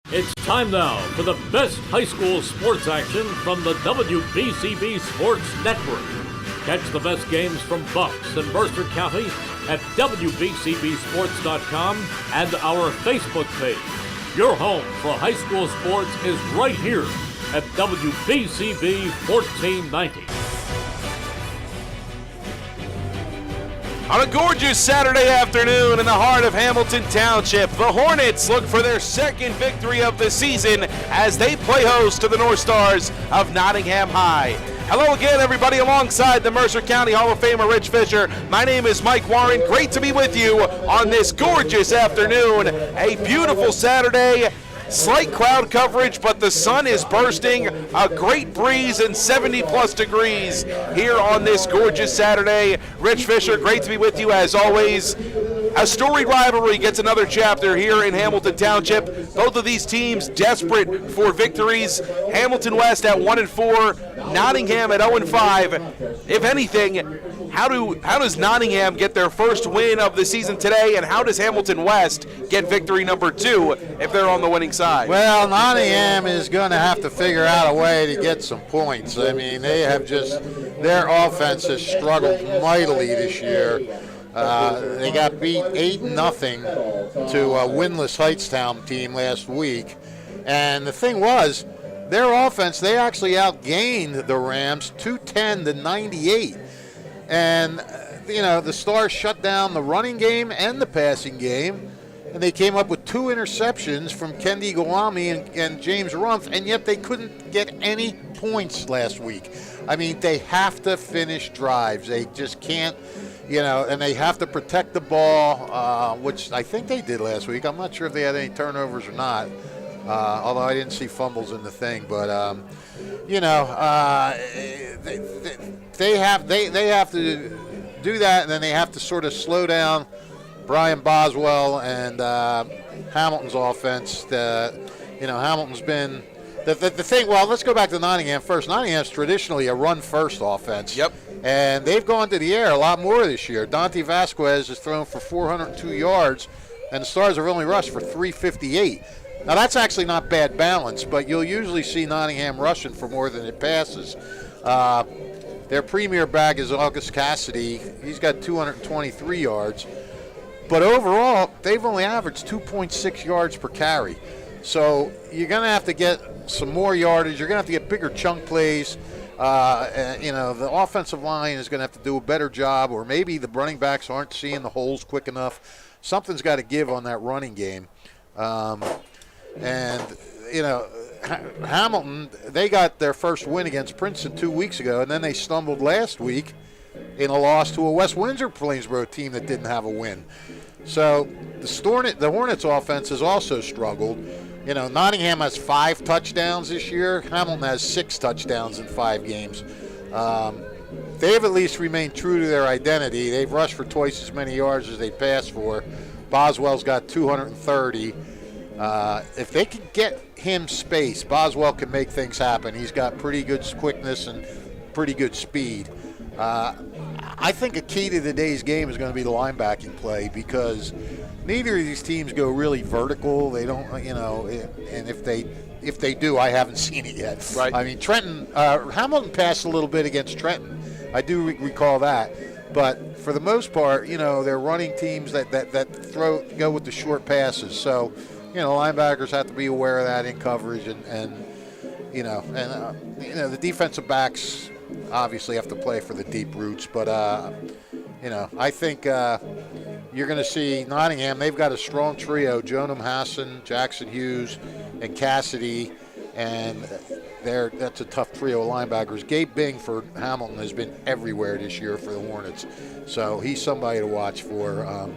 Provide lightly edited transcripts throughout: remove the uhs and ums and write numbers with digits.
It's time now for the best high school sports action from the WBCB Sports Network. Catch the best games from Bucks and Mercer County at WBCBSports.com and our Facebook page. Your home for high school sports is right here at WBCB 1490. On a gorgeous Saturday afternoon in the heart of Hamilton Township, the Hornets look for their second victory of the season as they play host to the Northstars of Nottingham High. Hello again, everybody, alongside the Mercer County Hall of Famer Rich Fisher. My name is Mike Warren. Great to be with you on this gorgeous afternoon. A beautiful Saturday. Slight cloud coverage, but the sun is bursting. A great breeze and 70-plus degrees here on this gorgeous Saturday. Rich Fisher, great to be with you as always. A storied rivalry gets another chapter here in Hamilton Township. Both of these teams desperate for victories. Hamilton West at 1-4, Nottingham at 0-5. If anything, how does Nottingham get their first win of the season today, and how does Hamilton West get victory number 2 if they're on the winning side? Well, Nottingham is going to have to figure out a way to get some points. I mean, their offense has struggled mightily this year. They got beat 8-0 to a winless Heightstown team last week. And the thing was, their offense, they actually outgained the Rams 210-98. And, the Stars shut down the running game and the passing game. And they came up with 2 interceptions from Kendi Galami and James Rumpf, and yet they couldn't get any points last week. I mean, they have to finish drives. They just can't, and they have to protect the ball, which I think they did last week. I'm not sure if they had any turnovers or not, although I didn't see fumbles in the thing. But, they have to do that, and then they have to sort of slow down Brian Boswell and Hamilton's offense. Hamilton's been the thing. Well, let's go back to Nottingham first. Nottingham's traditionally a run-first offense. Yep. And they've gone to the air a lot more this year. Dante Vasquez has thrown for 402 yards, and the Stars have only rushed for 358. Now, that's actually not bad balance, but you'll usually see Nottingham rushing for more than it passes. Their premier back is August Cassidy. He's got 223 yards. But overall, they've only averaged 2.6 yards per carry. So you're going to have to get some more yardage. You're going to have to get bigger chunk plays. The offensive line is going to have to do a better job, or maybe the running backs aren't seeing the holes quick enough. Something's got to give on that running game. Hamilton, they got their first win against Princeton 2 weeks ago, and then they stumbled last week in a loss to a West Windsor-Plainsboro team that didn't have a win. So the Hornets offense has also struggled. Nottingham has 5 touchdowns this year. Hamilton has 6 touchdowns in 5 games. They've at least remained true to their identity. They've rushed for twice as many yards as they passed for. Boswell's got 230. If they can get him space, Boswell can make things happen. He's got pretty good quickness and pretty good speed. I think a key to today's game is going to be the linebacking play, because neither of these teams go really vertical. They don't, and if they do, I haven't seen it yet. Right. I mean, Hamilton passed a little bit against Trenton. I do recall that. But for the most part, they're running teams that go with the short passes. So, linebackers have to be aware of that in coverage, and the defensive backs obviously have to play for the deep routes. But, I think you're going to see Nottingham. They've got a strong trio: Jonam Hassan, Jackson Hughes, and Cassidy. And that's a tough trio of linebackers. Gabe Bing for Hamilton has been everywhere this year for the Hornets. So he's somebody to watch for.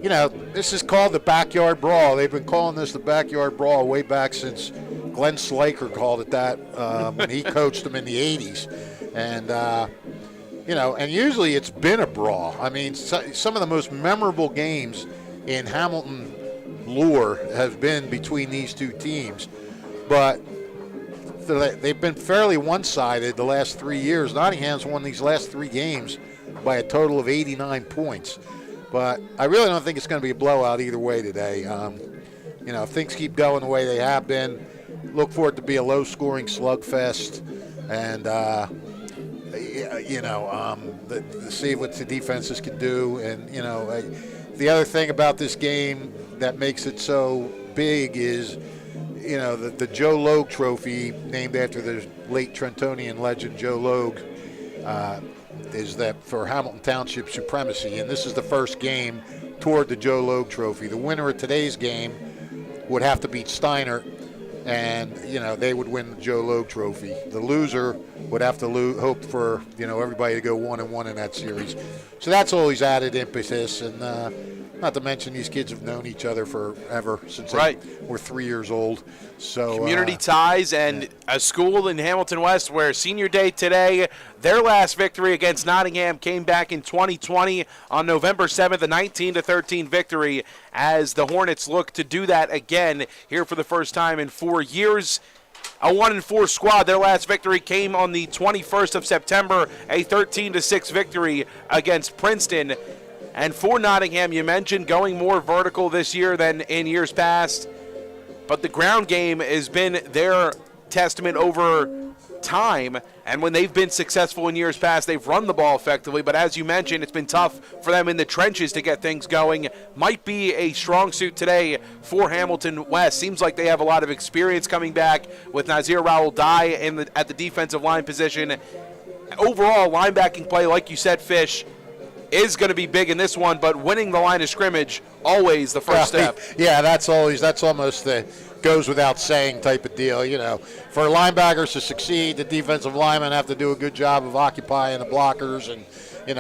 This is called the backyard brawl. They've been calling this the backyard brawl way back since Glenn Slaker called it that when he coached them in the 80s. And, and usually it's been a brawl. I mean, some of the most memorable games in Hamilton lore have been between these two teams. But they've been fairly one-sided the last 3 years. Nottingham's won these last 3 games by a total of 89 points. But I really don't think it's going to be a blowout either way today. if things keep going the way they have been, look for it to be a low-scoring slugfest, and see what the defenses can do. And the other thing about this game that makes it so big is, the Joe Logue Trophy, named after the late Trentonian legend Joe Logue, is that for Hamilton Township supremacy, and this is the first game toward the Joe Logue Trophy. The winner of today's game would have to beat Steiner, and they would win the Joe Logue Trophy. The loser would have to hope for everybody to go 1-1 in that series. So that's always added impetus, and not to mention these kids have known each other forever since they were 3 years old. So community ties, and a school in Hamilton West where senior day today, their last victory against Nottingham came back in 2020 on November 7th, a 19-13 victory, as the Hornets look to do that again here for the first time in 4 years. A 1-4 squad. Their last victory came on the 21st of September, a 13-6 victory against Princeton. And for Nottingham, you mentioned going more vertical this year than in years past, but the ground game has been their testament over time, and when they've been successful in years past, they've run the ball effectively, but as you mentioned, it's been tough for them in the trenches to get things going. Might be a strong suit today for Hamilton West. Seems like they have a lot of experience coming back with Nazir Raoul-Dye at the defensive line position. Overall, linebacking play, like you said, Fish, is going to be big in this one, but winning the line of scrimmage, always the first step. Yeah, that's almost the goes without saying type of deal. For linebackers to succeed, the defensive linemen have to do a good job of occupying the blockers and,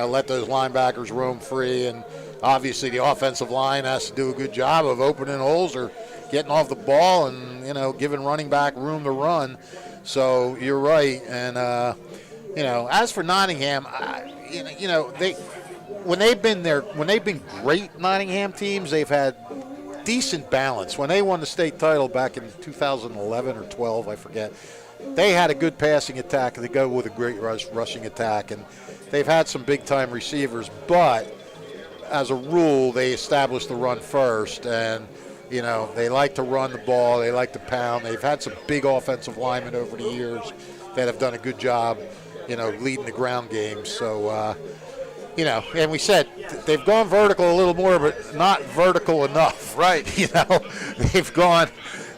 let those linebackers roam free. And obviously the offensive line has to do a good job of opening holes or getting off the ball and, giving running back room to run. So you're right. And, as for Nottingham, when they've been great Nottingham teams, they've had decent balance. When they won the state title back in 2011 or 12, I forget, they had a good passing attack. They go with a great rushing attack, and they've had some big-time receivers. But as a rule, they establish the run first, and they like to run the ball. They like to pound. They've had some big offensive linemen over the years that have done a good job, leading the ground game. So. And we said they've gone vertical a little more, but not vertical enough. Right. They've gone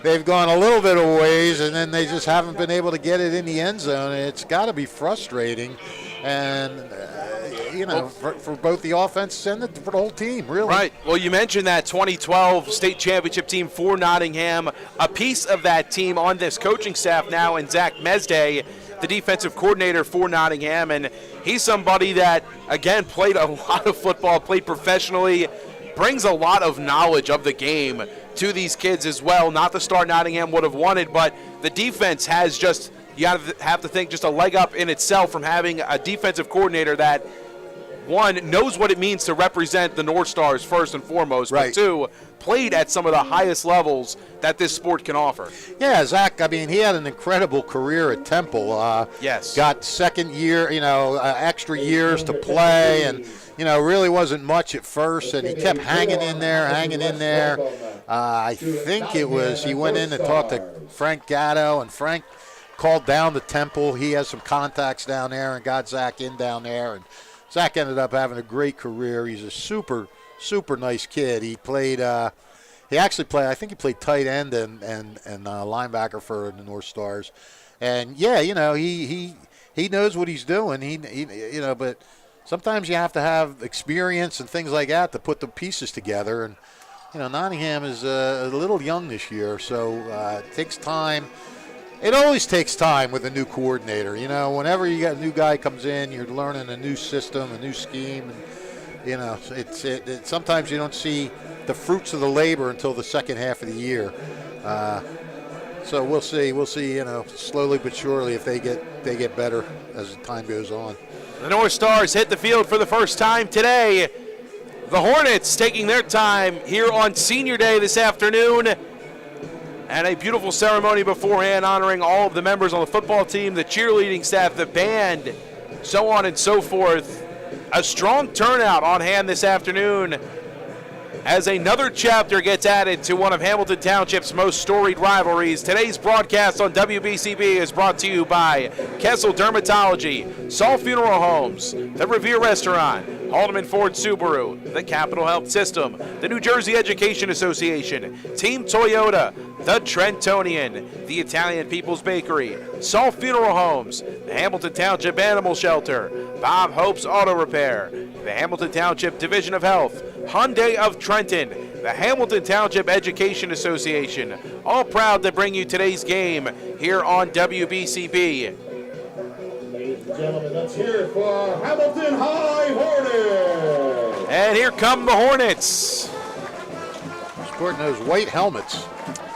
a little bit of ways, and then they just haven't been able to get it in the end zone. And it's got to be frustrating, and for both the offense and for the whole team, really. Right. Well, you mentioned that 2012 state championship team for Nottingham. A piece of that team on this coaching staff now, and Zach Mesday, the defensive coordinator for Nottingham, and he's somebody that, again, played a lot of football, played professionally, brings a lot of knowledge of the game to these kids as well. Not the start Nottingham would have wanted, but the defense has just, you have to think, just a leg up in itself from having a defensive coordinator that, one, knows what it means to represent the Northstars first and foremost, right. But two, played at some of the highest levels that this sport can offer. Yeah, Zach, he had an incredible career at Temple. Yes. Got second year, extra years to play, and, really wasn't much at first, and he kept hanging in there. I think he went in to talk to Frank Gatto, and Frank called down to Temple. He has some contacts down there and got Zach in down there, and Zach ended up having a great career. He's a super, super nice kid. He played. He played tight end and linebacker for the Northstars. And yeah, he knows what he's doing. But sometimes you have to have experience and things like that to put the pieces together. And Nottingham is a little young this year, so it takes time. It always takes time with a new coordinator. Whenever you got a new guy comes in, you're learning a new system, a new scheme, and sometimes you don't see the fruits of the labor until the second half of the year. So we'll see. Slowly but surely if they get better as time goes on. The Northstars hit the field for the first time today. The Hornets taking their time here on Senior Day this afternoon. And a beautiful ceremony beforehand honoring all of the members on the football team, the cheerleading staff, the band, so on and so forth. A strong turnout on hand this afternoon as another chapter gets added to one of Hamilton Township's most storied rivalries. Today's broadcast on WBCB is brought to you by Kessel Dermatology, Saul Funeral Homes, the Revere Restaurant, Haldeman Ford Subaru, the Capital Health System, the New Jersey Education Association, Team Toyota, the Trentonian, the Italian People's Bakery, Saul Funeral Homes, the Hamilton Township Animal Shelter, Bob Hope's Auto Repair, the Hamilton Township Division of Health, Hyundai of Trenton, the Hamilton Township Education Association, all proud to bring you today's game here on WBCB. Ladies and gentlemen, let's hear it for Hamilton High Hornets. And here come the Hornets. Sporting those white helmets.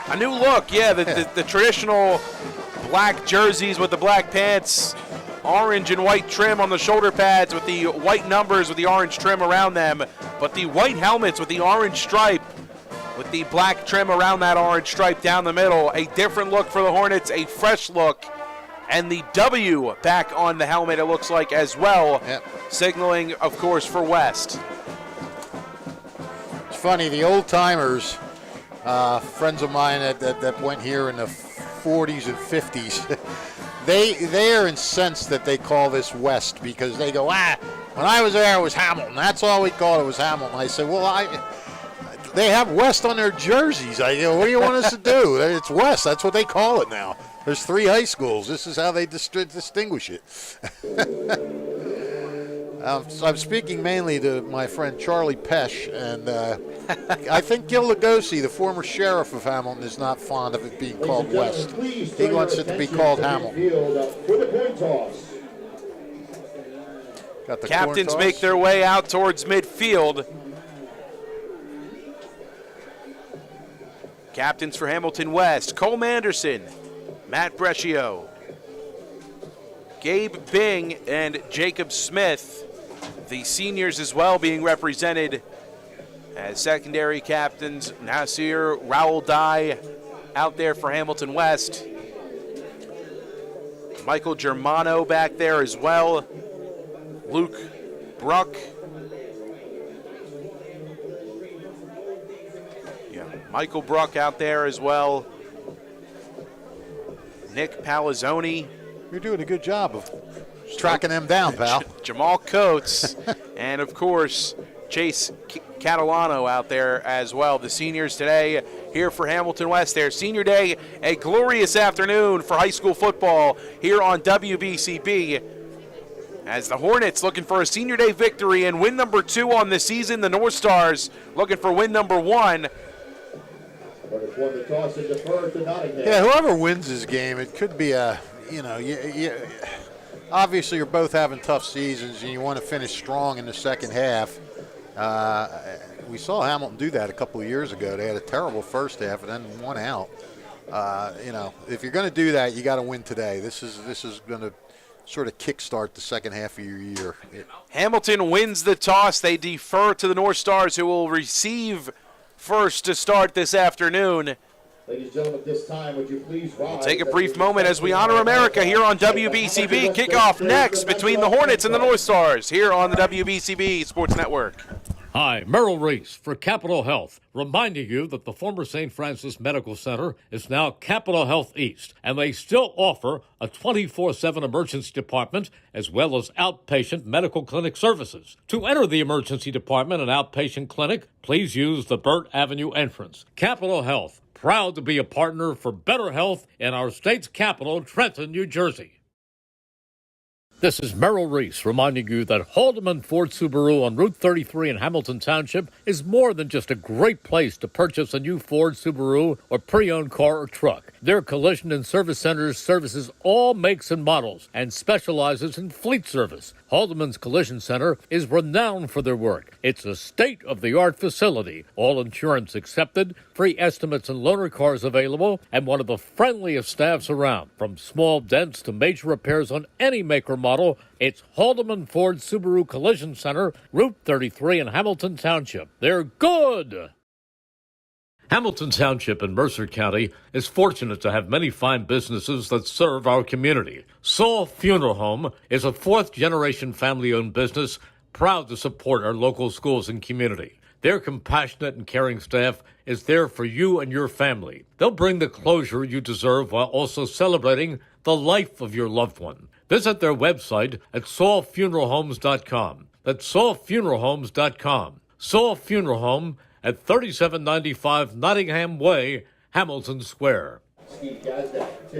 A new look, yeah, the traditional black jerseys with the black pants, orange and white trim on the shoulder pads with the white numbers with the orange trim around them, but the white helmets with the orange stripe with the black trim around that orange stripe down the middle. A different look for the Hornets, a fresh look, and the W back on the helmet, it looks like, as well, signaling, of course, for West. It's funny, the old-timers, friends of mine that went here in the 40s and 50s, they are incensed that they call this West because they go, when I was there it was Hamilton. That's all we called it, was Hamilton. I said, well, they have West on their jerseys. I go, what do you want us to do? It's West. That's what they call it now. There's 3 high schools. This is how they distinguish it. I'm speaking mainly to my friend Charlie Pesh, and I think Gil Lugosi, the former sheriff of Hamilton, is not fond of it being called West. He wants it to be called Hamilton. Got the Captains make their way out towards midfield. Captains for Hamilton West, Cole Manderson, Matt Brescio, Gabe Bing, and Jacob Smith. The seniors as well being represented as secondary captains. Nasir Raoul Dye out there for Hamilton West. Michael Germano back there as well. Luke Bruck. Michael Bruck out there as well. Nick Palazzoni. You're doing a good job of tracking them down, pal. Jamal Coates. And, of course, Chase Catalano out there as well. The seniors today here for Hamilton West. Their senior day, a glorious afternoon for high school football here on WBCB. As the Hornets looking for a senior day victory and win number 2 on the season. The Northstars looking for win number 1. Yeah, whoever wins this game, it could be obviously you're both having tough seasons and you want to finish strong in the second half. We saw Hamilton do that a couple of years ago. They had a terrible first half and then won out. If you're going to do that, you got to win today. This is going to sort of kickstart the second half of your year. Hamilton wins the toss. They defer to the Northstars, who will receive first to start this afternoon. Ladies and gentlemen, this time, would you please rise? We'll take a brief moment as we honor America here on WBCB. Kickoff next between the Hornets and the Northstars here on the WBCB Sports Network. Hi, Merrill Reese for Capital Health, reminding you that the former St. Francis Medical Center is now Capital Health East, and they still offer a 24/7 emergency department as well as outpatient medical clinic services. To enter the emergency department and outpatient clinic, please use the Burt Avenue entrance. Capital Health, proud to be a partner for better health in our state's capital, Trenton, New Jersey. This is Merrill Reese reminding you that Haldeman Ford Subaru on Route 33 in Hamilton Township is more than just a great place to purchase a new Ford, Subaru, or pre-owned car or truck. Their collision and service centers services all makes and models and specializes in fleet service. Haldeman's Collision Center is renowned for their work. It's a state-of-the-art facility, all insurance accepted, free estimates and loaner cars available, and one of the friendliest staffs around. From small dents to major repairs on any make or model, it's Haldeman Ford Subaru Collision Center, Route 33 in Hamilton Township. They're good! Hamilton Township in Mercer County is fortunate to have many fine businesses that serve our community. Saul Funeral Home is a fourth-generation family-owned business proud to support our local schools and community. Their compassionate and caring staff is there for you and your family. They'll bring the closure you deserve while also celebrating the life of your loved one. Visit their website at saulfuneralhomes.com. That's saulfuneralhomes.com. Saul Funeral Home at 3795 Nottingham Way, Hamilton Square.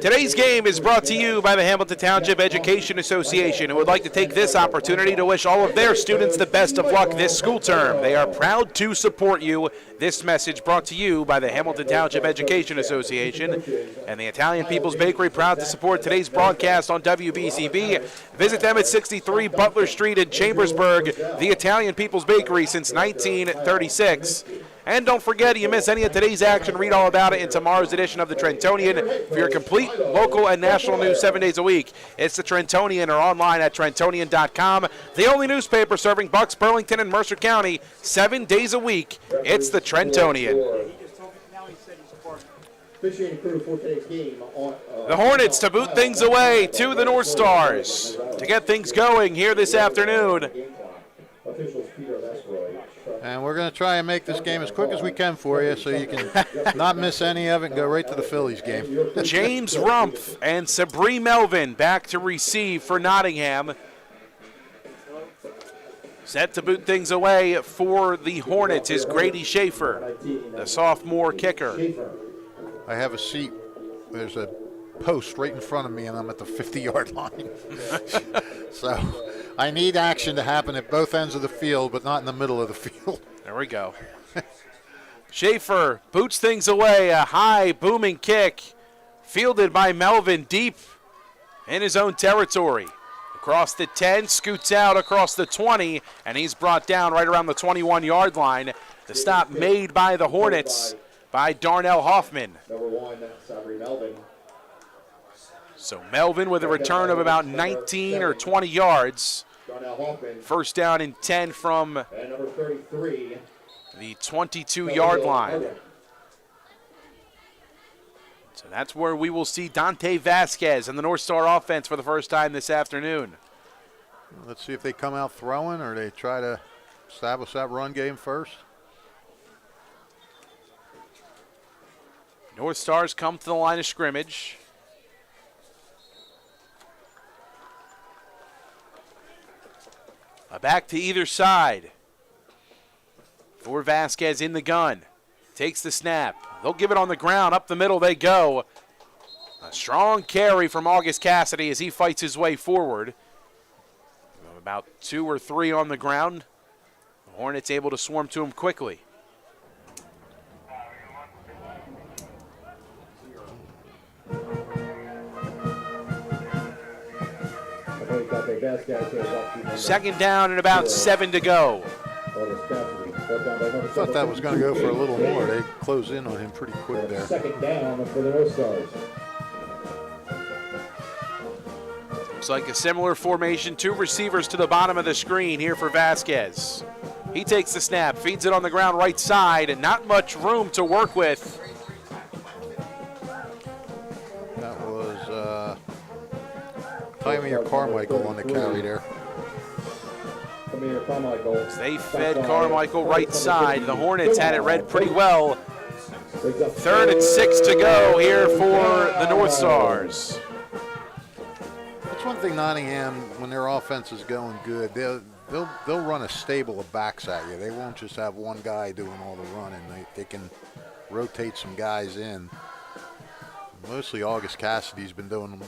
Today's game is brought to you by the Hamilton Township Education Association, who would like to take this opportunity to wish all of their students the best of luck this school term. They are proud to support you. This message brought to you by the Hamilton Township Education Association and the Italian People's Bakery, proud to support today's broadcast on WBCB. Visit them at 63 Butler Street in Chambersburg, the Italian People's Bakery since 1936. And don't forget, if you miss any of today's action, read all about it in tomorrow's edition of the Trentonian for your complete local and national news 7 days a week. It's the Trentonian or online at Trentonian.com. The only newspaper serving Bucks, Burlington, and Mercer County 7 days a week. It's the Trentonian. The Hornets to boot things away to the Northstars to get things going here this afternoon. And we're going to try and make this game as quick as we can for you so you can not miss any of it and go right to the Phillies game. James Rumpf and Sabri Melvin back to receive for Nottingham. Set to boot things away for the Hornets is Grady Schaefer, the sophomore kicker. I have a seat. There's a post right in front of me, and I'm at the 50-yard line. So I need action to happen at both ends of the field, but not in the middle of the field. There we go. Schaefer boots things away. A high, booming kick fielded by Melvin deep in his own territory. Across the 10, scoots out across the 20, and he's brought down right around the 21-yard line. The stop made by the Hornets by Darnell Hoffman. Number 1, Sabri Melvin. So Melvin with a return of about 19 or 20 yards. First down and 10 from number 33. The 22-yard line. So that's where we will see Dante Vasquez and the North Star offense for the first time this afternoon. Let's see if they come out throwing or they try to establish that run game first. North Stars come to the line of scrimmage. A back to either side for Vasquez in the gun. Takes the snap. They'll give it on the ground. Up the middle they go. A strong carry from August Cassidy as he fights his way forward. About 2 or 3 on the ground. The Hornets able to swarm to him quickly. Second down and about 7 to go. I thought that was going to go for a little more. They closed in on him pretty quick there. Second down for the North Stars. Looks like a similar formation. 2 receivers to the bottom of the screen here for Vasquez. He takes the snap, feeds it on the ground right side, and not much room to work with. That was Timey Carmichael on the carry there. They fed Carmichael right side. The Hornets had it read pretty well. 3rd and 6 to go here for the North Stars. That's one thing Nottingham, when their offense is going good, they'll run a stable of backs at you. They won't just have one guy doing all the running. They can rotate some guys in. Mostly August Cassidy's been doing the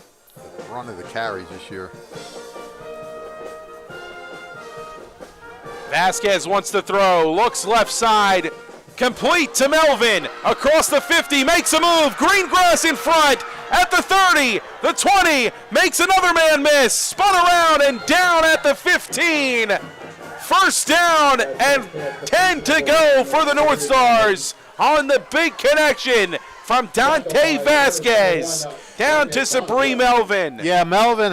run of the carries this year. Vasquez wants to throw, looks left side, complete to Melvin, across the 50, makes a move, Greengrass in front, at the 30, the 20, makes another man miss, spun around and down at the 15. First down and 10 to go for the North Stars on the big connection from Dante Vasquez down to Sabri Melvin. Yeah, Melvin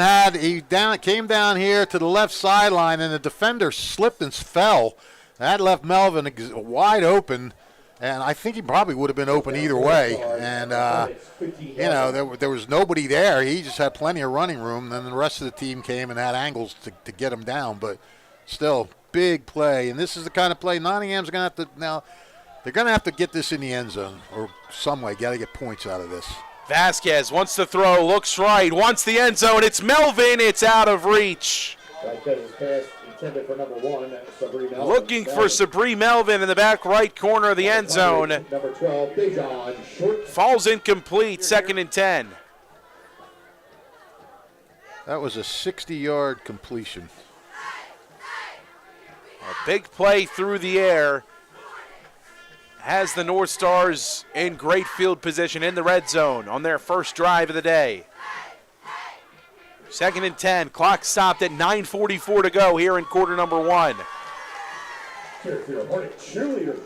came down here to the left sideline, and the defender slipped and fell. That left Melvin wide open, and I think he probably would have been open either way. And, there was nobody there. He just had plenty of running room. Then the rest of the team came and had angles to get him down. But still, big play, and this is the kind of play Nottingham's going to have to now. They're going to have to get this in the end zone or some way. Got to get points out of this. Vasquez wants to throw, looks right, wants the end zone. It's Melvin. It's out of reach. Vasquez's pass intended for number 1, Sabri Melvin. Looking for Sabri Melvin in the back right corner of the end zone. Number 12, Dejon Short. Falls incomplete, 2nd and 10. That was a 60-yard completion. A big play through the air has the North Stars in great field position in the red zone on their first drive of the day. 2nd and 10. Clock stopped at 9:44 to go here in quarter number 1. Hornet cheerleaders.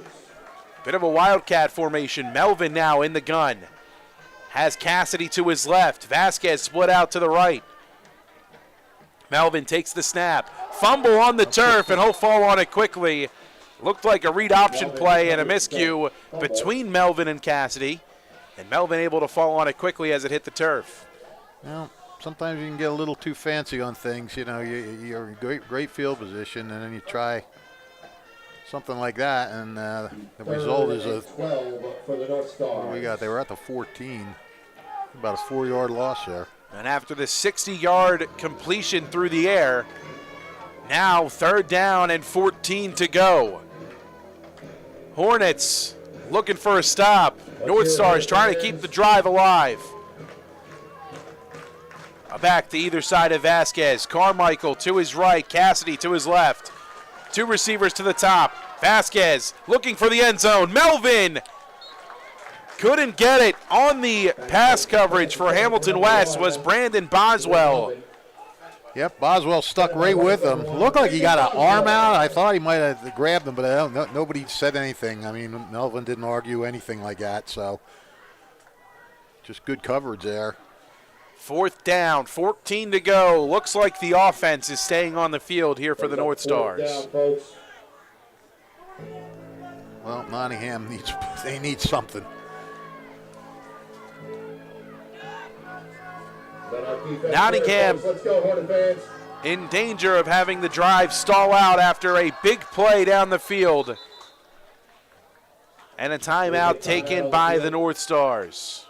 Bit of a wildcat formation. Melvin now in the gun. Has Cassidy to his left. Vasquez split out to the right. Melvin takes the snap. Fumble on the turf, and he'll fall on it quickly. Looked like a read option play and a miscue between Melvin and Cassidy. And Melvin able to fall on it quickly as it hit the turf. Well, sometimes you can get a little too fancy on things. You know, you're in great field position, and then you try something like that, and the result is a 12 for the North Stars. What do we got? They were at the 14. About a 4-yard loss there. And after the 60-yard completion through the air, now 3rd down and 14 to go. Hornets looking for a stop. North Stars trying to keep the drive alive. Back to either side of Vasquez. Carmichael to his right, Cassidy to his left. 2 receivers to the top. Vasquez looking for the end zone. Melvin couldn't get it. On the pass coverage for Hamilton West was Brandon Boswell. Yep, Boswell stuck right with him. Looked like he got an arm out. I thought he might have grabbed him, but nobody said anything. I mean, Melvin didn't argue anything like that, so just good coverage there. 4th down, 14 to go. Looks like the offense is staying on the field here for the North Stars. Down, folks. Well, Nottingham needs something. Nottingham Let's go, Hornet fans. in danger of having the drive stall out after a big play down the field. And a timeout taken by the North Stars.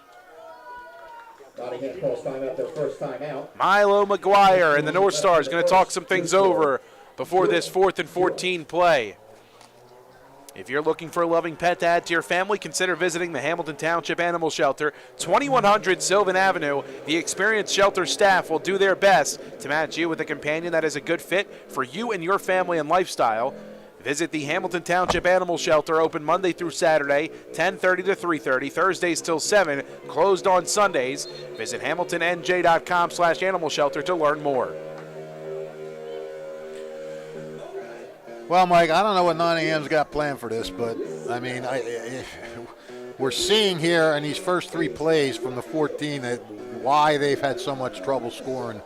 Nottingham calls timeout, their first timeout. Milo McGuire and the North Stars going to talk some things over before this 4th and 14 play. If you're looking for a loving pet to add to your family, consider visiting the Hamilton Township Animal Shelter, 2100 Sylvan Avenue. The experienced shelter staff will do their best to match you with a companion that is a good fit for you and your family and lifestyle. Visit the Hamilton Township Animal Shelter, open Monday through Saturday, 10:30 to 3:30, Thursdays till 7, closed on Sundays. Visit hamiltonnj.com/animal shelter to learn more. Well, Mike, I don't know what Nottingham's got planned for this, but, I mean, we're seeing here in these first 3 plays from the 14 that why they've had so much trouble scoring.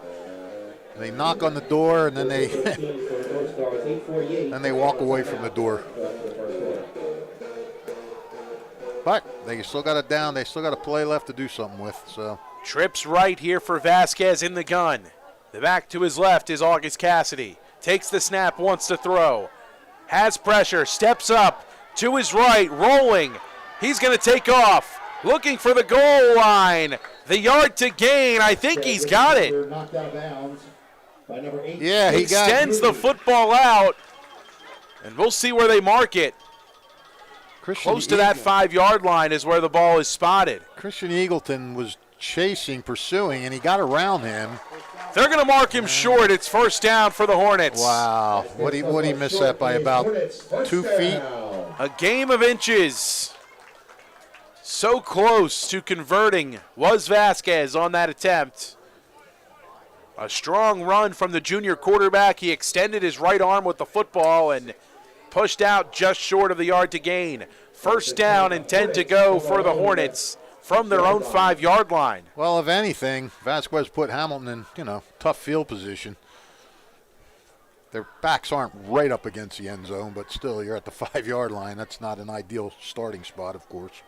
They knock on the door, and then they walk away from the door. But they still got it down. They still got a play left to do something with. So Trips right here for Vasquez in the gun. The back to his left is August Cassidy. Takes the snap, wants to throw. Has pressure, steps up to his right, rolling. He's going to take off, looking for the goal line. The yard to gain. I think he's got it. Knocked out of bounds by number 8. yeah, he Extends the football out, and we'll see where they mark it. Close to that 5-yard line is where the ball is spotted. Christian Eagleton was pursuing, and he got around him. They're going to mark him short. It's 1st down for the Hornets. Wow, what he missed that by about 2 feet. A game of inches. So close to converting was Vasquez on that attempt. A strong run from the junior quarterback. He extended his right arm with the football and pushed out just short of the yard to gain. 1st down and 10 to go for the Hornets from their own 5-yard line. Well, if anything, Vasquez put Hamilton in, tough field position. Their backs aren't right up against the end zone, but still, you're at the 5-yard line. That's not an ideal starting spot, of course.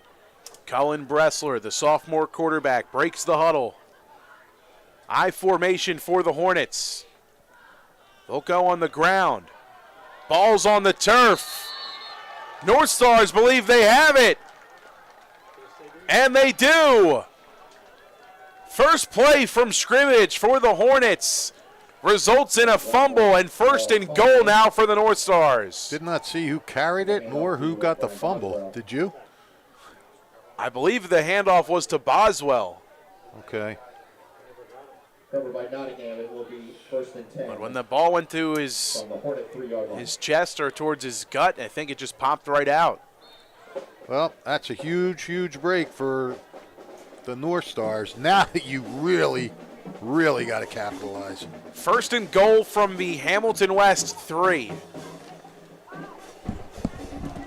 Cullen Bressler, the sophomore quarterback, breaks the huddle. I formation for the Hornets. They'll go on the ground. Ball's on the turf. Northstars believe they have it. And they do. First play from scrimmage for the Hornets results in a fumble, and first and goal now for the Northstars. Did not see who carried it nor who got the fumble. Did you? I believe the handoff was to Boswell. Okay. Covered by Nottingham, it will be first and 10. But when the ball went to his From the Hornet 3-yard line. chest or towards his gut, I think it just popped right out. Well, that's a huge, huge break for the Northstars. Now you really, really got to capitalize. First and goal from the Hamilton West 3. You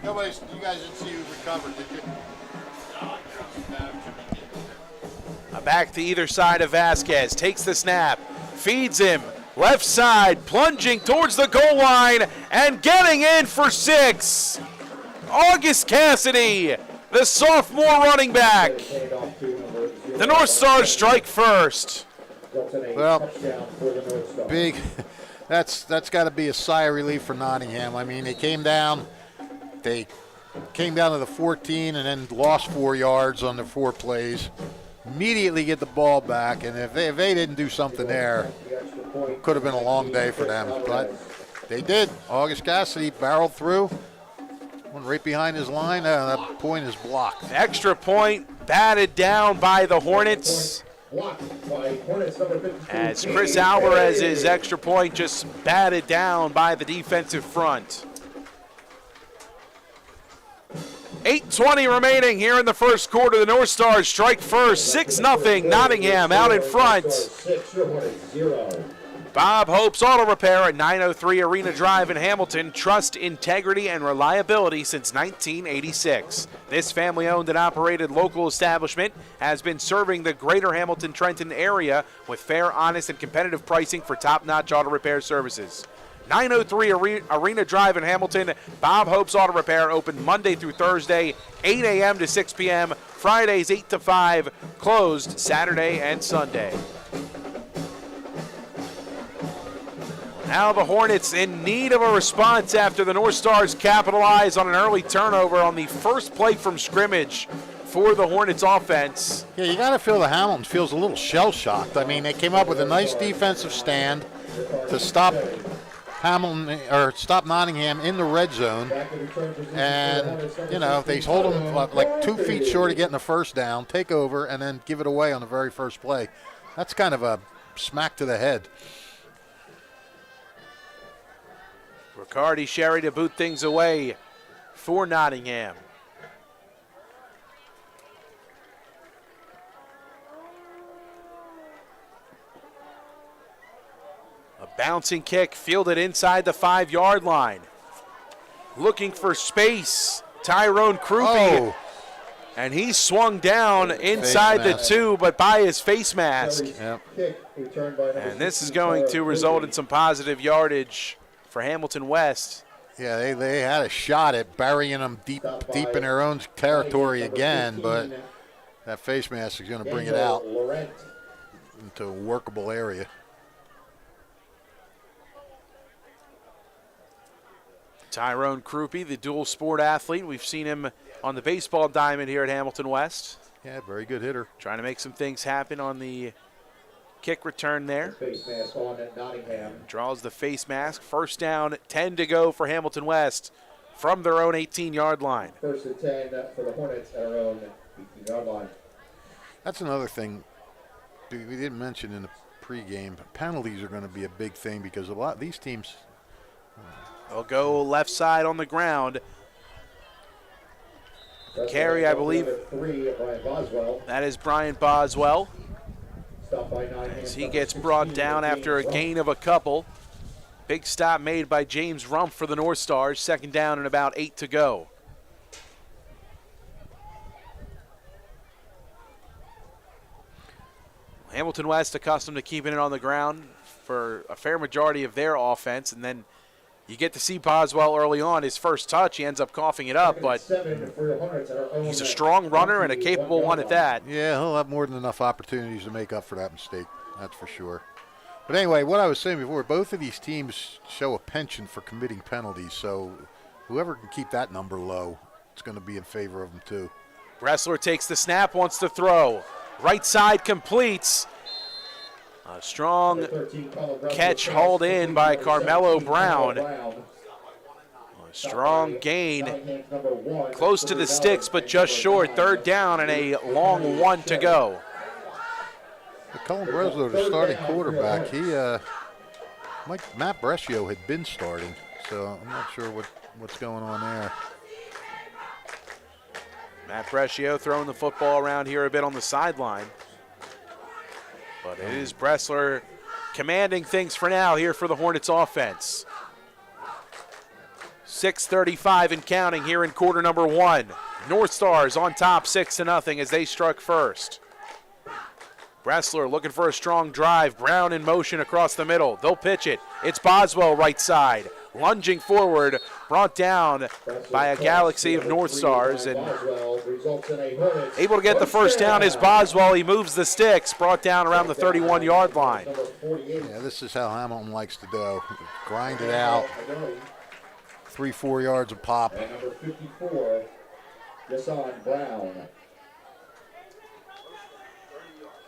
guys didn't see who recovered, did you? Back to either side of Vasquez. Takes the snap. Feeds him. Left side. Plunging towards the goal line. And getting in for 6. August Cassidy, the sophomore running back. The Northstars strike first. Well, big. That's got to be a sigh of relief for Nottingham. I mean, they came down to the 14 and then lost 4 yards on their 4 plays. Immediately get the ball back, and if they didn't do something there, it could have been a long day for them. But they did. August Cassidy barreled through. One right behind his line. That point is blocked. Extra point batted down by the Hornets. As Chris Alvarez's extra point just batted down by the defensive front. 8:20 remaining here in the first quarter. The Northstars strike first, 6-0. Nottingham out in front. Bob Hope's Auto Repair at 903 Arena Drive in Hamilton. Trust, integrity, and reliability since 1986. This family-owned and operated local establishment has been serving the greater Hamilton, Trenton area with fair, honest, and competitive pricing for top-notch auto repair services. 903 Arena Drive in Hamilton. Bob Hope's Auto Repair open Monday through Thursday, 8 a.m. to 6 p.m., Fridays 8 to 5, closed Saturday and Sunday. Now the Hornets in need of a response after the Northstars capitalize on an early turnover on the first play from scrimmage for the Hornets offense. Yeah, you got to feel the Hamilton feels a little shell-shocked. I mean, they came up with a nice defensive stand to stop Nottingham in the red zone, and they hold them like 2 feet short of getting the first down, take over, and then give it away on the very first play. That's kind of a smack to the head. Riccardi Sherry to boot things away for Nottingham. A bouncing kick fielded inside the 5-yard line. Looking for space, Tyrone Krupe. Oh. And he swung down inside the 2, but by his face mask. Yep. And this is going to result in some positive yardage for Hamilton West. Yeah, they had a shot at burying them deep in their own territory again, but that face mask is going to bring it out into a workable area. Tyrone Krupe, the dual sport athlete. We've seen him on the baseball diamond here at Hamilton West. Yeah, very good hitter. Trying to make some things happen on the kick return there. Face mask on at Nottingham. Draws the face mask. First down, 10 to go for Hamilton West from their own 18-yard line. First and 10 for the Hornets at our own 18-yard line. That's another thing we didn't mention in the pregame. Penalties are going to be a big thing because a lot of these teams. They'll go left side on the ground. Carry, I believe. That is Brian Boswell. As he gets brought down after a gain of a couple. Big stop made by James Rumpf for the Northstars. Second down and about 8 to go. Hamilton West accustomed to keeping it on the ground for a fair majority of their offense, and then you get to see Boswell early on. His first touch, he ends up coughing it up, but he's a strong runner and a capable one at that. Yeah, he'll have more than enough opportunities to make up for that mistake. That's for sure. But anyway, what I was saying before, both of these teams show a penchant for committing penalties, so whoever can keep that number low, it's going to be in favor of them too. Bressler takes the snap, wants to throw. Right side completes. A strong catch hauled in by Carmelo Brown. A strong gain. Close to the sticks, but just short. Third down and a long one to go. Cullen Bressler, the starting quarterback, Matt Brescio had been starting, so I'm not sure what's going on there. Matt Brescio throwing the football around here a bit on the sideline. But it is Bressler commanding things for now here for the Hornets offense. 6:35 and counting here in quarter number one. Northstars on top 6-0 as they struck first. Bressler looking for a strong drive. Brown in motion across the middle. They'll pitch it. It's Boswell right side. Lunging forward, brought down by a galaxy of Northstars, and able to get the first down is Boswell. He moves the sticks, brought down around the 31-yard line. Yeah, this is how Hamilton likes to do. Grind it out. 3-4 yards a pop. And number 54, Deshaun Brown.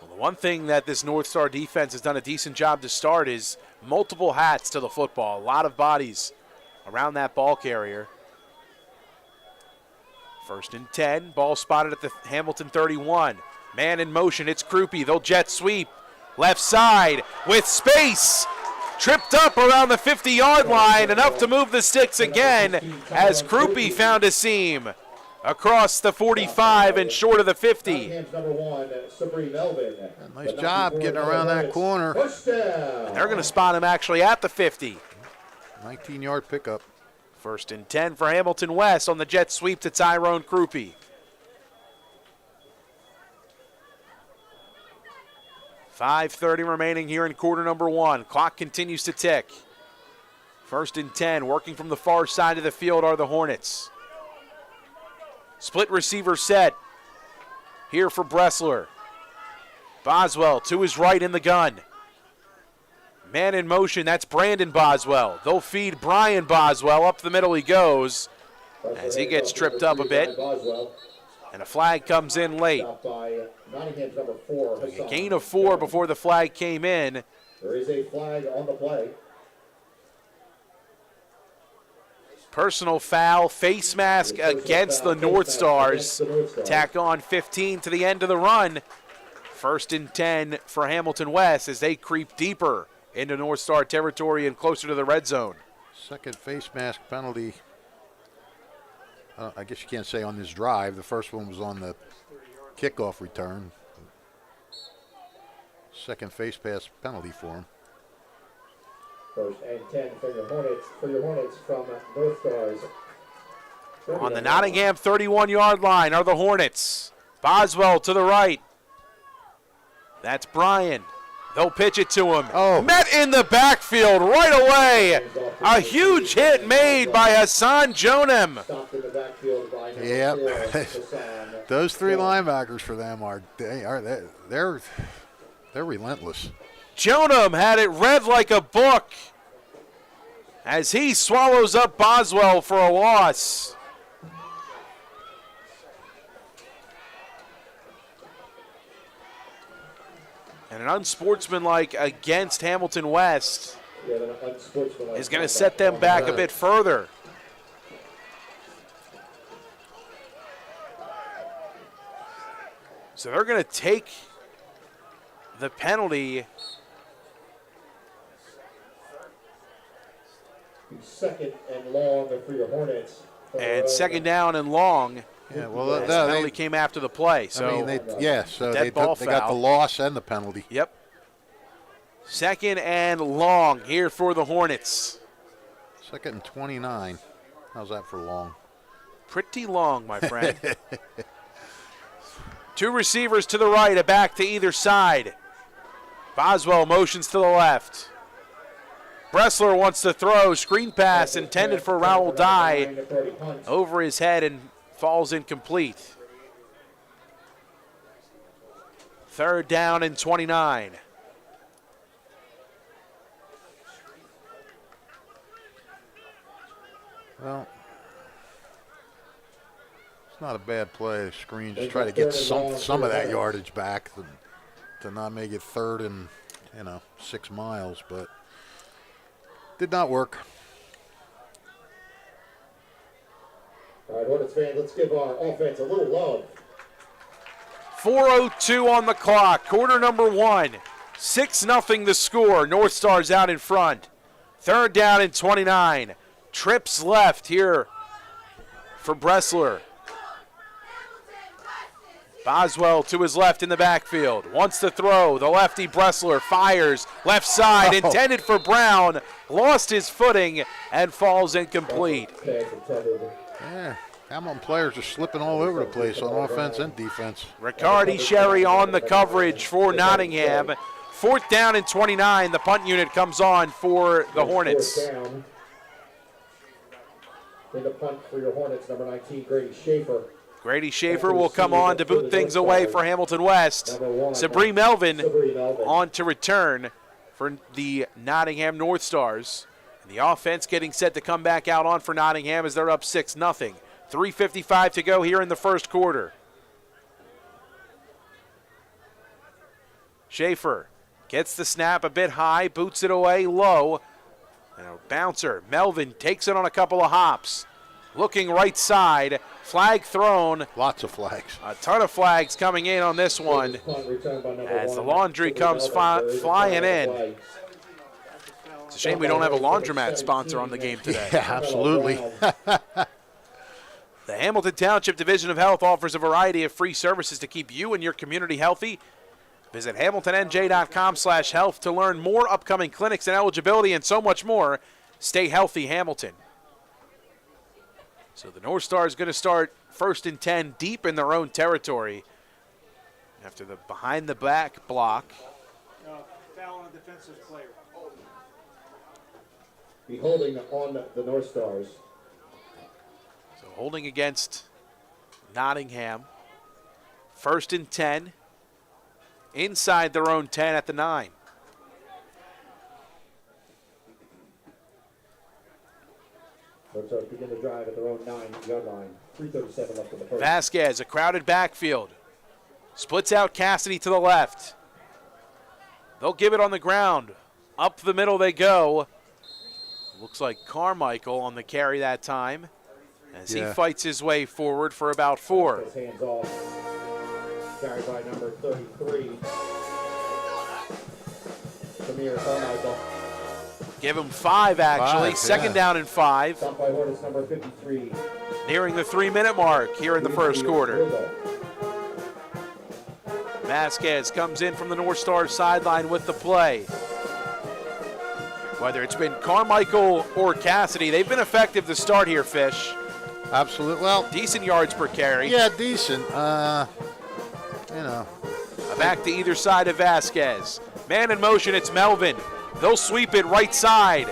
The one thing that this North Star defense has done a decent job to start is multiple hats to the football. A lot of bodies around that ball carrier. 1st and 10. Ball spotted at the Hamilton 31. Man in motion. It's Krupe. They'll jet sweep. Left side with space. Tripped up around the 50-yard line. Enough to move the sticks again as Krupe found a seam. Across the 45 and short of the 50. Nice job getting around that corner. And they're going to spot him actually at the 50. 19-yard pickup. 1st and 10 for Hamilton West on the jet sweep to Tyrone Krupe. 5:30 remaining here in quarter number one. Clock continues to tick. 1st and 10, working from the far side of the field are the Hornets. Split receiver set here for Bressler. Boswell to his right in the gun. Man in motion, that's Brandon Boswell. They'll feed Brian Boswell. Up the middle he goes as he gets tripped up a bit. And a flag comes in late. A gain of 4 before the flag came in. There is a flag on the play. Personal foul, face mask against the Northstars. Tack on 15 to the end of the run. 1st and 10 for Hamilton West as they creep deeper into Northstar territory and closer to the red zone. Second face mask penalty. I guess you can't say on this drive. The first one was on the kickoff return. Second face mask penalty for him. 1st and 10 for your Hornets from Northstars. On the Nottingham 31-yard line are the Hornets. Boswell to the right. That's Brian. They'll pitch it to him. Oh. Met in the backfield right away. A huge hit made by Hassan Jonem. Yep. Those 3 linebackers for them they're relentless. Jonem had it read like a book as he swallows up Boswell for a loss. And an unsportsmanlike against Hamilton West is going to set them back a bit further. So they're going to take the penalty. 2nd and long for your Hornets. And 2nd down and long. Yeah, well, the penalty came after the play. So they got the loss and the penalty. Yep. 2nd and long here for the Hornets. 2nd and 29. How's that for long? Pretty long, my friend. 2 receivers to the right, a back to either side. Boswell motions to the left. Bressler wants to throw. Screen pass intended for Raul Dye. Over his head and falls incomplete. 3rd down and 29. not a bad play. Screen, just try to get some of that yardage back to not make it 3rd and 6 miles, but did not work. All right, Hornets fans, let's give our offense a little love. 4:02 on the clock, quarter number 1. 6-0 the score. North Stars out in front. 3rd down and 29. Trips left here for Bressler. Boswell to his left in the backfield. Wants to throw. The lefty Bressler fires. Left side, intended for Brown. Lost his footing and falls incomplete. Yeah, Hamilton players are slipping all over the place on offense and defense. Riccardi Sherry on the coverage for Nottingham. 4th down and 29. The punt unit comes on for the Hornets. In the punt for your Hornets, number 19, Grady Schaefer. Grady Schaefer will come on to boot things away for Hamilton West. Sabri Melvin on to return for the Nottingham Northstars. And the offense getting set to come back out on for Nottingham as they're up 6-0. 3:55 to go here in the first quarter. Schaefer gets the snap a bit high, boots it away low. And a bouncer. Melvin takes it on a couple of hops. Looking right side. Flag thrown. Lots of flags. A ton of flags coming in on this one as the laundry comes flying in. It's a shame we don't have a laundromat sponsor on the game today. Yeah, absolutely. The Hamilton Township Division of Health offers a variety of free services to keep you and your community healthy. Visit hamiltonnj.com/health to learn more upcoming clinics and eligibility and so much more. Stay healthy, Hamilton. So the North Stars going to start 1st and 10 deep in their own territory after the behind-the-back block. Foul on a defensive player. Be holding on the North Stars. So holding against Nottingham. 1st and 10. Inside their own 10 at the 9. North Stars begin the drive at their own 9-yard line. 3:37 left in the first. Vasquez, a crowded backfield. Splits out Cassidy to the left. They'll give it on the ground. Up the middle they go. Looks like Carmichael on the carry that time as he fights his way forward for about 4. His hands off. Carried by number 33. Samir Carmichael. Give him 5 actually. 2nd down and 5. Stopped by Hornets number 53. Nearing the 3-minute mark here in the first quarter. Vasquez comes in from the North Stars sideline with the play. Whether it's been Carmichael or Cassidy, they've been effective to start here, Fish. Absolutely. Well, decent yards per carry. Yeah, decent. A back to either side of Vasquez. Man in motion, it's Melvin. They'll sweep it right side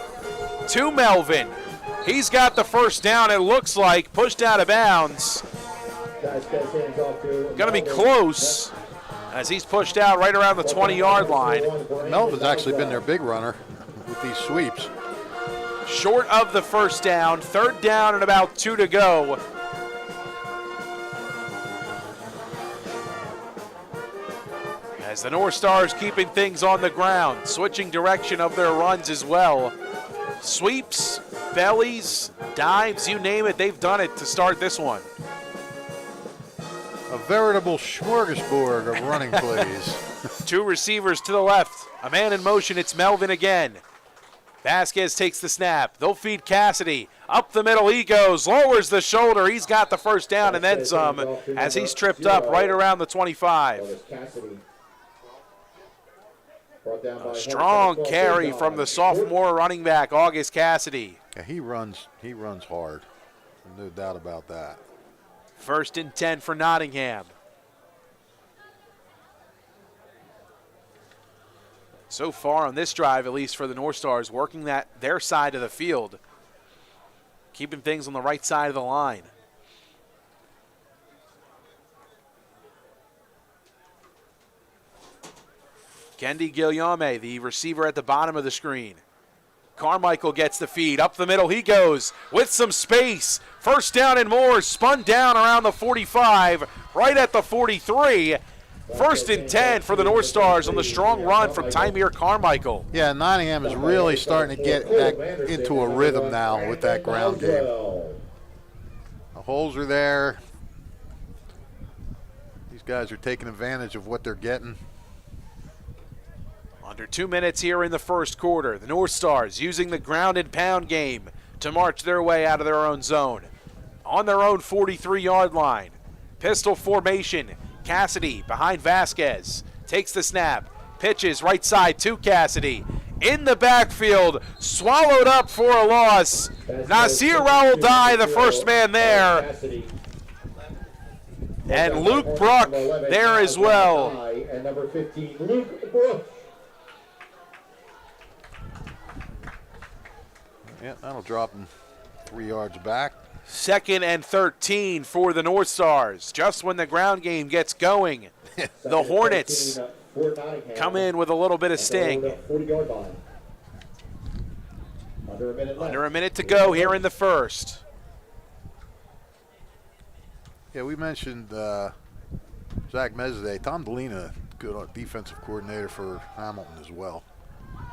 to Melvin. He's got the 1st down, it looks like. Pushed out of bounds. Going to be close as he's pushed out right around the 20-yard line. Melvin's actually been their big runner with these sweeps. Short of the 1st down. 3rd down and about 2 to go. As the North Stars keeping things on the ground, switching direction of their runs as well. Sweeps, bellies, dives, you name it, they've done it to start this one. A veritable smorgasbord of running plays. 2 receivers to the left. A man in motion, it's Melvin again. Vasquez takes the snap. They'll feed Cassidy. Up the middle he goes, lowers the shoulder. He's got the 1st down and then some as he's tripped up right around the 25. A strong carry from the sophomore running back, August Cassidy. Yeah, he runs hard. No doubt about that. 1st and 10 for Nottingham. So far on this drive, at least for the North Stars, working their side of the field, keeping things on the right side of the line. Kendi Guillaume, the receiver at the bottom of the screen. Carmichael gets the feed. Up the middle he goes with some space. First down and more. Spun down around the 45, right at the 43. First and 10 for the North Stars on the strong run from Tymere Carmichael. Yeah, Nottingham is really starting to get back into a rhythm now with that ground game. The holes are there. These guys are taking advantage of what they're getting. Under 2 minutes here in the first quarter. The North Stars using the ground and pound game to march their way out of their own zone. On their own 43-yard line. Pistol formation. Cassidy behind Vasquez. Takes the snap. Pitches right side to Cassidy. In the backfield. Swallowed up for a loss. Nasir Raoul-Dye, the first man there. And Luke Bruck there as well. And number 15, Luke Bruck. Yeah, that'll drop them 3 yards back. 2nd and 13 for the North Stars. Just when the ground game gets going, the Hornets come in with a little bit of sting. Under a minute to go here in the first. Yeah, we mentioned Zach Mezzadeh. Tom Delina, good defensive coordinator for Hamilton as well.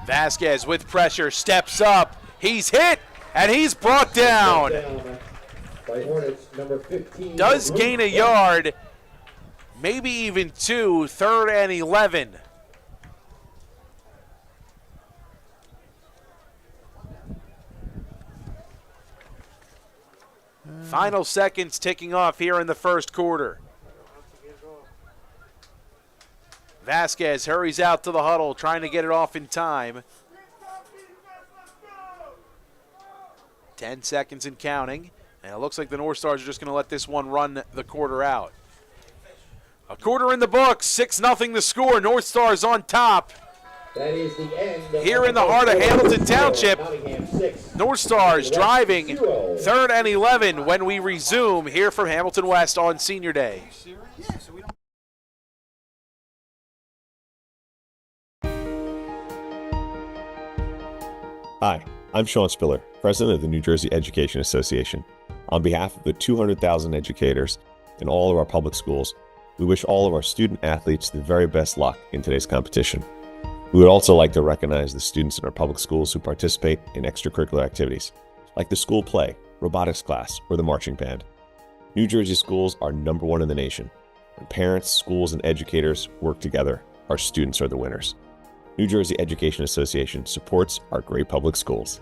Vasquez with pressure, steps up. He's hit, and he's brought down. By Hornets, number 15. Does gain a yard, maybe even 2, 3rd and 11. Final seconds ticking off here in the first quarter. Vasquez hurries out to the huddle, trying to get it off in time. 10 seconds and counting. And it looks like the North Stars are just going to let this one run the quarter out. A quarter in the books, 6-0 the score. North Stars on top. That is the end of here in the heart of Hamilton Township. North Stars driving 3rd and 11 when we resume here from Hamilton West on Senior Day. Hi, I'm Sean Spiller, President of the New Jersey Education Association. On behalf of the 200,000 educators in all of our public schools, we wish all of our student athletes the very best luck in today's competition. We would also like to recognize the students in our public schools who participate in extracurricular activities, like the school play, robotics class, or the marching band. New Jersey schools are #1 in the nation. When parents, schools, and educators work together, our students are the winners. New Jersey Education Association supports our great public schools.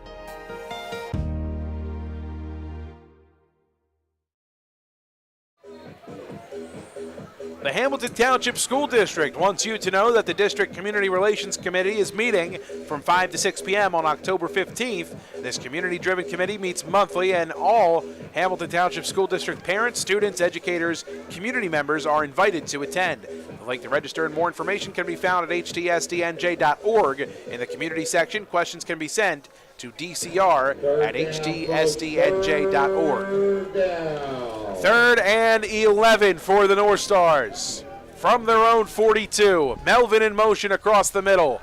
The Hamilton Township School District wants you to know that the District Community Relations Committee is meeting from 5 to 6 p.m. on October 15th. This community-driven committee meets monthly, and all Hamilton Township School District parents, students, educators, community members are invited to attend. The link to register and more information can be found at htsdnj.org. In the community section, questions can be sent to dcr@hdsdnj.org. 3rd and 11 for the North Stars. From their own 42, Melvin in motion across the middle.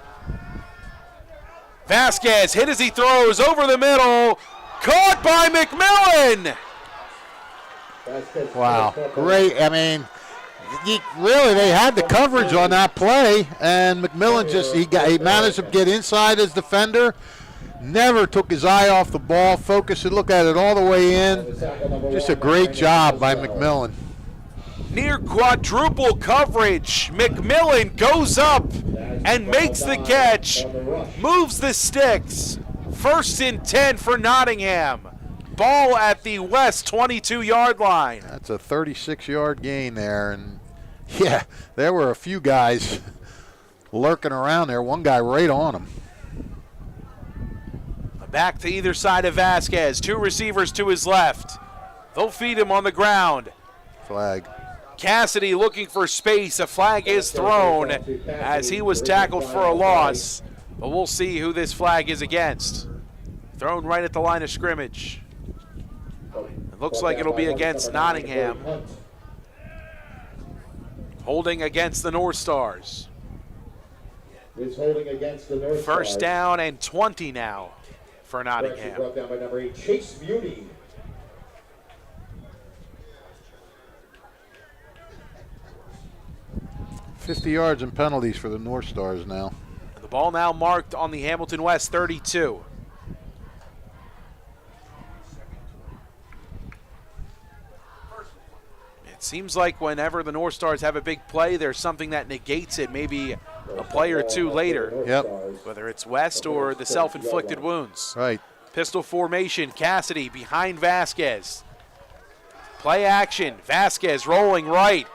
Vasquez hit as he throws over the middle. Caught by McMillan. Wow, great. I mean, really, they had the coverage on that play, and McMillan he managed to get inside his defender. Never took his eye off the ball, focused and looked at it all the way in. Just a great job by McMillan. Near quadruple coverage. McMillan goes up and makes the catch. Moves the sticks. 1st and 10 for Nottingham. Ball at the West 22-yard line. That's a 36-yard gain there. And, yeah, there were a few guys lurking around there. One guy right on him. Back to either side of Vasquez. 2 receivers to his left. They'll feed him on the ground. Flag. Cassidy looking for space. A flag is thrown as he was tackled for a loss. But we'll see who this flag is against. Thrown right at the line of scrimmage. It looks like it'll be against Nottingham. Holding against the North Stars. Is holding against the North Stars. 1st down and 20 now. for Correction Nottingham. brought down by number 8, Chase Beauty. $50 yards and penalties for the North Stars now. The ball now marked on the Hamilton West 32. It seems like whenever the North Stars have a big play, there's something that negates it, maybe a play or two later. Yep. Whether it's West or the self-inflicted wounds. Right. Pistol formation, Cassidy behind Vasquez. Play action, Vasquez rolling right.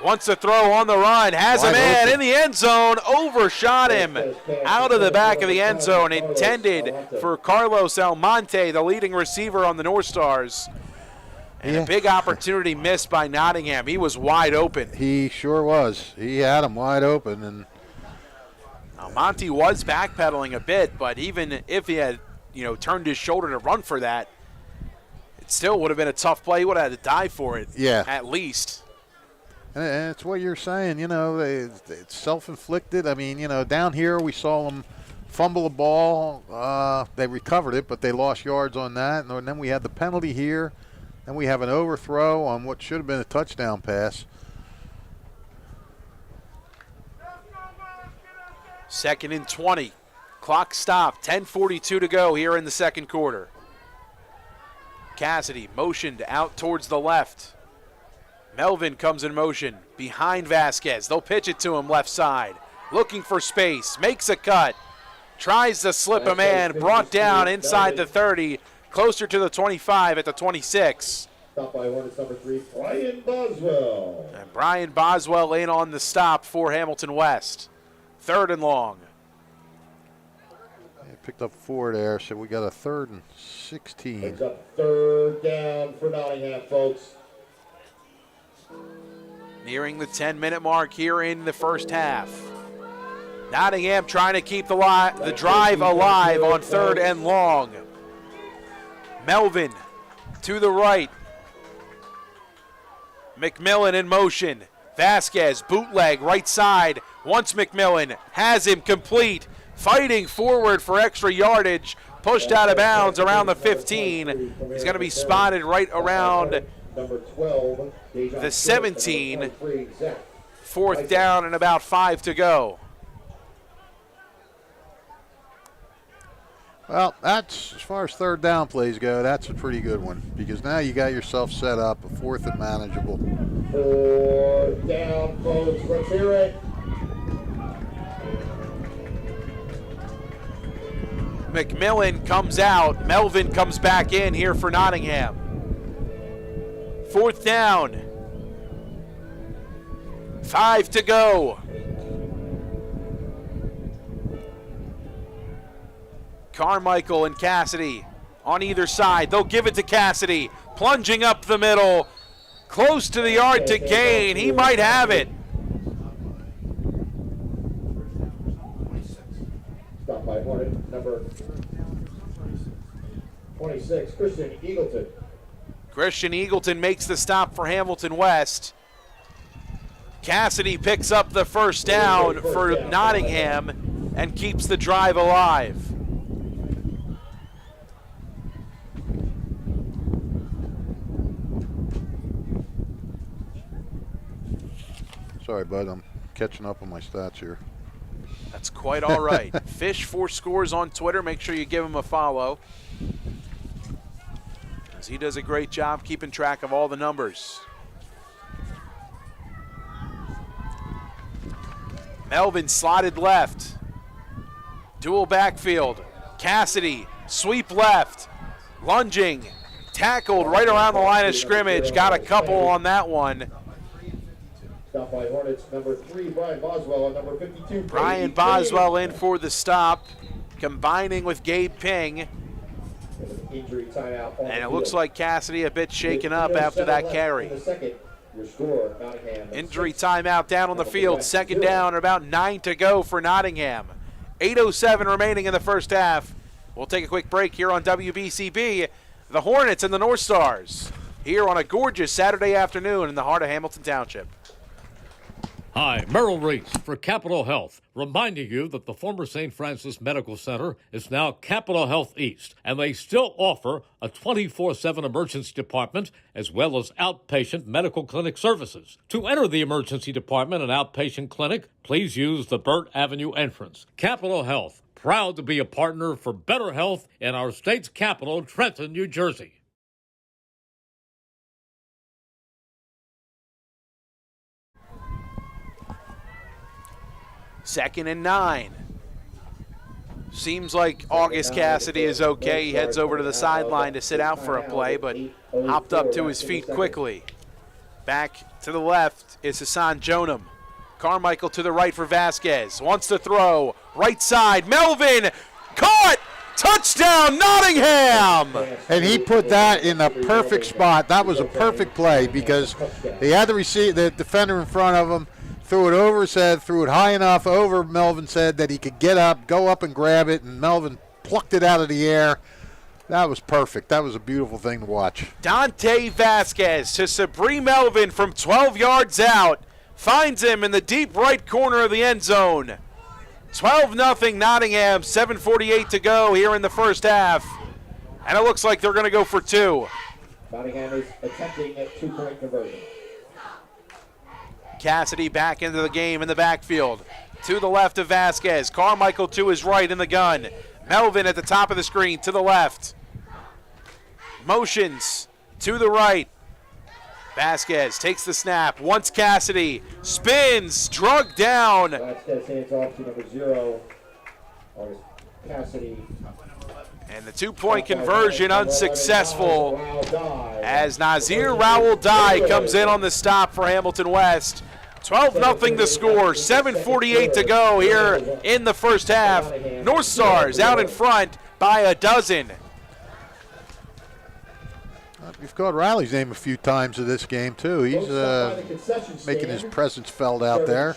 Wants to throw on the run, has a man in the end zone, overshot him out of the back of the end zone, intended for Carlos Almonte, the leading receiver on the North Stars. And a big opportunity missed by Nottingham. He was wide open. He sure was. He had him wide open. And Almonte was backpedaling a bit, but even if he had, turned his shoulder to run for that, it still would have been a tough play. He would have had to dive for it, at least. And it's what you're saying, it's self-inflicted. I mean, down here we saw them fumble a ball. They recovered it, but they lost yards on that. And then we had the penalty here. Then we have an overthrow on what should have been a touchdown pass. 2nd and 20. Clock stopped. 10:42 to go here in the second quarter. Cassidy motioned out towards the left. Melvin comes in motion behind Vasquez. They'll pitch it to him left side. Looking for space. Makes a cut. Tries to slip a man. Brought down inside the 30. Closer to the 25 at the 26. Stop by Hornets number 3, Brian Boswell. And Brian Boswell in on the stop for Hamilton West. 3rd and long. Picked up 4 there, so we got a 3rd and 16. Brings up 3rd down for Nottingham, folks. Nearing the 10-minute mark here in the first half. Nottingham trying to keep the drive alive on 3rd and long. Melvin to the right. McMillan in motion. Vasquez, bootleg, right side. Once McMillan has him complete. Fighting forward for extra yardage. Pushed out of bounds around the 15. He's going to be spotted right around the 17. 4th down and about 5 to go. Well, that's, as far as 3rd down plays go, that's a pretty good one, because now you got yourself set up, a 4th and manageable. 4th down, folks. Let's hear it. McMillan comes out. Melvin comes back in here for Nottingham. 4th down. 5 to go. Carmichael and Cassidy on either side. They'll give it to Cassidy. Plunging up the middle. Close to the yard to gain. He might have it. Stop by Hornet number 26, Christian Eagleton. Christian Eagleton makes the stop for Hamilton West. Cassidy picks up the 1st down for Nottingham and keeps the drive alive. Sorry, bud, I'm catching up on my stats here. That's quite all right. Fish 4 scores on Twitter. Make sure you give him a follow, as he does a great job keeping track of all the numbers. Melvin slotted left. Dual backfield. Cassidy, sweep left. Lunging. Tackled right around the line of scrimmage. Got a couple on that one. Stop by Hornets number 3, Brian Boswell, and number 52. Brian Boswell in for the stop, combining with Gabe Ping. Injury timeout. And it looks like Cassidy a bit shaken up after that carry. Your score, Nottingham. Injury timeout down on the field. 2nd down, about 9 to go for Nottingham. 8:07 remaining in the first half. We'll take a quick break here on WBCB. The Hornets and the North Stars here on a gorgeous Saturday afternoon in the heart of Hamilton Township. Hi, Merrill Reese for Capital Health, reminding you that the former St. Francis Medical Center is now Capital Health East, and they still offer a 24/7 emergency department as well as outpatient medical clinic services. To enter the emergency department and outpatient clinic, please use the Burt Avenue entrance. Capital Health, proud to be a partner for better health in our state's capital, Trenton, New Jersey. Second and 9. Seems like August Cassidy is okay. He heads over to the sideline to sit out for a play, but hopped up to his feet quickly. Back to the left is Hassan Jonam. Carmichael to the right for Vasquez. Wants to throw. Right side. Melvin. Caught. Touchdown, Nottingham! And he put that in the perfect spot. That was a perfect play because he had the defender in front of him. Threw it over his head, threw it high enough over Melvin said that he could get up, go up and grab it, and Melvin plucked it out of the air. That was perfect. That was a beautiful thing to watch. Dante Vasquez to Sabri Melvin from 12 yards out. Finds him in the deep right corner of the end zone. 12-0 Nottingham, 7:48 to go here in the first half. And it looks like they're going to go for 2. Nottingham is attempting a 2-point conversion. Cassidy back into the game in the backfield. To the left of Vasquez. Carmichael to his right in the gun. Melvin at the top of the screen to the left. Motions to the right. Vasquez takes the snap. Wants Cassidy. Spins. Drug down. Vasquez hands off to number 0. Cassidy. And the 2-point conversion unsuccessful as Nazir Rowell Dye comes in on the stop for Hamilton West. 12-0 the score, 7:48 to go here in the first half. Northstars out in front by a dozen. You've called Riley's name a few times in this game, too. He's making his presence felt out there.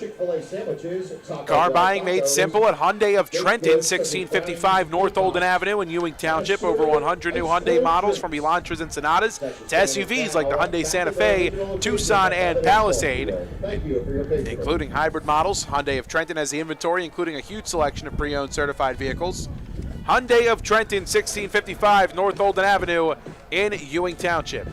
Car buying made simple at Hyundai of Trenton, 1655 North Olden Avenue in Ewing Township. Over 100 new Hyundai models from Elantras and Sonatas to SUVs like the Hyundai Santa Fe, Tucson, and Palisade, including hybrid models. Hyundai of Trenton has the inventory, including a huge selection of pre-owned certified vehicles. Hyundai of Trenton, 1655 North Olden Avenue in Ewing Township.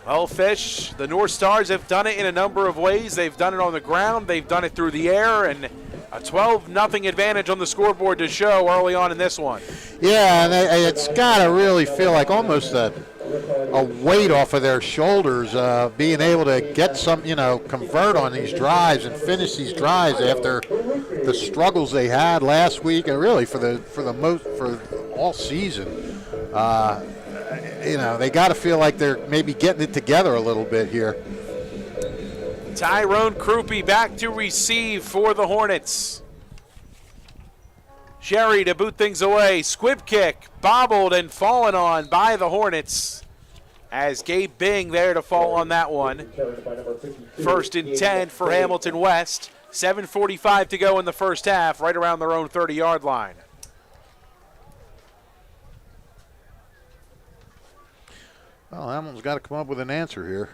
Well, Fish, the Northstars have done it in a number of ways. They've done it on the ground, they've done it through the air, and a 12-0 advantage on the scoreboard to show early on in this one. Yeah, and it's got to really feel like almost a weight off of their shoulders, being able to get some, convert on these drives and finish these drives after the struggles they had last week, and really for all season. They got to feel like they're maybe getting it together a little bit here. Tyrone Krupe back to receive for the Hornets. Sherry to boot things away. Squib kick, bobbled and fallen on by the Hornets. As Gabe Bing there to fall on that one. First and 10 for Hamilton West. 7:45 to go in the first half, right around their own 30-yard line. Well, Hamilton's got to come up with an answer here.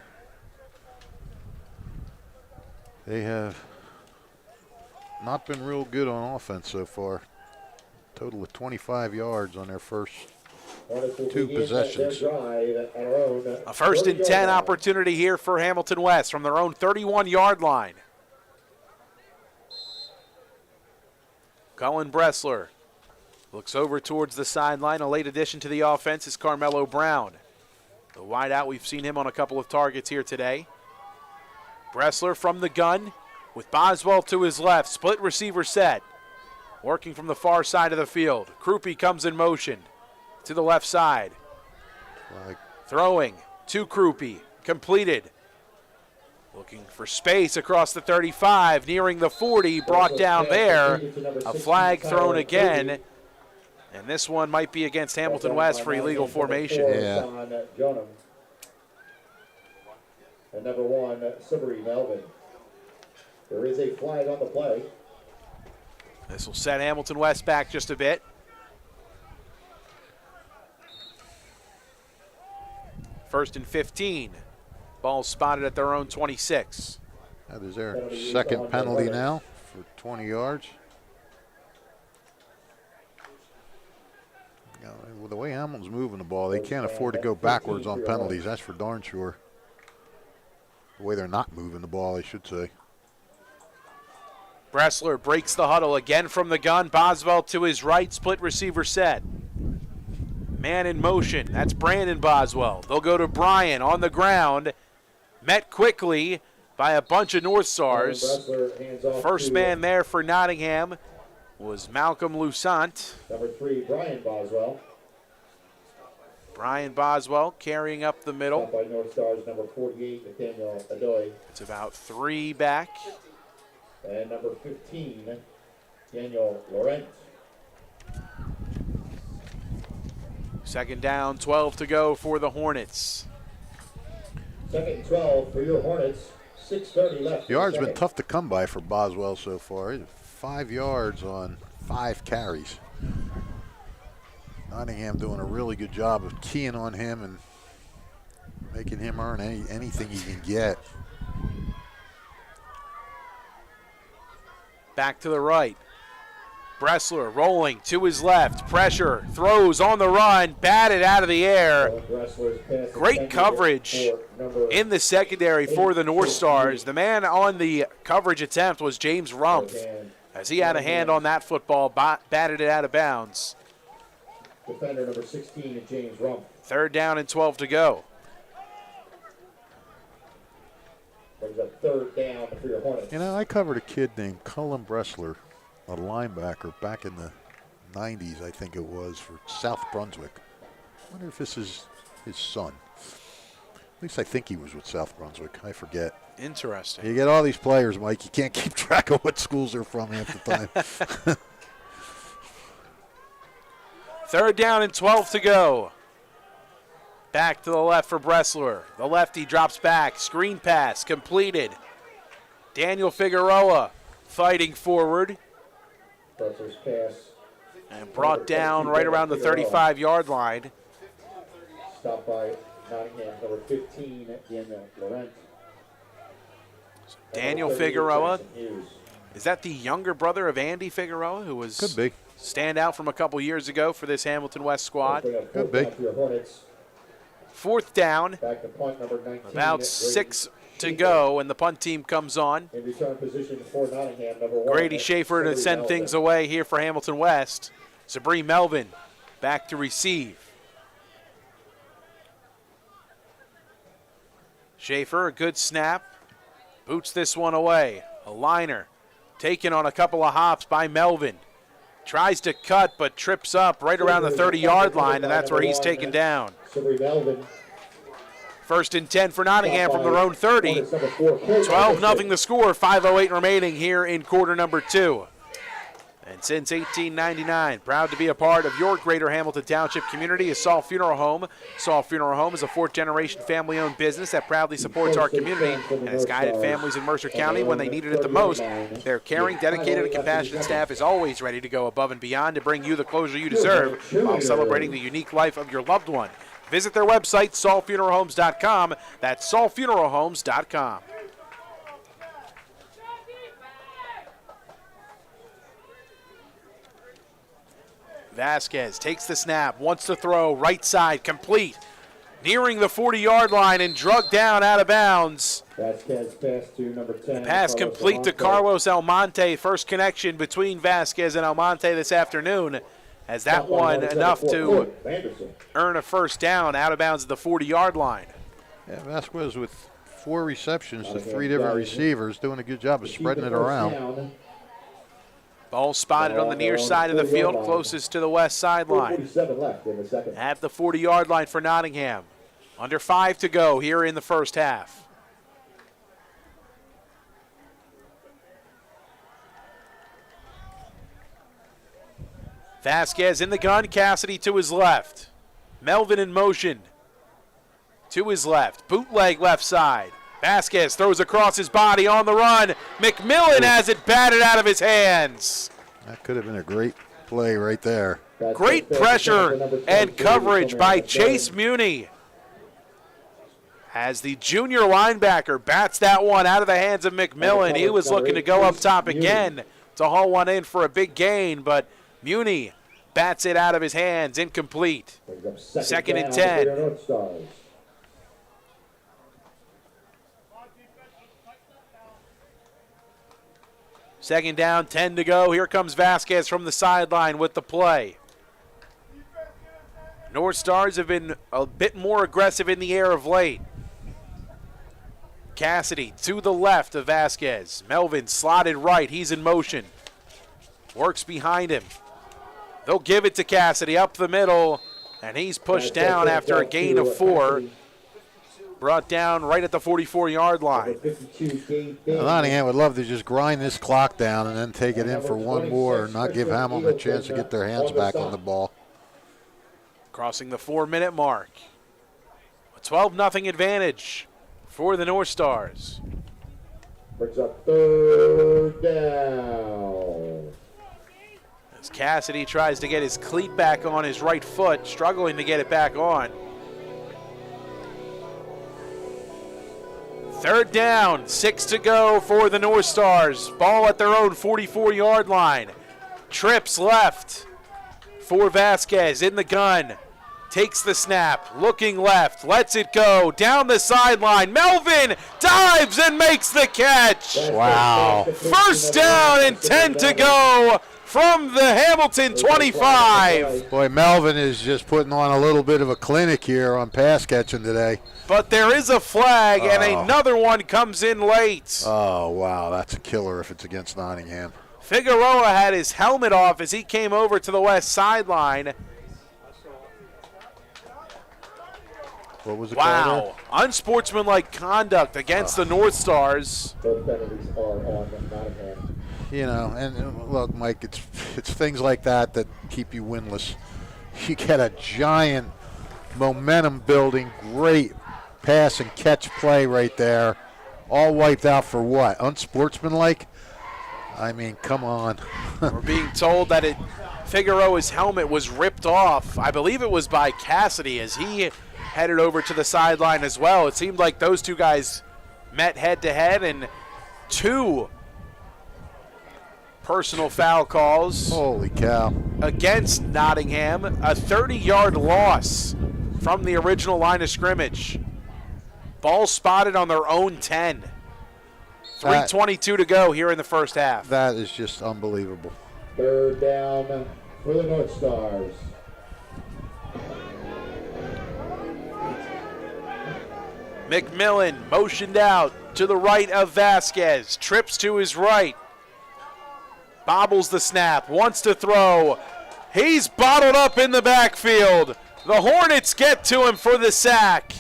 They have not been real good on offense so far. Total of 25 yards on their first 2 possessions. A first and 10 opportunity here for Hamilton West from their own 31-yard line. Colin Bressler looks over towards the sideline. A late addition to the offense is Carmelo Brown. The wideout, we've seen him on a couple of targets here today. Bressler from the gun with Boswell to his left. Split receiver set. Working from the far side of the field. Krupe comes in motion to the left side. Throwing to Krupe. Completed. Looking for space across the 35. Nearing the 40. Brought down there. A flag thrown again. And this one might be against Hamilton West for illegal formation. Yeah. And number 1, Sabri Melvin. There is a flag on the play. This will set Hamilton West back just a bit. First and 15 Ball spotted at their own 26. That is their second penalty now for 20 yards. You know, with the way Hamilton's moving the ball, they can't afford to go backwards on penalties. That's for darn sure. The way they're not moving the ball, I should say. Bressler breaks the huddle again from the gun. Boswell to his right, split receiver set. Man in motion, that's Brandon Boswell. They'll go to Bryan on the ground. Met quickly by a bunch of Northstars. First man there for Nottingham was Malcolm Lusant. Number 3, Brian Boswell. Brian Boswell carrying up the middle. By Northstars, number 48, Nathaniel Adoy. It's about 3 back. And number 15, Daniel Laurent. Second down, 12 to go for the Hornets. Second and 12 for your Hornets. 6:30 left. Yards been tough to come by for Boswell so far. He's 5 yards on 5 carries. Nottingham doing a really good job of keying on him and making him earn anything he can get. Back to the right. Bressler rolling to his left. Pressure, throws on the run, batted out of the air. Great coverage in the secondary for the Northstars. The man on the coverage attempt was James Rumpf, as he had a hand on that football, batted it out of bounds. Defender number 16, James Rumpf. Third down and 12 to go. Brings up third down for your Hornets. You know, I covered a kid named Cullen Bressler, a linebacker back in the 90s, I think it was, for South Brunswick. I wonder if this is his son. At least I think he was with South Brunswick. I forget. Interesting. You get all these players, Mike. You can't keep track of what schools they're from half the time. Third down and 12 to go. Back to the left for Bressler. The lefty drops back. Screen pass completed. Daniel Figueroa fighting forward. Bressler's pass. And brought down right around the 35-yard line. Stopped by Nottingham, number 15, Daniel Laurent. Daniel Figueroa. Is that the younger brother of Andy Figueroa, who was Could be. standout from a couple years ago for this Hamilton West squad? Could be. Fourth down. Back to punt number 19. About 6 to go, and the punt team comes on. In return position for Nottingham, number 1. Grady Schaefer to send things away here for Hamilton West. Sabri Melvin back to receive. Schaefer, a good snap. Boots this one away. A liner taken on a couple of hops by Melvin. Tries to cut, but trips up right around the 30-yard line, and that's where he's taken down. Sabri Melvin. First and 10 for Nottingham from their own 30. 12-0 the score, 5:08 remaining here in quarter number 2. And since 1899, proud to be a part of your greater Hamilton Township community is Saul Funeral Home. Saul Funeral Home is a 4th-generation family-owned business that proudly supports our community and has guided families in Mercer County when they needed it the most. Their caring, dedicated, and compassionate staff is always ready to go above and beyond to bring you the closure you deserve while celebrating the unique life of your loved one. Visit their website, saulfuneralhomes.com. That's saulfuneralhomes.com. Vasquez takes the snap, wants to throw, right side, complete. Nearing the 40-yard line and drugged down out of bounds. Vasquez pass to number 10. Pass complete to Carlos Almonte. First connection between Vasquez and Almonte this afternoon. As that one enough to earn a first down out of bounds at the 40-yard line. Yeah, Vasquez with 4 receptions to 3 different receivers, doing a good job of spreading it around. Ball spotted on the near side of the field, closest to the west sideline. At the 40-yard line for Nottingham. Under 5 to go here in the first half. Vasquez in the gun, Cassidy to his left. Melvin in motion. To his left, bootleg left side. Vasquez throws across his body on the run. McMillan has it batted out of his hands. That could have been a great play right there. Great pressure and coverage by Chase Muni. as the junior linebacker bats that one out of the hands of McMillan. He was looking to go up top again to haul one in for a big gain, but Muni bats it out of his hands, incomplete. Second and 10. Second down, 10 to go. Here comes Vasquez from the sideline with the play. North Stars have been a bit more aggressive in the air of late. Cassidy to the left of Vasquez. Melvin slotted right. He's in motion. Works behind him. They'll give it to Cassidy up the middle, and he's pushed down after a gain of 4. Brought down right at the 44-yard line. Nottingham would love to just grind this clock down and then take it in for one more and not give Hamilton a chance to get their hands back on the ball. Crossing the 4-minute mark. A 12-0 advantage for the North Stars. Brings up third down. As Cassidy tries to get his cleat back on his right foot, struggling to get it back on. Third down, 6 to go for the North Stars. Ball at their own 44-yard line. Trips left for Vasquez in the gun. Takes the snap, looking left, lets it go, down the sideline. Melvin dives and makes the catch. Wow. First down and 10 to go from the Hamilton 25. Boy, Melvin is just putting on a little bit of a clinic here on pass catching today. But there is a flag, and another one comes in late. Oh, wow, that's a killer if it's against Nottingham. Figueroa had his helmet off as he came over to the west sideline. What was the call there? Unsportsmanlike conduct against the North Stars. Both penalties are on Nottingham. You know, and look, Mike, it's things like that that keep you winless. You get a giant momentum-building, great pass and catch play right there, all wiped out for what? Unsportsmanlike? I mean, come on. We're being told that Figueroa's helmet was ripped off. I believe it was by Cassidy as he headed over to the sideline as well. It seemed like those two guys met head-to-head, and 2 personal foul calls. Holy cow. Against Nottingham. A 30-yard loss from the original line of scrimmage. Ball spotted on their own 10. 3:22 to go here in the first half. That is just unbelievable. Third down for the North Stars. McMillan motioned out to the right of Vasquez. Trips to his right. Bobbles the snap. Wants to throw. He's bottled up in the backfield. The Hornets get to him for the sack.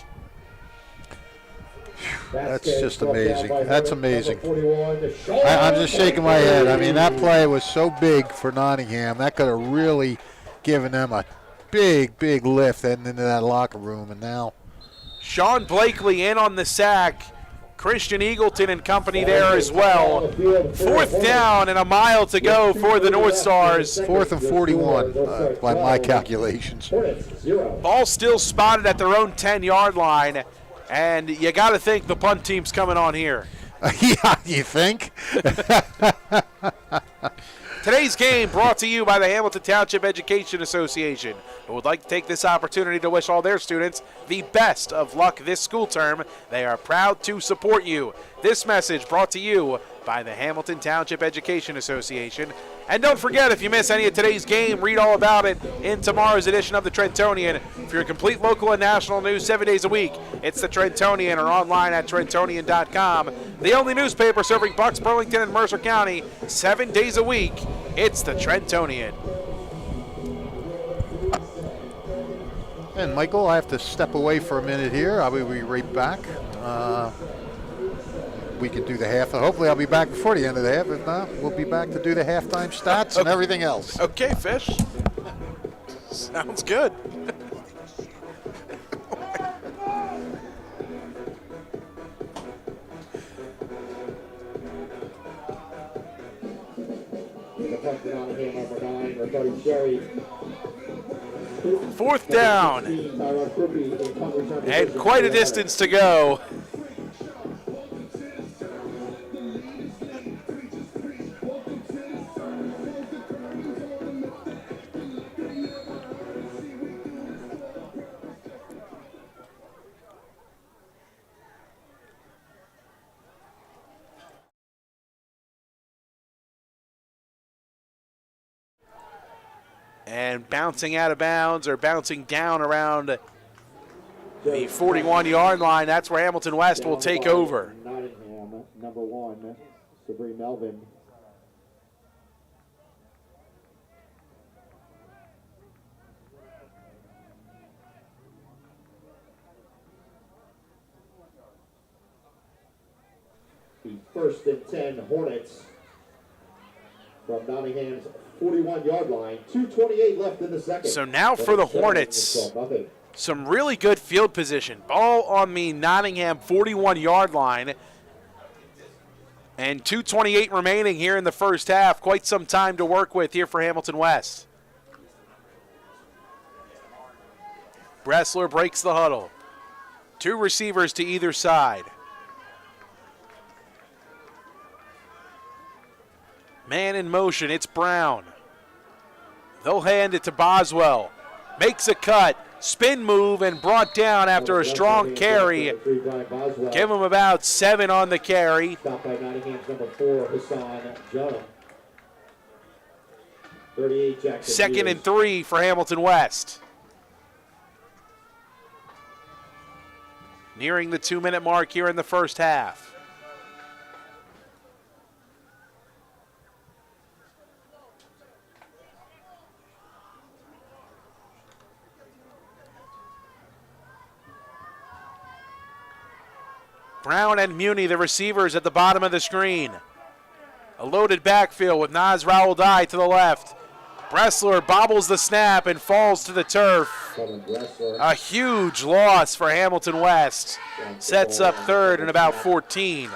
That's just amazing. That's amazing. I'm just shaking my head. I mean, that play was so big for Nottingham. That could have really given them a big, big lift heading into that locker room. And now Sean Blakely in on the sack. Christian Eagleton and company there as well. Fourth down and a mile to go for the North Stars. 4th and 41 by my calculations. Ball still spotted at their own 10-yard line. And you got to think the punt team's coming on here. Yeah, you think? Today's game brought to you by the Hamilton Township Education Association, who would like to take this opportunity to wish all their students the best of luck this school term. They are proud to support you. This message brought to you by the Hamilton Township Education Association. And don't forget, if you miss any of today's game, read all about it in tomorrow's edition of the Trentonian. For your complete local and national news 7 days a week, it's the Trentonian or online at Trentonian.com. The only newspaper serving Bucks, Burlington, and Mercer County 7 days a week. It's the Trentonian. And Michael, I have to step away for a minute here. I will be right back. We can do the half. Hopefully I'll be back before the end of the half. If not, we'll be back to do the halftime stats and everything else. Okay, Fish. Sounds good. The punt to Nottingham, number 9, Roberto Sherry. 4th down. And quite a distance to go. And bouncing out of bounds or bouncing down around the 41-yard line, that's where Hamilton West will take over. Nottingham, number 1, Sabrina Melvin. The 1st and 10 Hornets from Nottingham's 41-yard line. 2:28 left in the second. So now for the Hornets, some really good field position. Ball on the Nottingham 41-yard line. And 2:28 remaining here in the first half. Quite some time to work with here for Hamilton West. Bressler breaks the huddle. 2 receivers to either side. Man in motion, it's Brown. They'll hand it to Boswell. Makes a cut, spin move, and brought down after a strong carry. Give him about 7 on the carry. Stopped by Nottingham's number 4, Hassan Jonah. 38 Jackson. 2nd and 3 for Hamilton West. Nearing the 2-minute mark here in the first half. Brown and Muni, the receivers at the bottom of the screen. A loaded backfield with Naz Raoul-Dai to the left. Bressler bobbles the snap and falls to the turf. A huge loss for Hamilton West. Sets up 3rd and about 14.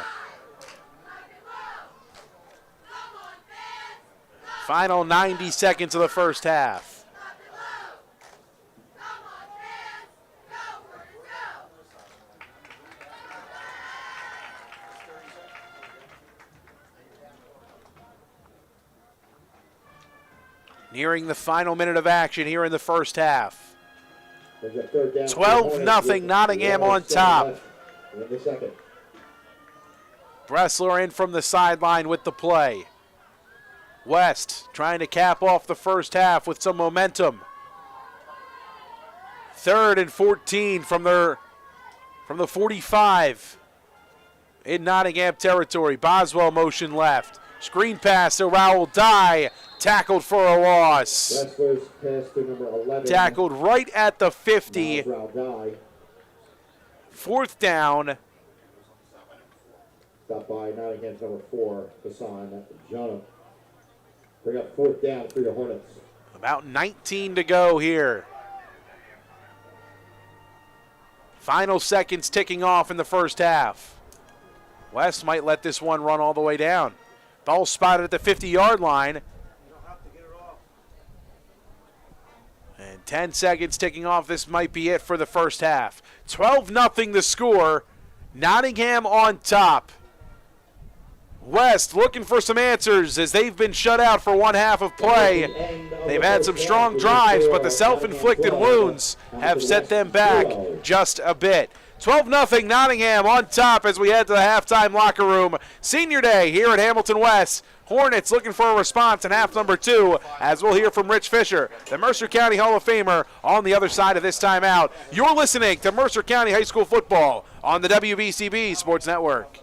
Final 90 seconds of the first half. Nearing the final minute of action here in the first half. 12-0 Nottingham on top. Bressler in from the sideline with the play. West trying to cap off the first half with some momentum. 3rd and 14 from the 45 in Nottingham territory. Boswell motion left. Screen pass to Raoul-Dai. Tackled for a loss. Tackled right at the 50. 4th down. Stopped by Nottingham's number 4, Hassan Jonah. Bring up 4th down for the Hornets. About 19 to go here. Final seconds ticking off in the first half. West might let this one run all the way down. Ball spotted at the 50-yard line. And 10 seconds ticking off. This might be it for the first half. 12-0 the score. Nottingham on top. West looking for some answers as they've been shut out for one half of play. They've had some strong drives, but the self-inflicted wounds have set them back just a bit. 12-0 Nottingham on top as we head to the halftime locker room. Senior day here at Hamilton West. Hornets looking for a response in half number 2, as we'll hear from Rich Fisher, the Mercer County Hall of Famer, on the other side of this timeout. You're listening to Mercer County High School football on the WBCB Sports Network.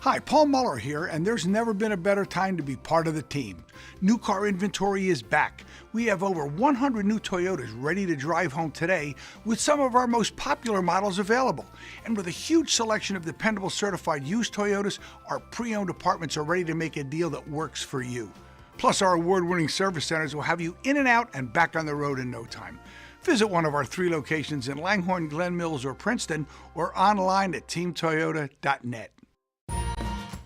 Hi, Paul Muller here, and there's never been a better time to be part of the team. New car inventory is back. We have over 100 new Toyotas ready to drive home today with some of our most popular models available. And with a huge selection of dependable certified used Toyotas, our pre-owned departments are ready to make a deal that works for you. Plus, our award-winning service centers will have you in and out and back on the road in no time. Visit one of our 3 locations in Langhorne, Glen Mills, or Princeton, or online at teamtoyota.net.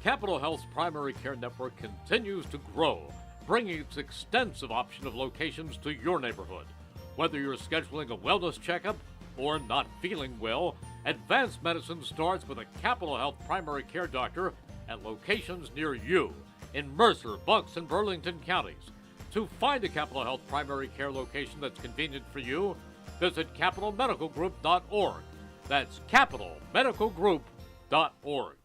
Capital Health's primary care network continues to grow, bringing its extensive option of locations to your neighborhood. Whether you're scheduling a wellness checkup or not feeling well, advanced medicine starts with a Capital Health primary care doctor at locations near you in Mercer, Bucks, and Burlington counties. To find a Capital Health primary care location that's convenient for you, visit capitalmedicalgroup.org. That's capitalmedicalgroup.org.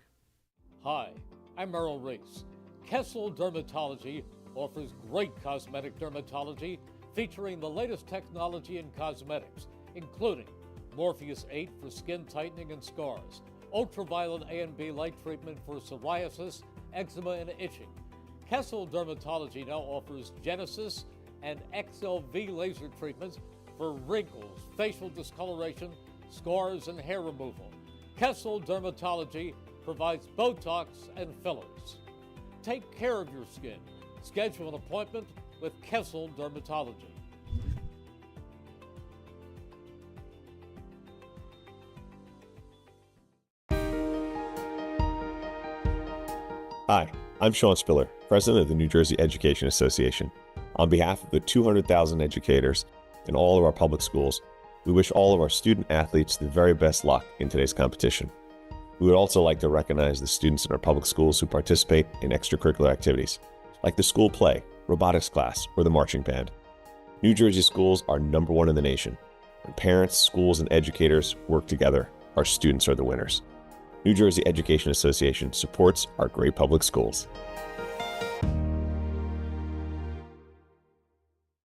Hi, I'm Merrill Reese. Kessel Dermatology offers great cosmetic dermatology featuring the latest technology in cosmetics, including Morpheus 8 for skin tightening and scars, ultraviolet A and B light treatment for psoriasis, eczema, and itching. Kessel Dermatology now offers Genesis and XLV laser treatments for wrinkles, facial discoloration, scars, and hair removal. Kessel Dermatology provides Botox and fillers. Take care of your skin. Schedule an appointment with Kessel Dermatology. Hi, I'm Sean Spiller, President of the New Jersey Education Association. On behalf of the 200,000 educators in all of our public schools, we wish all of our student athletes the very best luck in today's competition. We would also like to recognize the students in our public schools who participate in extracurricular activities, like the school play, robotics class, or the marching band. New Jersey schools are #1 in the nation. When parents, schools, and educators work together, our students are the winners. New Jersey Education Association supports our great public schools.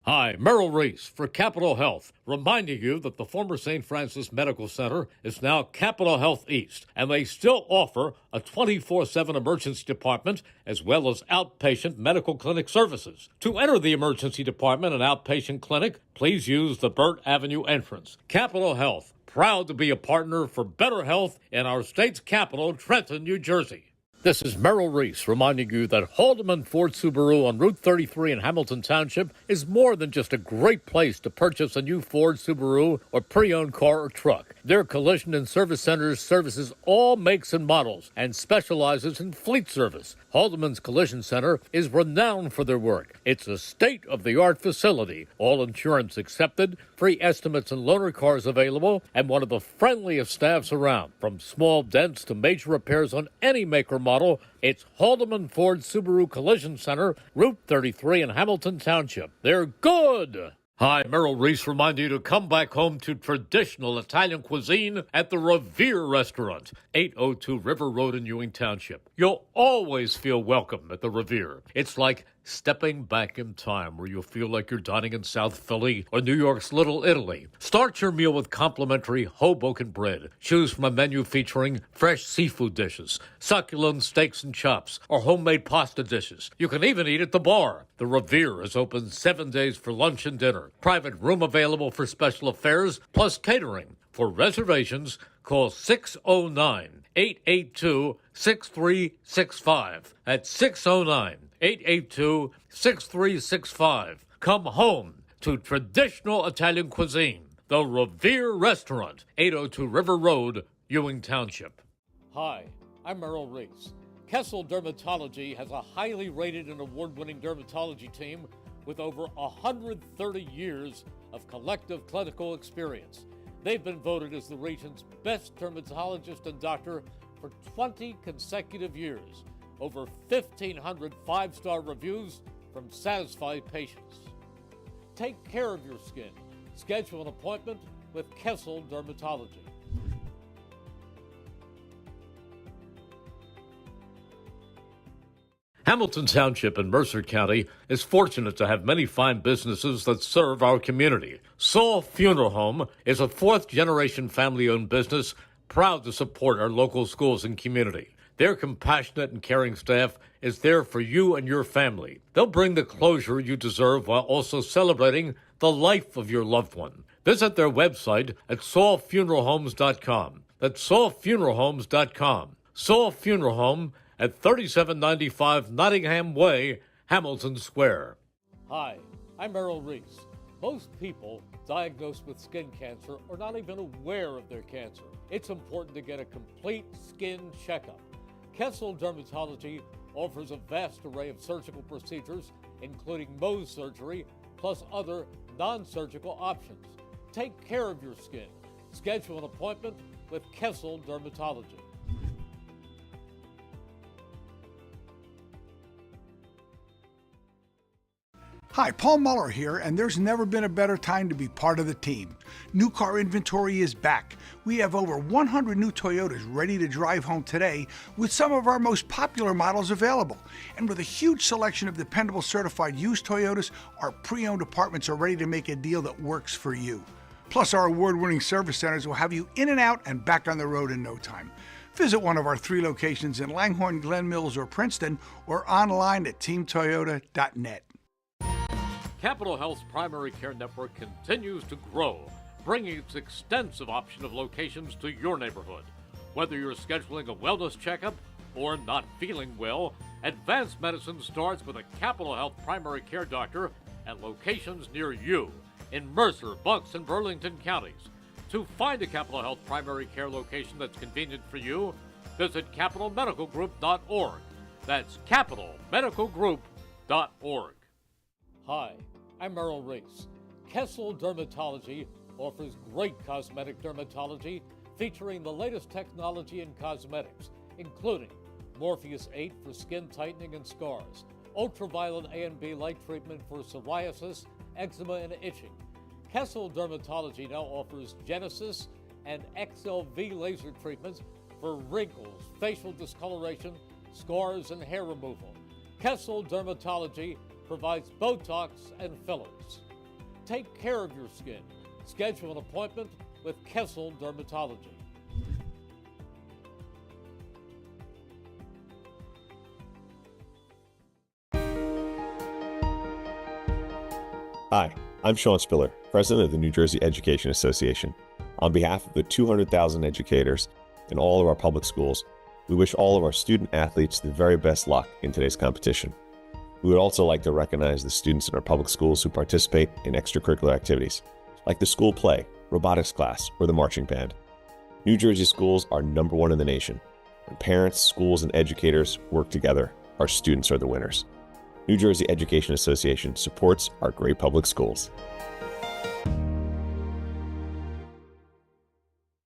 Hi, Merrill Reese for Capital Health, reminding you that the former St. Francis Medical Center is now Capital Health East, and they still offer a 24/7 emergency department as well as outpatient medical clinic services. To enter the emergency department and outpatient clinic, please use the Burt Avenue entrance. Capital Health, proud to be a partner for better health in our state's capital, Trenton, New Jersey. This is Merrill Reese reminding you that Haldeman Ford Subaru on Route 33 in Hamilton Township is more than just a great place to purchase a new Ford Subaru or pre-owned car or truck. Their collision and service centers services all makes and models and specializes in fleet service. Haldeman's Collision Center is renowned for their work. It's a state-of-the-art facility, all insurance accepted, free estimates and loaner cars available, and one of the friendliest staffs around. From small dents to major repairs on any make or model, it's Haldeman Ford Subaru Collision Center, Route 33 in Hamilton Township. They're good! Hi, Merrill Reese reminding you to come back home to traditional Italian cuisine at the Revere Restaurant, 802 River Road in Ewing Township. You'll always feel welcome at the Revere. It's like stepping back in time where you'll feel like you're dining in South Philly or New York's Little Italy. Start your meal with complimentary Hoboken bread. Choose from a menu featuring fresh seafood dishes, succulent steaks and chops, or homemade pasta dishes. You can even eat at the bar. The Revere is open 7 days for lunch and dinner. Private room available for special affairs, plus catering. For reservations, call 609-882-6365. That's 609-882-6365. Come home to traditional Italian cuisine. The Revere Restaurant, 802 River Road, Ewing Township. Hi, I'm Merrill Reese. Kessel Dermatology has a highly rated and award-winning dermatology team with over 130 years of collective clinical experience. They've been voted as the region's best dermatologist and doctor for 20 consecutive years. Over 1,500 five-star reviews from satisfied patients. Take care of your skin. Schedule an appointment with Kessel Dermatology. Hamilton Township in Mercer County is fortunate to have many fine businesses that serve our community. Saul Funeral Home is a fourth-generation family-owned business proud to support our local schools and community. Their compassionate and caring staff is there for you and your family. They'll bring the closure you deserve while also celebrating the life of your loved one. Visit their website at saulfuneralhomes.com. That's saulfuneralhomes.com. Saul Funeral Home at 3795 Nottingham Way, Hamilton Square. Hi, I'm Merrill Reese. Most people diagnosed with skin cancer are not even aware of their cancer. It's important to get a complete skin checkup. Kessel Dermatology offers a vast array of surgical procedures, including Mohs surgery, plus other non-surgical options. Take care of your skin. Schedule an appointment with Kessel Dermatology. Hi, Paul Muller here, and there's never been a better time to be part of the team. New car inventory is back. We have over 100 new Toyotas ready to drive home today with some of our most popular models available. And with a huge selection of dependable certified used Toyotas, our pre-owned departments are ready to make a deal that works for you. Plus, our award-winning service centers will have you in and out and back on the road in no time. Visit one of our 3 locations in Langhorne, Glen Mills, or Princeton, or online at teamtoyota.net. Capital Health's primary care network continues to grow, bringing its extensive option of locations to your neighborhood. Whether you're scheduling a wellness checkup or not feeling well, advanced medicine starts with a Capital Health primary care doctor at locations near you in Mercer, Bucks, and Burlington counties. To find a Capital Health primary care location that's convenient for you, visit capitalmedicalgroup.org. That's capitalmedicalgroup.org. Hi, I'm Merrill Reese. Kessel Dermatology offers great cosmetic dermatology featuring the latest technology in cosmetics, including Morpheus 8 for skin tightening and scars, ultraviolet A and B light treatment for psoriasis, eczema, and itching. Kessel Dermatology now offers Genesis and XLV laser treatments for wrinkles, facial discoloration, scars, and hair removal. Kessel Dermatology provides Botox and fillers. Take care of your skin. Schedule an appointment with Kessel Dermatology. Hi, I'm Sean Spiller, President of the New Jersey Education Association. On behalf of the 200,000 educators in all of our public schools, we wish all of our student athletes the very best luck in today's competition. We would also like to recognize the students in our public schools who participate in extracurricular activities, like the school play, robotics class, or the marching band. New Jersey schools are #1 in the nation. When parents, schools, and educators work together, our students are the winners. New Jersey Education Association supports our great public schools.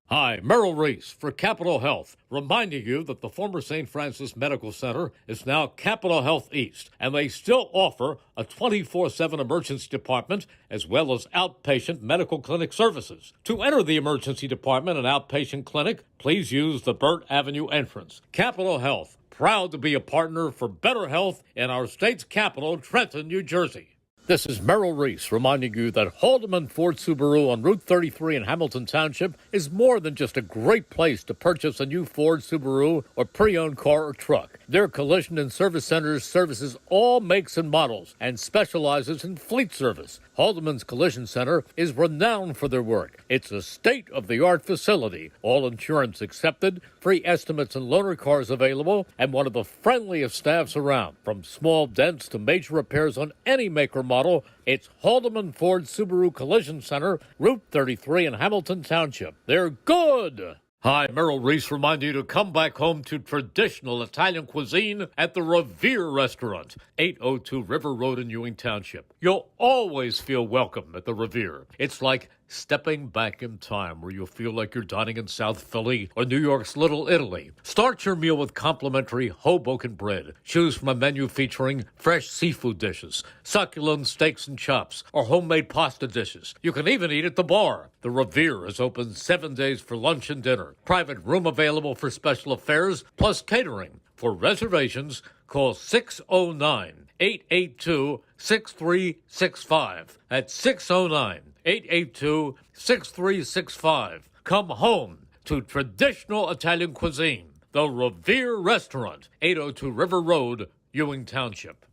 Hi, Merrill Reese for Capital Health, reminding you that the former St. Francis Medical Center is now Capital Health East, and they still offer a 24/7 emergency department as well as outpatient medical clinic services. To enter the emergency department and outpatient clinic, please use the Burt Avenue entrance. Capital Health, proud to be a partner for better health in our state's capital, Trenton, New Jersey. This is Merrill Reese reminding you that Haldeman Ford Subaru on Route 33 in Hamilton Township is more than just a great place to purchase a new Ford Subaru or pre-owned car or truck. Their collision and service centers services all makes and models and specializes in fleet service. Haldeman's Collision Center is renowned for their work. It's a state-of-the-art facility, all insurance accepted, free estimates and loaner cars available, and one of the friendliest staffs around. From small dents to major repairs on any make or model, it's Haldeman Ford Subaru Collision Center, Route 33 in Hamilton Township. They're good! Hi, Merrill Reese reminding you to come back home to traditional Italian cuisine at the Revere Restaurant, 802 River Road in Ewing Township. You'll always feel welcome at the Revere. It's like stepping back in time where you'll feel like you're dining in South Philly or New York's Little Italy. Start your meal with complimentary Hoboken bread. Choose from a menu featuring fresh seafood dishes, succulent steaks and chops, or homemade pasta dishes. You can even eat at the bar. The Revere is open 7 days for lunch and dinner. Private room available for special affairs, plus catering. For reservations, call 609-882-6365. That's 609-882-6365. Come home to traditional Italian cuisine. The Revere Restaurant, 802 River Road, Ewing Township.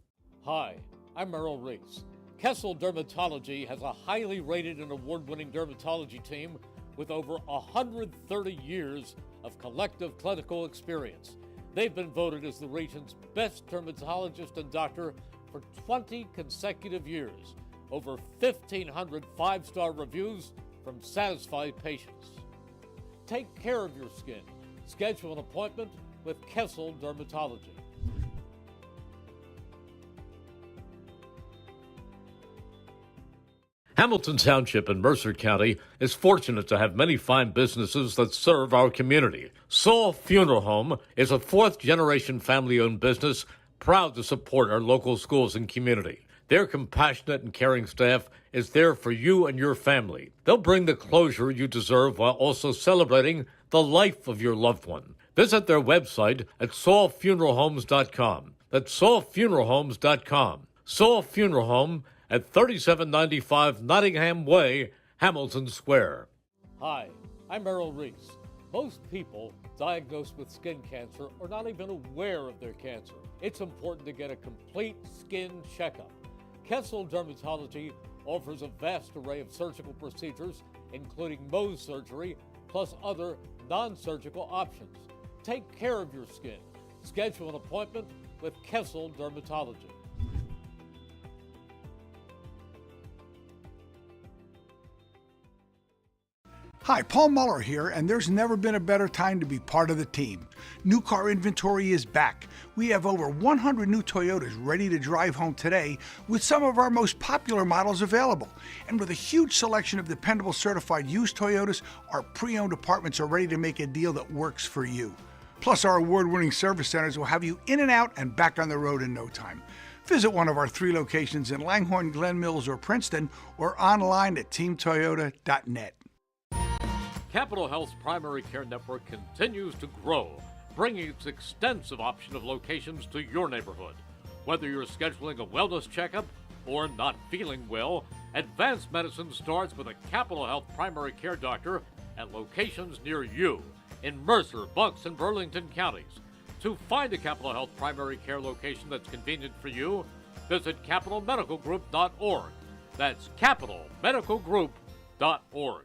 Hi, I'm Merrill Reese. Kessel Dermatology has a highly rated and award-winning dermatology team with over 130 years of collective clinical experience. They've been voted as the region's best dermatologist and doctor for 20 consecutive years. Over 1,500 five-star reviews from satisfied patients. Take care of your skin. Schedule an appointment with Kessel Dermatology. Hamilton Township in Mercer County is fortunate to have many fine businesses that serve our community. Saul Funeral Home is a fourth-generation family-owned business proud to support our local schools and community. Their compassionate and caring staff is there for you and your family. They'll bring the closure you deserve while also celebrating the life of your loved one. Visit their website at saulfuneralhomes.com. That's saulfuneralhomes.com. Saul Funeral Home at 3795 Nottingham Way, Hamilton Square. Hi, I'm Merrill Reese. Most people diagnosed with skin cancer are not even aware of their cancer. It's important to get a complete skin checkup. Kessel Dermatology offers a vast array of surgical procedures, including Mohs surgery, plus other non-surgical options. Take care of your skin. Schedule an appointment with Kessel Dermatology. Hi, Paul Muller here, and there's never been a better time to be part of the team. New car inventory is back. We have over 100 new Toyotas ready to drive home today with some of our most popular models available. And with a huge selection of dependable certified used Toyotas, our pre-owned departments are ready to make a deal that works for you. Plus, our award-winning service centers will have you in and out and back on the road in no time. Visit one of our 3 locations in Langhorne, Glen Mills, or Princeton, or online at teamtoyota.net. Capital Health's primary care network continues to grow, bringing its extensive option of locations to your neighborhood. Whether you're scheduling a wellness checkup or not feeling well, advanced medicine starts with a Capital Health primary care doctor at locations near you in Mercer, Bucks, and Burlington counties. To find a Capital Health primary care location that's convenient for you, visit capitalmedicalgroup.org. That's capitalmedicalgroup.org.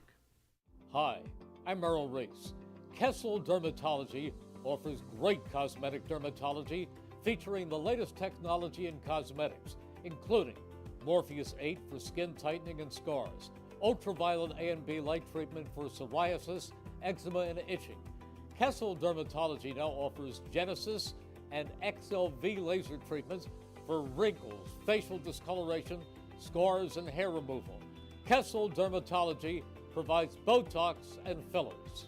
Hi, I'm Merrill Reese. Kessel Dermatology offers great cosmetic dermatology featuring the latest technology in cosmetics, including Morpheus 8 for skin tightening and scars, ultraviolet A and B light treatment for psoriasis, eczema, and itching. Kessel Dermatology now offers Genesis and XLV laser treatments for wrinkles, facial discoloration, scars, and hair removal. Kessel Dermatology provides Botox and fillers.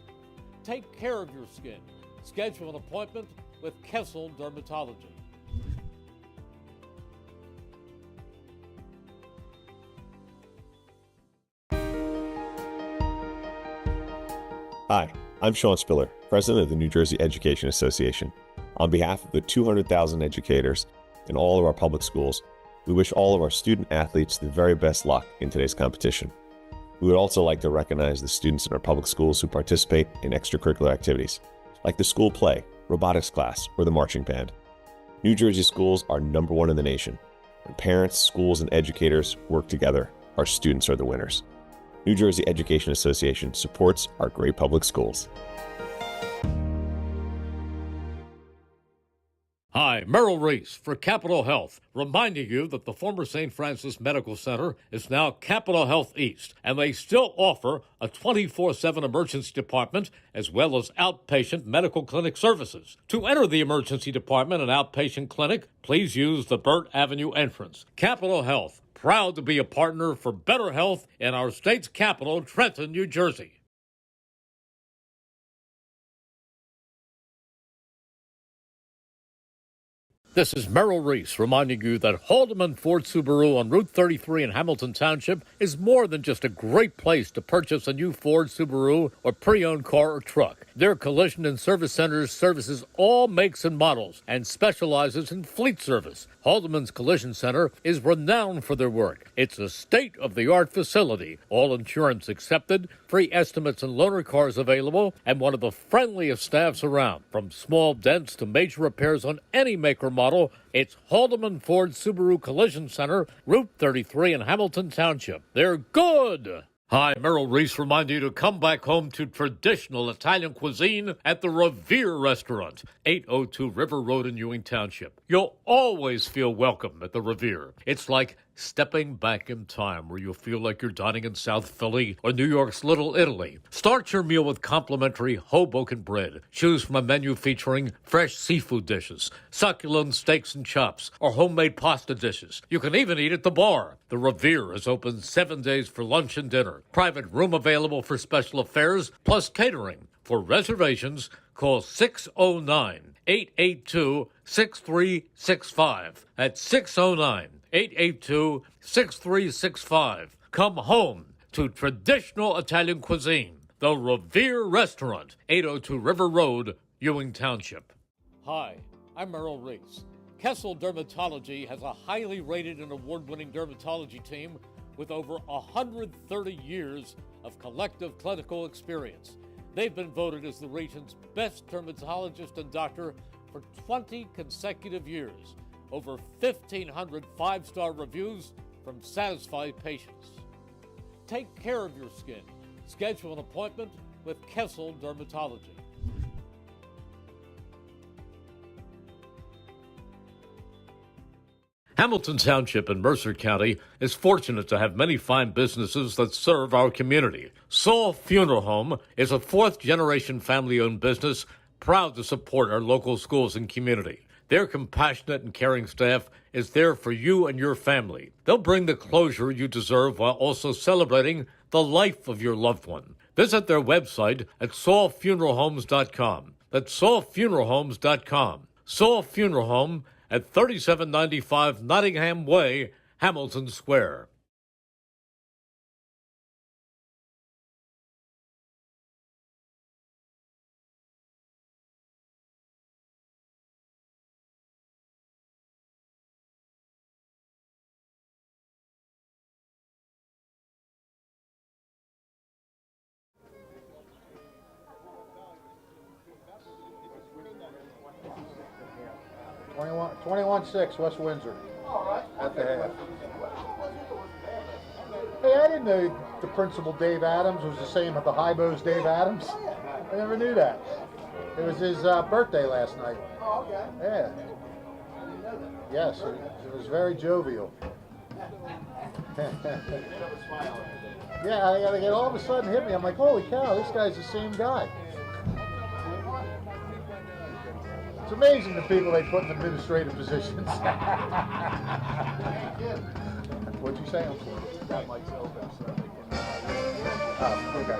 Take care of your skin. Schedule an appointment with Kessel Dermatology. Hi, I'm Sean Spiller, President of the New Jersey Education Association. On behalf of the 200,000 educators in all of our public schools, we wish all of our student athletes the very best luck in today's competition. We would also like to recognize the students in our public schools who participate in extracurricular activities, like the school play, robotics class, or the marching band. New Jersey schools are #1 in the nation. When parents, schools, and educators work together, our students are the winners. New Jersey Education Association supports our great public schools. Hi, Merrill Reese for Capital Health, reminding you that the former St. Francis Medical Center is now Capital Health East, and they still offer a 24/7 emergency department as well as outpatient medical clinic services. To enter the emergency department and outpatient clinic, please use the Burt Avenue entrance. Capital Health, proud to be a partner for better health in our state's capital, Trenton, New Jersey. This is Merrill Reese reminding you that Haldeman Ford Subaru on Route 33 in Hamilton Township is more than just a great place to purchase a new Ford Subaru or pre-owned car or truck. Their collision and service centers services all makes and models and specializes in fleet service. Haldeman's Collision Center is renowned for their work. It's a state-of-the-art facility, all insurance accepted, free estimates and loaner cars available, and one of the friendliest staffs around. From small dents to major repairs on any make or model, it's Haldeman Ford Subaru Collision Center, Route 33 in Hamilton Township. They're good! Hi, Merrill Reese reminding you to come back home to traditional Italian cuisine at the Revere Restaurant, 802 River Road in Ewing Township. You'll always feel welcome at the Revere. It's like stepping back in time where you'll feel like you're dining in South Philly or New York's Little Italy. Start your meal with complimentary Hoboken bread. Choose from a menu featuring fresh seafood dishes, succulent steaks and chops, or homemade pasta dishes. You can even eat at the bar. The Revere is open 7 days for lunch and dinner. Private room available for special affairs, plus catering. For reservations, call 609-882-6365. That's 609-882-6365. Come home to traditional Italian cuisine. The Revere Restaurant, 802 River Road, Ewing Township. Hi, I'm Merrill Reese. Kessel Dermatology has a highly rated and award-winning dermatology team with over 130 years of collective clinical experience. They've been voted as the region's best dermatologist and doctor for 20 consecutive years. Over 1,500 five-star reviews from satisfied patients. Take care of your skin. Schedule an appointment with Kessel Dermatology. Hamilton Township in Mercer County is fortunate to have many fine businesses that serve our community. Saul Funeral Home is a fourth-generation family-owned business proud to support our local schools and community. Their compassionate and caring staff is there for you and your family. They'll bring the closure you deserve while also celebrating the life of your loved one. Visit their website at saulfuneralhomes.com. That's saulfuneralhomes.com. Saul Funeral Home at 3795 Nottingham Way, Hamilton Square. Twenty-one-6, West Windsor. At the half. Hey, I didn't know the principal Dave Adams was the same as the Highbo's Dave Adams. I never knew that. It was his birthday last night. Oh, okay. Yeah. I didn't know that. Yes, it was very jovial. Yeah, it all of a sudden hit me. I'm like, holy cow, this guy's the same guy. It's amazing the people they put in administrative positions. What'd you say? I'm sorry. That mic's open, so they can. Oh, okay.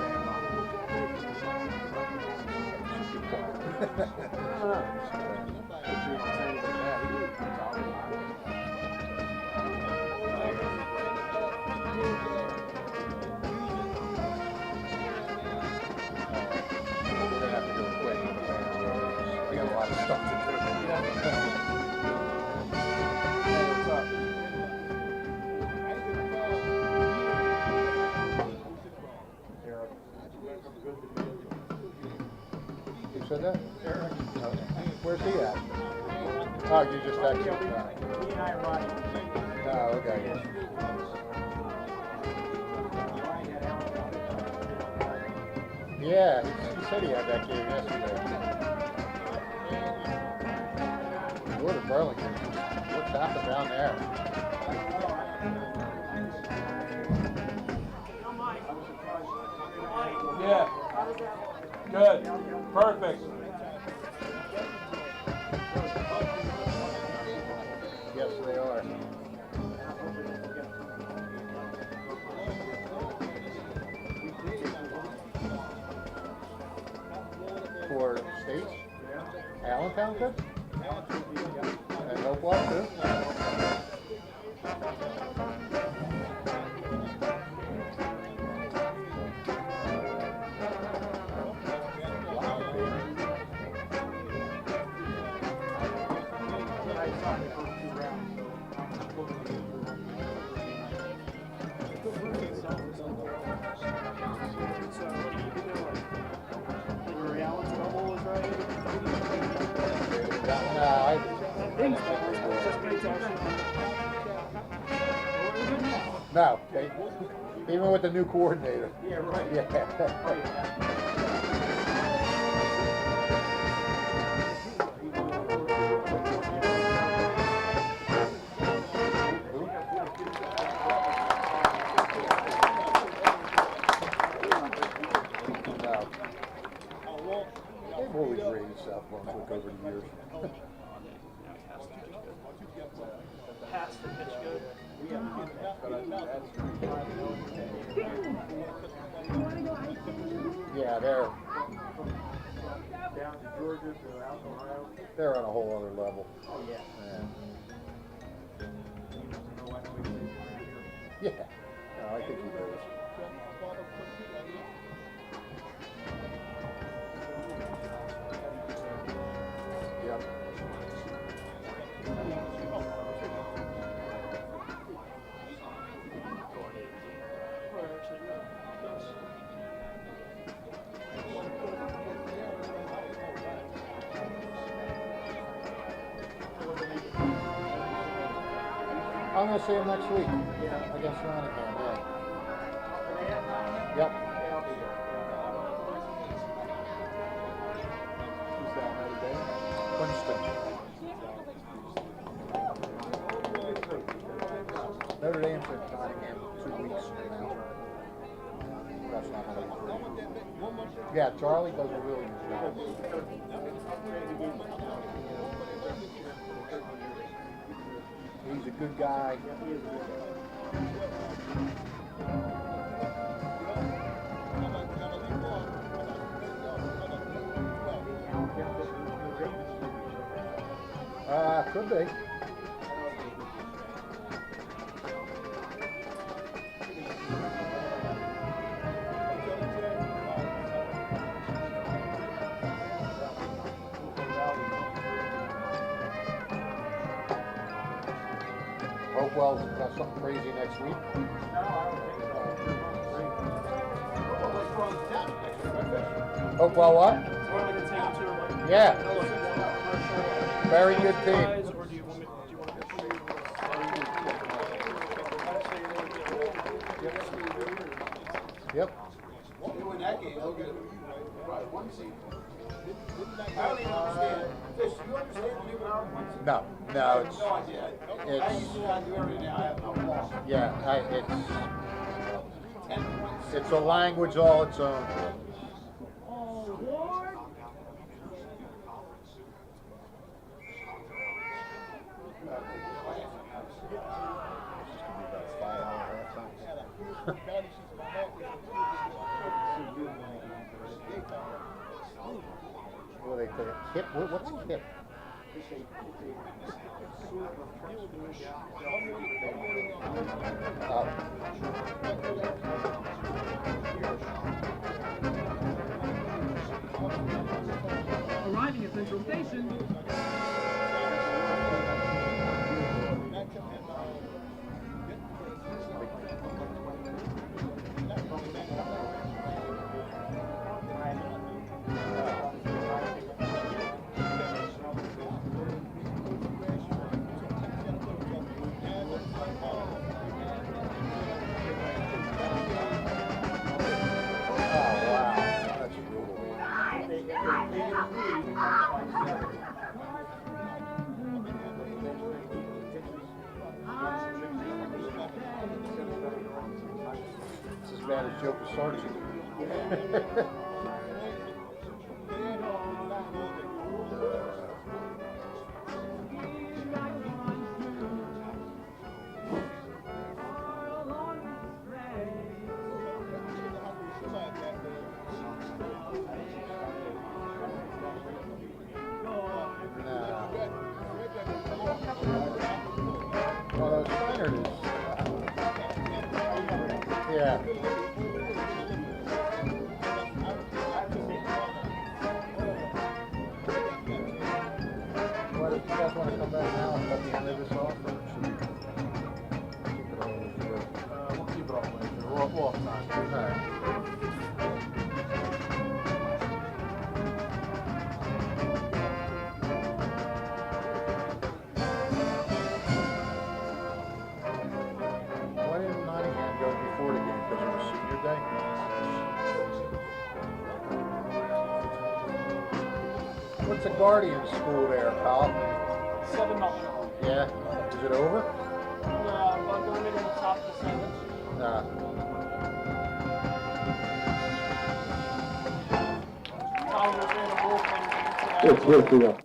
We're gonna have to go quick. We got a lot of stuff to do. Who said that? Eric. Okay. Where's he at? Oh, you just texted him. Me and I are riding. Oh, okay. Yeah, he said he had that game yesterday. Go to Burlington. What's happening down there? Yeah. Good. Perfect. Yes, they are. For states? Allentown could? And Hopewell too? No, even with the new coordinator. Yeah, right. Yeah. They've always raised South Brunswick over the years. Pass the pitch good. Yeah, they're Down to Georgia to out to Ohio. they're on a whole other level. Oh, yeah. Yeah. No, I think he does. Yep. I'm going to see him next week against Nottingham. Yeah. Yep. Who's that? Notre Dame? Princeton. Notre Dame's at Nottingham 2 weeks from now. That's not how they. Yeah, Charlie does a really good job. He's a good guy. Could be. Hopewell's got something crazy next week. Hopewell what? Yeah. Very good team. Yep. No, it's a language all its own. What do they play? Hip? What's hip? Arriving at Central Station. It's as bad as Joe Pisarcik. Well, those Steiners. Yeah. What, if you guys want to come back now and cut the end of this off, or should we keep it all the way through? We'll keep it all the way through. We'll have time. All right. Why didn't Nottingham What's the Guardian school there, Kyle? 7-0. Yeah. Is it over? But going into the top of the 7. Nah. Tyler was in a bullpen. It's good to go.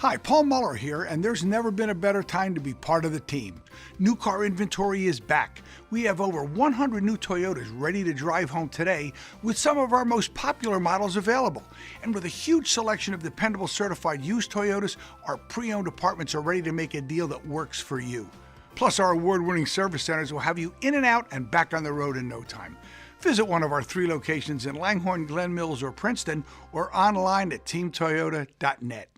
Hi, Paul Muller here, and there's never been a better time to be part of the team. New car inventory is back. We have over 100 new Toyotas ready to drive home today with some of our most popular models available. And with a huge selection of dependable certified used Toyotas, our pre-owned departments are ready to make a deal that works for you. Plus, our award-winning service centers will have you in and out and back on the road in no time. Visit one of our 3 locations in Langhorne, Glen Mills, or Princeton, or online at teamtoyota.net.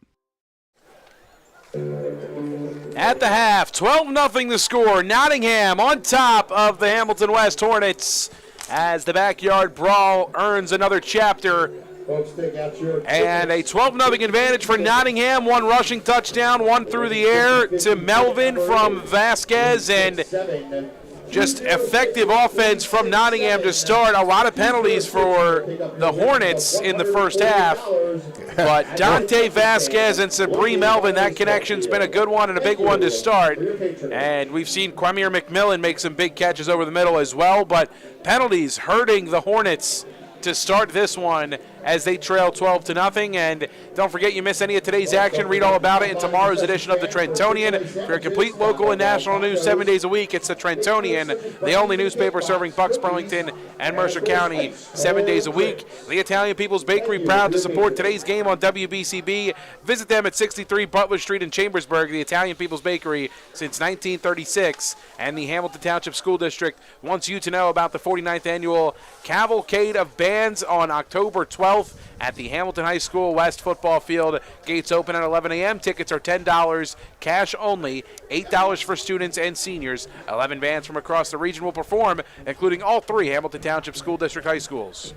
At the half, 12-0 the score. Nottingham on top of the Hamilton West Hornets as the backyard brawl earns another chapter. And a 12-0 advantage for Nottingham. 1 rushing touchdown, 1 through the air to Melvin from Vasquez, and just effective offense from Nottingham to start. A lot of penalties for the Hornets in the first half. But Dante Vasquez and Sabri Melvin, that connection's been a good one and a big one to start. And we've seen Quamir McMillan make some big catches over the middle as well. But penalties hurting the Hornets to start this one as they trail 12-0. And don't forget, you miss any of today's action, read all about it in tomorrow's edition of the Trentonian. For your complete local and national news 7 days a week, it's the Trentonian, the only newspaper serving Bucks, Burlington, and Mercer County 7 days a week. The Italian People's Bakery, proud to support today's game on WBCB. Visit them at 63 Butler Street in Chambersburg. The Italian People's Bakery since 1936. And the Hamilton Township School District wants you to know about the 49th annual Cavalcade of Bands on October 12th at the Hamilton High School West football field. Gates open at 11 a.m. Tickets are $10, cash only, $8 for students and seniors. 11 bands from across the region will perform, including all 3 Hamilton Township School District high schools.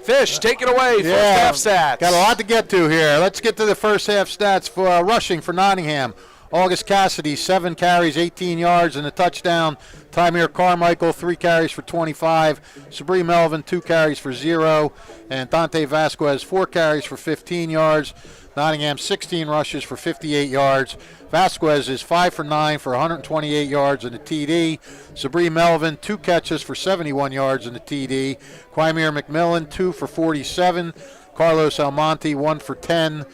Fish, take it away. First half stats. Got a lot to get to here. Let's get to the first half stats for rushing for Nottingham. August Cassidy, 7 carries, 18 yards, and a touchdown. Tymir Carmichael, 3 carries for 25. Sabri Melvin, 2 carries for 0. And Dante Vasquez, 4 carries for 15 yards. Nottingham, 16 rushes for 58 yards. Vasquez is 5 for 9 for 128 yards and a TD. Sabri Melvin, 2 catches for 71 yards and a TD. Quamir McMillan, 2 for 47. Carlos Almonte, 1 for 10.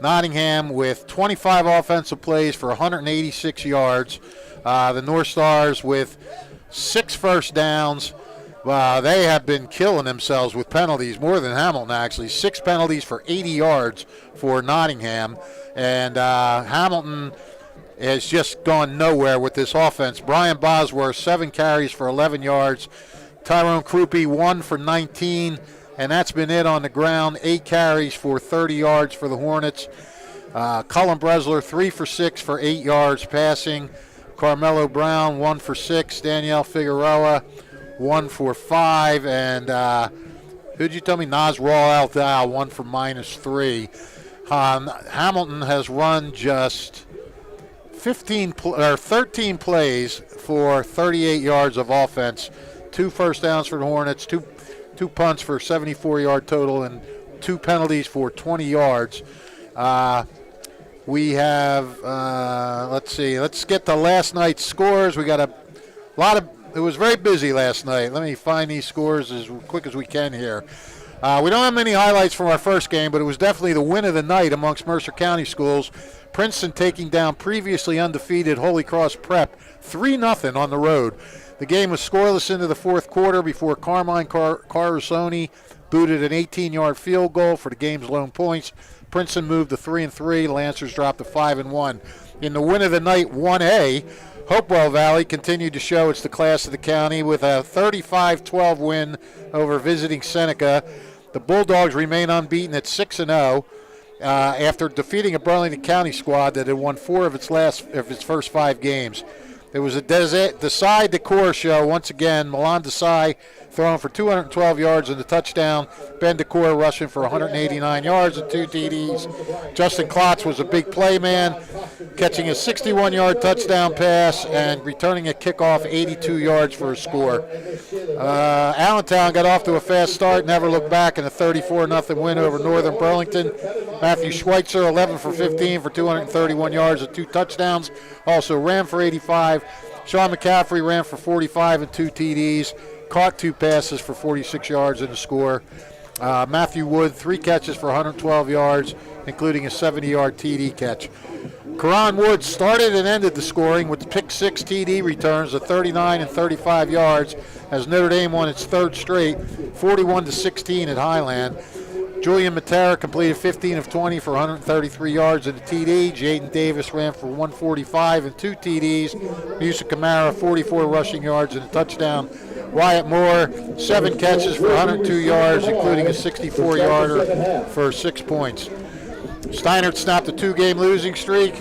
Nottingham with 25 offensive plays for 186 yards. The Northstars with 6 first downs. They have been killing themselves with penalties, more than Hamilton actually. 6 penalties for 80 yards for Nottingham. And Hamilton has just gone nowhere with this offense. Brian Bosworth, 7 carries for 11 yards. Tyrone Krupe, 1 for 19. And that's been it on the ground. 8 carries for 30 yards for the Hornets. Cullen Bresler, 3 for 6 for 8 yards passing. Carmelo Brown, 1 for 6. Danielle Figueroa, 1 for 5. And who'd you tell me? Naz Rawal, 1 for -3. Hamilton has run just 13 plays for 38 yards of offense. 2 first downs for the Hornets, 2 punts for 74-yard total, and 2 penalties for 20 yards. We have, let's see, let's get to last night's scores. We got a lot of, it was very busy last night. Let me find these scores as quick as we can here. We don't have many highlights from our first game, but it was definitely the win of the night amongst Mercer County schools. Princeton taking down previously undefeated Holy Cross Prep 3-0 on the road. The game was scoreless into the fourth quarter before Carmine Carusoni booted an 18-yard field goal for the game's lone points. Princeton moved to 3-3. The Lancers dropped to 5-1. In the win of the night 1A, Hopewell Valley continued to show it's the class of the county with a 35-12 win over visiting Seneca. The Bulldogs remain unbeaten at 6-0 after defeating a Burlington County squad that had won 4 of its first 5 games. It was a Desai Decor show once again. Milan Desai throwing for 212 yards and a touchdown. Ben Decor rushing for 189 yards and 2 TDs. Justin Klotz was a big play man, catching a 61-yard touchdown pass and returning a kickoff 82 yards for a score. Allentown got off to a fast start, never looked back in a 34-0 win over Northern Burlington. Matthew Schweitzer, 11 for 15 for 231 yards and 2 touchdowns. Also ran for 85. Sean McCaffrey ran for 45 and 2 TDs. Caught 2 passes for 46 yards and a score. Matthew Wood, 3 catches for 112 yards, including a 70-yard TD catch. Karan Woods started and ended the scoring with pick 6 TD returns of 39 and 35 yards as Notre Dame won its 3rd straight, 41-16 at Highland. Julian Matera completed 15 of 20 for 133 yards and a TD. Jaden Davis ran for 145 and 2 TDs. Musa Kamara, 44 rushing yards and a touchdown. Wyatt Moore, 7 catches for 102 yards, including a 64-yarder for 6 points. Steinert snapped a 2-game losing streak.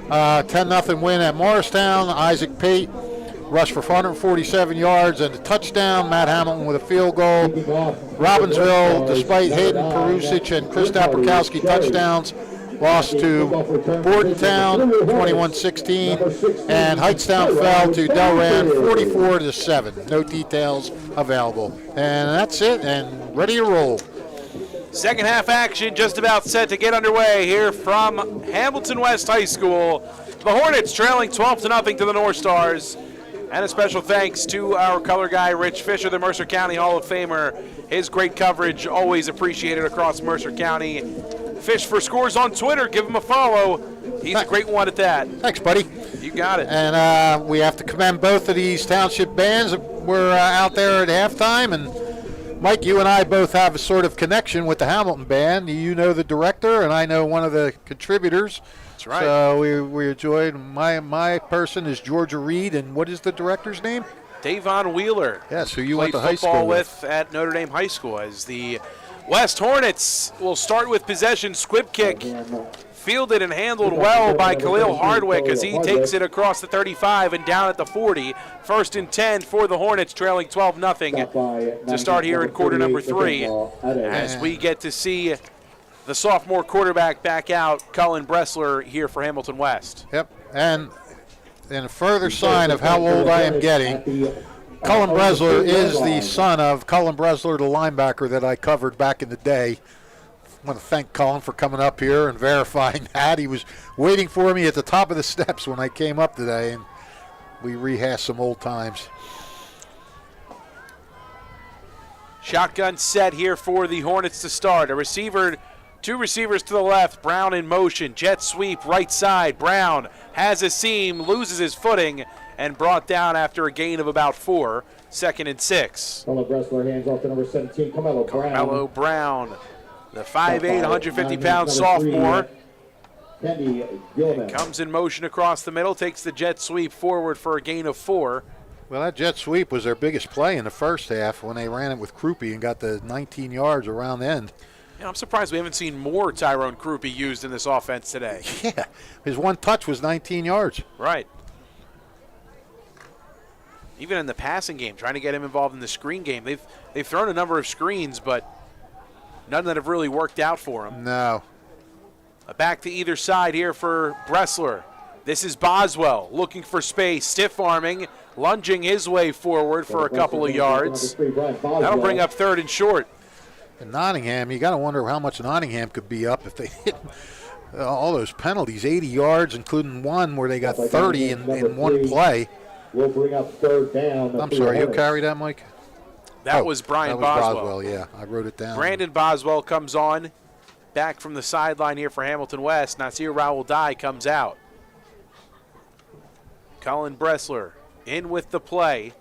10-0 win at Morristown. Isaac Pate rushed for 147 yards and a touchdown. Matt Hamilton with a field goal. Robbinsville, despite Hayden Perusic and Chris Dapperkowski touchdowns, lost to Bordentown 21-16, and Heightstown fell to Delran 44-7. No details available. And that's it, and ready to roll. Second half action just about set to get underway here from Hamilton West High School. The Hornets trailing 12-0 to the Northstars. And a special thanks to our color guy, Rich Fisher, the Mercer County Hall of Famer. His great coverage, always appreciated across Mercer County. Fish for Scores on Twitter. Give him a follow. He's a great one at that. Thanks, buddy. You got it. And we have to commend both of these township bands that were out there at halftime. And Mike, you and I both have a sort of connection with the Hamilton band. You know the director, and I know one of the contributors. That's right. So we enjoyed. My person is Georgia Reed, and what is the director's name? Davon Wheeler. Yes, who you went to high school football with at Notre Dame High School. As the West Hornets will start with possession, squib kick, fielded and handled well by Khalil Hardwick as he takes it across the 35 and down at the 40. 1st and 10 for the Hornets, trailing 12-0 to start here in quarter number 3. As we get to see the sophomore quarterback back out, Cullen Bressler, here for Hamilton West. Yep, and a further sign of how old I am getting, Cullen Bressler is the son of Cullen Bressler, the linebacker that I covered back in the day. I want to thank Cullen for coming up here and verifying that. He was waiting for me at the top of the steps when I came up today, and we rehashed some old times. Shotgun set here for the Hornets to start. Two receivers to the left, Brown in motion, jet sweep right side. Brown has a seam, loses his footing, and brought down after a gain of about 4. 2nd and 6. Carmelo Bressler hands off to number 17, Carmelo Brown, the 5'8", 150-pound sophomore. Comes in motion across the middle, takes the jet sweep forward for a gain of 4. Well, that jet sweep was their biggest play in the first half when they ran it with Krupe and got the 19 yards around the end. Yeah, I'm surprised we haven't seen more Tyrone Krupe used in this offense today. Yeah, his one touch was 19 yards. Right. Even in the passing game, trying to get him involved in the screen game. They've thrown a number of screens, but none that have really worked out for him. No. Back to either side here for Bressler. This is Boswell looking for space, stiff-arming, lunging his way forward for a couple of yards. That'll bring up 3rd and short. In Nottingham, you got to wonder how much Nottingham could be up if they hit all those penalties, 80 yards, including one where they got 30 in one play. We'll bring up 3rd down. I'm sorry, who carried that, Mike? That was Brian Boswell. Yeah, I wrote it down. Brandon Boswell comes on, back from the sideline here for Hamilton West. Nasir Raoul-Dai comes out. Cullen Bressler in with the play.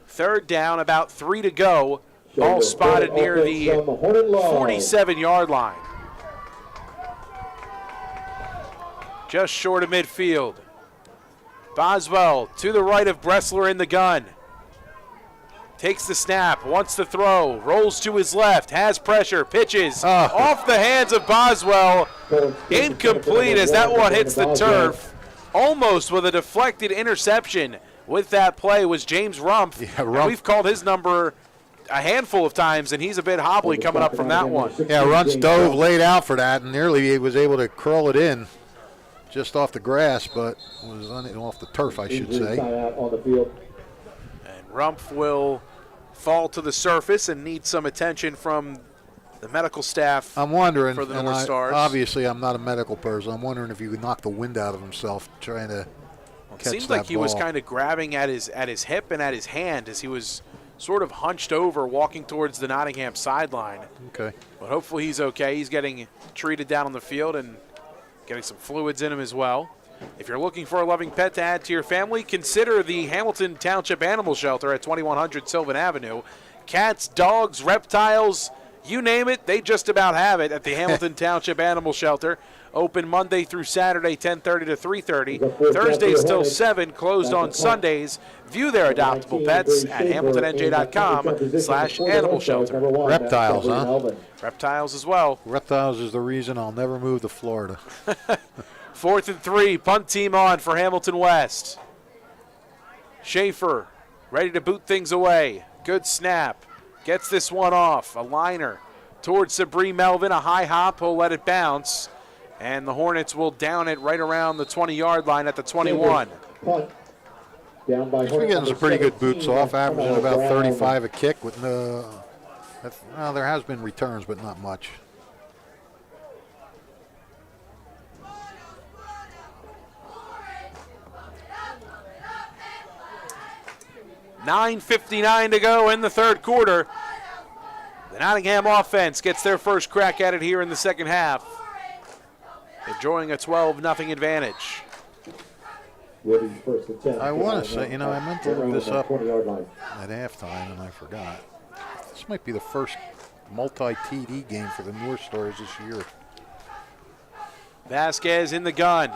3rd down, about 3 to go. Ball spotted near the 47-yard line. Just short of midfield. Boswell to the right of Bressler in the gun. Takes the snap, wants to throw, rolls to his left, has pressure, pitches off the hands of Boswell. Incomplete as that one hits the turf. Almost with a deflected interception with that play was James Rumpf. Yeah, Rumpf. We've called his number a handful of times, and he's a bit hobbly coming up from that one. Yeah, Runtz dove, laid out for that, and nearly he was able to curl it in just off the grass, but was off the turf, I should say. And Rumpf will fall to the surface and need some attention from the medical staff. I'm wondering, for the and North Stars. Obviously I'm not a medical person, I'm wondering if he could knock the wind out of himself trying to catch that Seems like he ball. was kind of grabbing at his hip and at his hand as he was sort of hunched over walking towards the Nottingham sideline. Okay. But hopefully he's okay. He's getting treated down on the field and getting some fluids in him as well. If you're looking for a loving pet to add to your family, consider the Hamilton Township Animal Shelter at 2100 Sylvan Avenue. Cats, dogs, reptiles, you name it, they just about have it at the Hamilton Township Animal Shelter. Open Monday through Saturday, 10:30 to 3:30. Thursdays till 7, closed on Sundays. View their adoptable pets at hamiltonnj.com/animal shelter. Reptiles, huh? Reptiles as well. Reptiles is the reason I'll never move to Florida. 4th and 3, punt team on for Hamilton West. Schaefer ready to boot things away. Good snap. Gets this one off. A liner towards Sabri Melvin. A high hop. He'll let it bounce. And the Hornets will down it right around the 20-yard line at the 21. Punt. Down by We're getting some pretty good boots off, averaging about 35 a kick with no. Well, there has been returns, but not much. $9:59 to go in the third quarter. The Nottingham offense gets their first crack at it here in the second half, enjoying a 12-0 advantage. I want to say, I meant to look this up at halftime, and I forgot. This might be the first multi-TD game for the North Stars this year. Vasquez in the gun.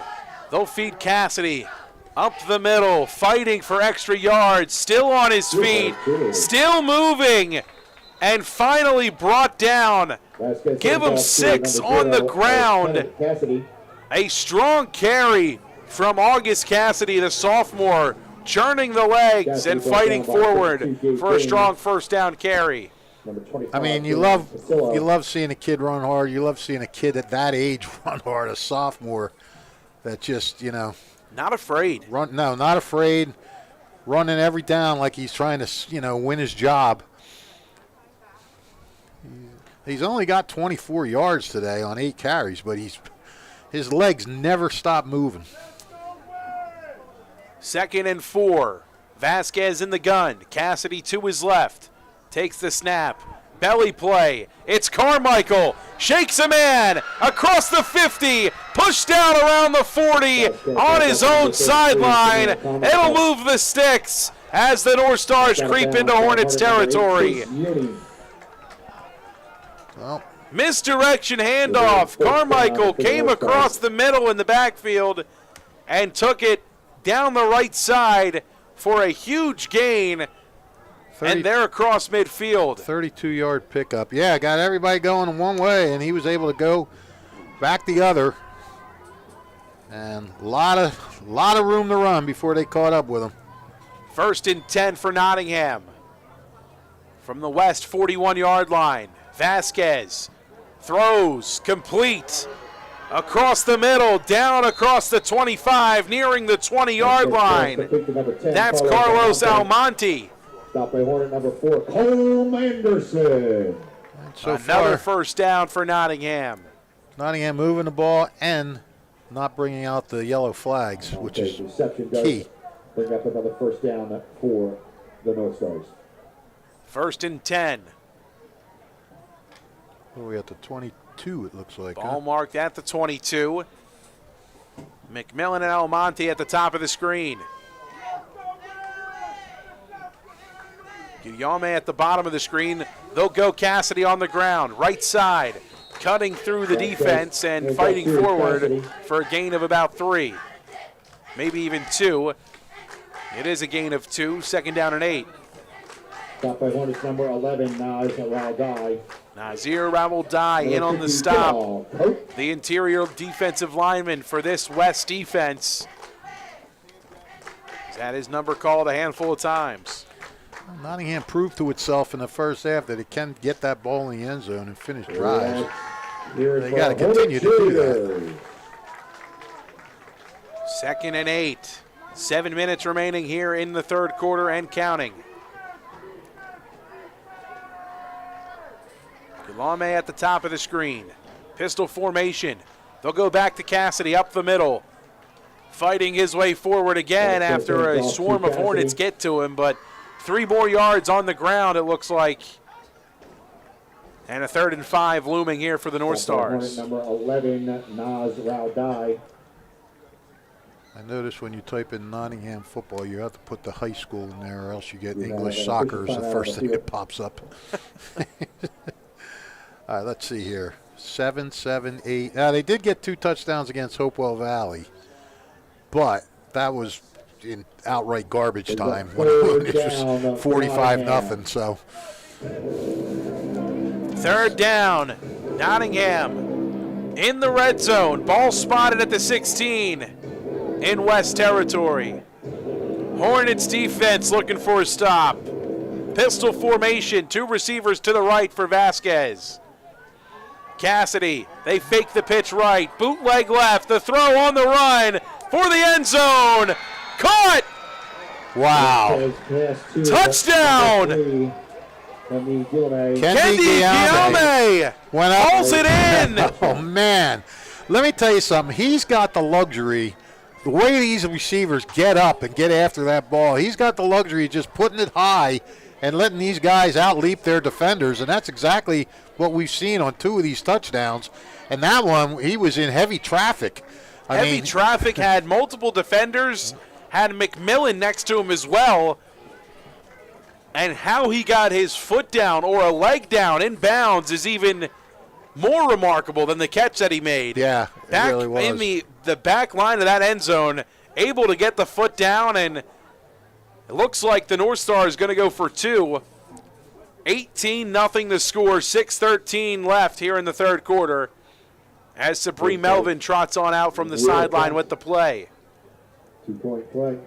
They'll feed Cassidy. Up the middle, fighting for extra yards, still on his feet, still moving, and finally brought down. Give him 6 on the ground. A strong carry from August Cassidy, the sophomore, churning the legs and fighting forward for a strong first down carry. I mean, you love seeing a kid run hard. You love seeing a kid at that age run hard, a sophomore that just, Not afraid. Not afraid. Running every down like he's trying to, win his job. He's only got 24 yards today on 8 carries, but his legs never stop moving. 2nd and 4. Vasquez in the gun. Cassidy to his left. Takes the snap. Belly play. It's Carmichael. Shakes a man across the 50. Pushed down around the 40 on his own sideline. It'll move the sticks as the North Stars creep into Hornets territory. Well, Misdirection handoff. Carmichael came across the middle in the backfield and took it down the right side for a huge gain. And they're across midfield. 32-yard pickup. Yeah, got everybody going one way, and he was able to go back the other. And a lot of room to run before they caught up with him. 1st and 10 for Nottingham. From the west 41-yard line, Vasquez throws complete. Across the middle, down across the 25, nearing the 20-yard line. That's Carlos Almonte. Stop by Hornet number 4, Cole Anderson. Another first down for Nottingham. Nottingham moving the ball and not bringing out the yellow flags, which is key. Bring up another first down for the North Stars. 1st and 10. What are we at the 22, it looks like. Ball marked at the 22. McMillan and Almonte at the top of the screen. Guillaume at the bottom of the screen. They'll go Cassidy on the ground, right side, cutting through the defense and fighting forward for a gain of about 3. maybe even 2. It is a gain of 2, 2nd down and 8. Stop by Hornets number 11, Naz Raldai. Nazir Ravel-Dye in on the stop. The interior defensive lineman for this West defense. He's had his number called a handful of times. Nottingham proved to itself in the first half that it can get that ball in the end zone and finish drives. They got to continue to do that. 2nd and 8. 7 minutes remaining here in the third quarter and counting. Gulame at the top of the screen. Pistol formation. They'll go back to Cassidy up the middle. Fighting his way forward again after a swarm of Hornets get to him, but 3 more yards on the ground, it looks like. And a 3rd and 5 looming here for the North Stars. Number 11, Naz Raldai. I notice when you type in Nottingham football, you have to put the high school in there, or else you get English soccer is the first thing that pops up. All right, let's see here. 7, 7, 8. Now, they did get 2 touchdowns against Hopewell Valley, but that was in outright garbage time when it was 45-0. So 3rd down, Nottingham in the red zone. Ball spotted at the 16 in West Territory. Hornets defense looking for a stop. Pistol formation, 2 receivers to the right for Vasquez. Cassidy, they fake the pitch right, bootleg left, the throw on the run for the end zone. Caught! wow. Touchdown! Kendi Guillaume went up, pulls it in. Oh, man. Let me tell you something. He's got the luxury, the way these receivers get up and get after that ball, he's got the luxury of just putting it high and letting these guys out-leap their defenders, and that's exactly what we've seen on 2 of these touchdowns. And that one, he was in heavy traffic. Heavy traffic, had multiple defenders, had McMillan next to him as well. And how he got his foot down or a leg down in bounds is even more remarkable than the catch that he made. Yeah, it back really was. In the back line of that end zone, able to get the foot down, and it looks like the North Star is going to go for 2. 18-0 the score, 6:13 left here in the third quarter as Sabri Melvin trots on out from the sideline with the play. 2-point play.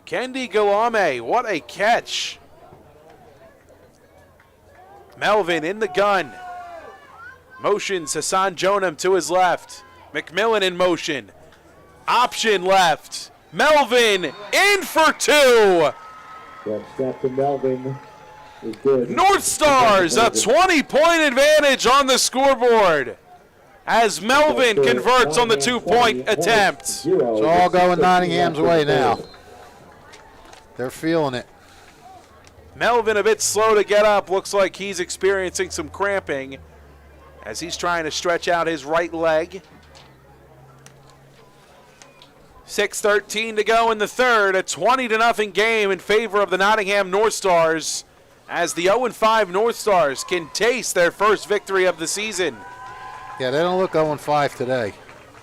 Kendi Guillaume, what a catch. Melvin in the gun. Motions Hassan Jonam to his left. McMillan in motion. Option left. Melvin in for 2. Step to Melvin is good. North Stars a 20-point advantage on the scoreboard as Melvin converts on the 2-point attempt. It's all going Nottingham's way now. They're feeling it. Melvin a bit slow to get up. Looks like he's experiencing some cramping as he's trying to stretch out his right leg. 6:13 to go in the third. A 20-0 game in favor of the Nottingham North Stars as the 0-5 North Stars can taste their first victory of the season. Yeah, they don't look 0-5 today.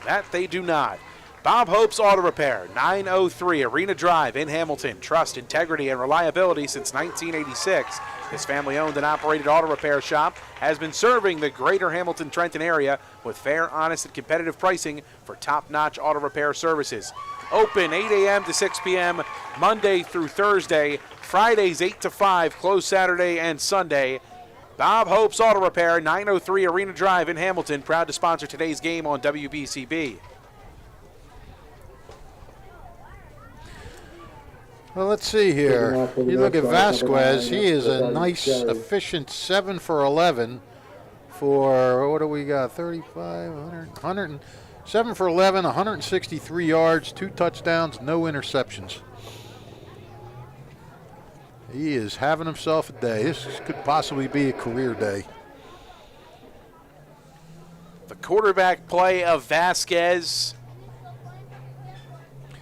That they do not. Bob Hope's Auto Repair, 903 Arena Drive in Hamilton. Trust, integrity, and reliability since 1986. This family-owned and operated auto repair shop has been serving the greater Hamilton, Trenton area with fair, honest, and competitive pricing for top-notch auto repair services. Open 8 a.m. to 6 p.m. Monday through Thursday. Fridays 8 to 5, closed Saturday and Sunday. Bob Hope's Auto Repair, 903 Arena Drive in Hamilton, proud to sponsor today's game on WBCB. Well, let's see here. You look at Vasquez. He is a nice, efficient 7 for 11 for, what do we got, 35, 100, 7 for 11, 163 yards, 2 touchdowns, no interceptions. He is having himself a day. This could possibly be a career day. The quarterback play of Vasquez.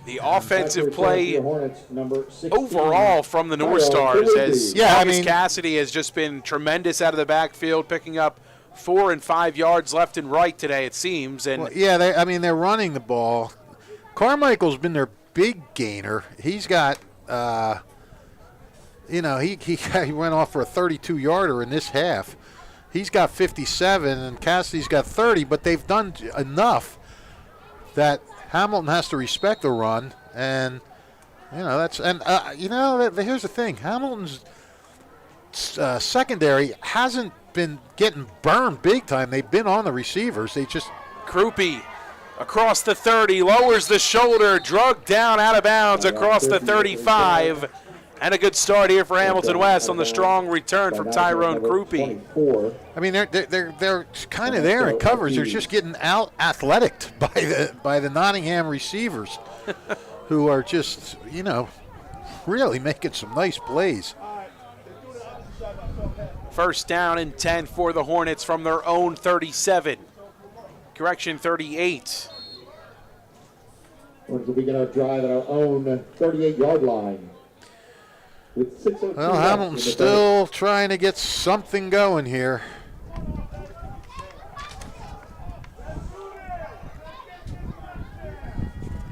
The offensive play overall from the North Stars as August Cassidy has just been tremendous out of the backfield, picking up 4 and 5 yards left and right today, it seems. And well, yeah, they're running the ball. Carmichael's been their big gainer. He's got, he went off for a 32-yarder in this half. He's got 57, and Cassidy's got 30, but they've done enough that Hamilton has to respect the run. And, here's the thing. Hamilton's secondary hasn't been getting burned big time. They've been on the receivers. They just... Krupe across the 30, lowers the shoulder, drugged down out of bounds across the 35. And a good start here for Hamilton West on the strong return from Tyrone Krupe. I mean, they're kind of there in coverage. They're just getting out athletic by the Nottingham receivers, who are just really making some nice plays. First down and 10 for the Hornets from their own 37. Correction, 38. We're going to begin our drive at our own 38-yard line. Well, Hamilton's still trying to get something going here.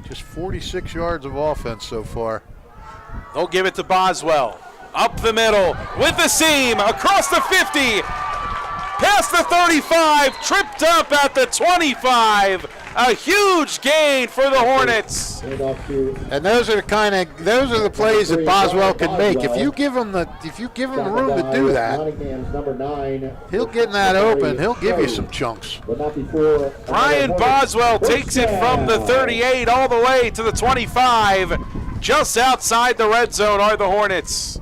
Just 46 yards of offense so far. They'll give it to Boswell. Up the middle with the seam, across the 50, past the 35, tripped up at the 25. A huge gain for the Hornets. And those are the plays that Boswell can make. If you give him the room to do that, he'll get in that open. He'll give you some chunks. Brian Boswell takes it from the 38 all the way to the 25. Just outside the red zone are the Hornets.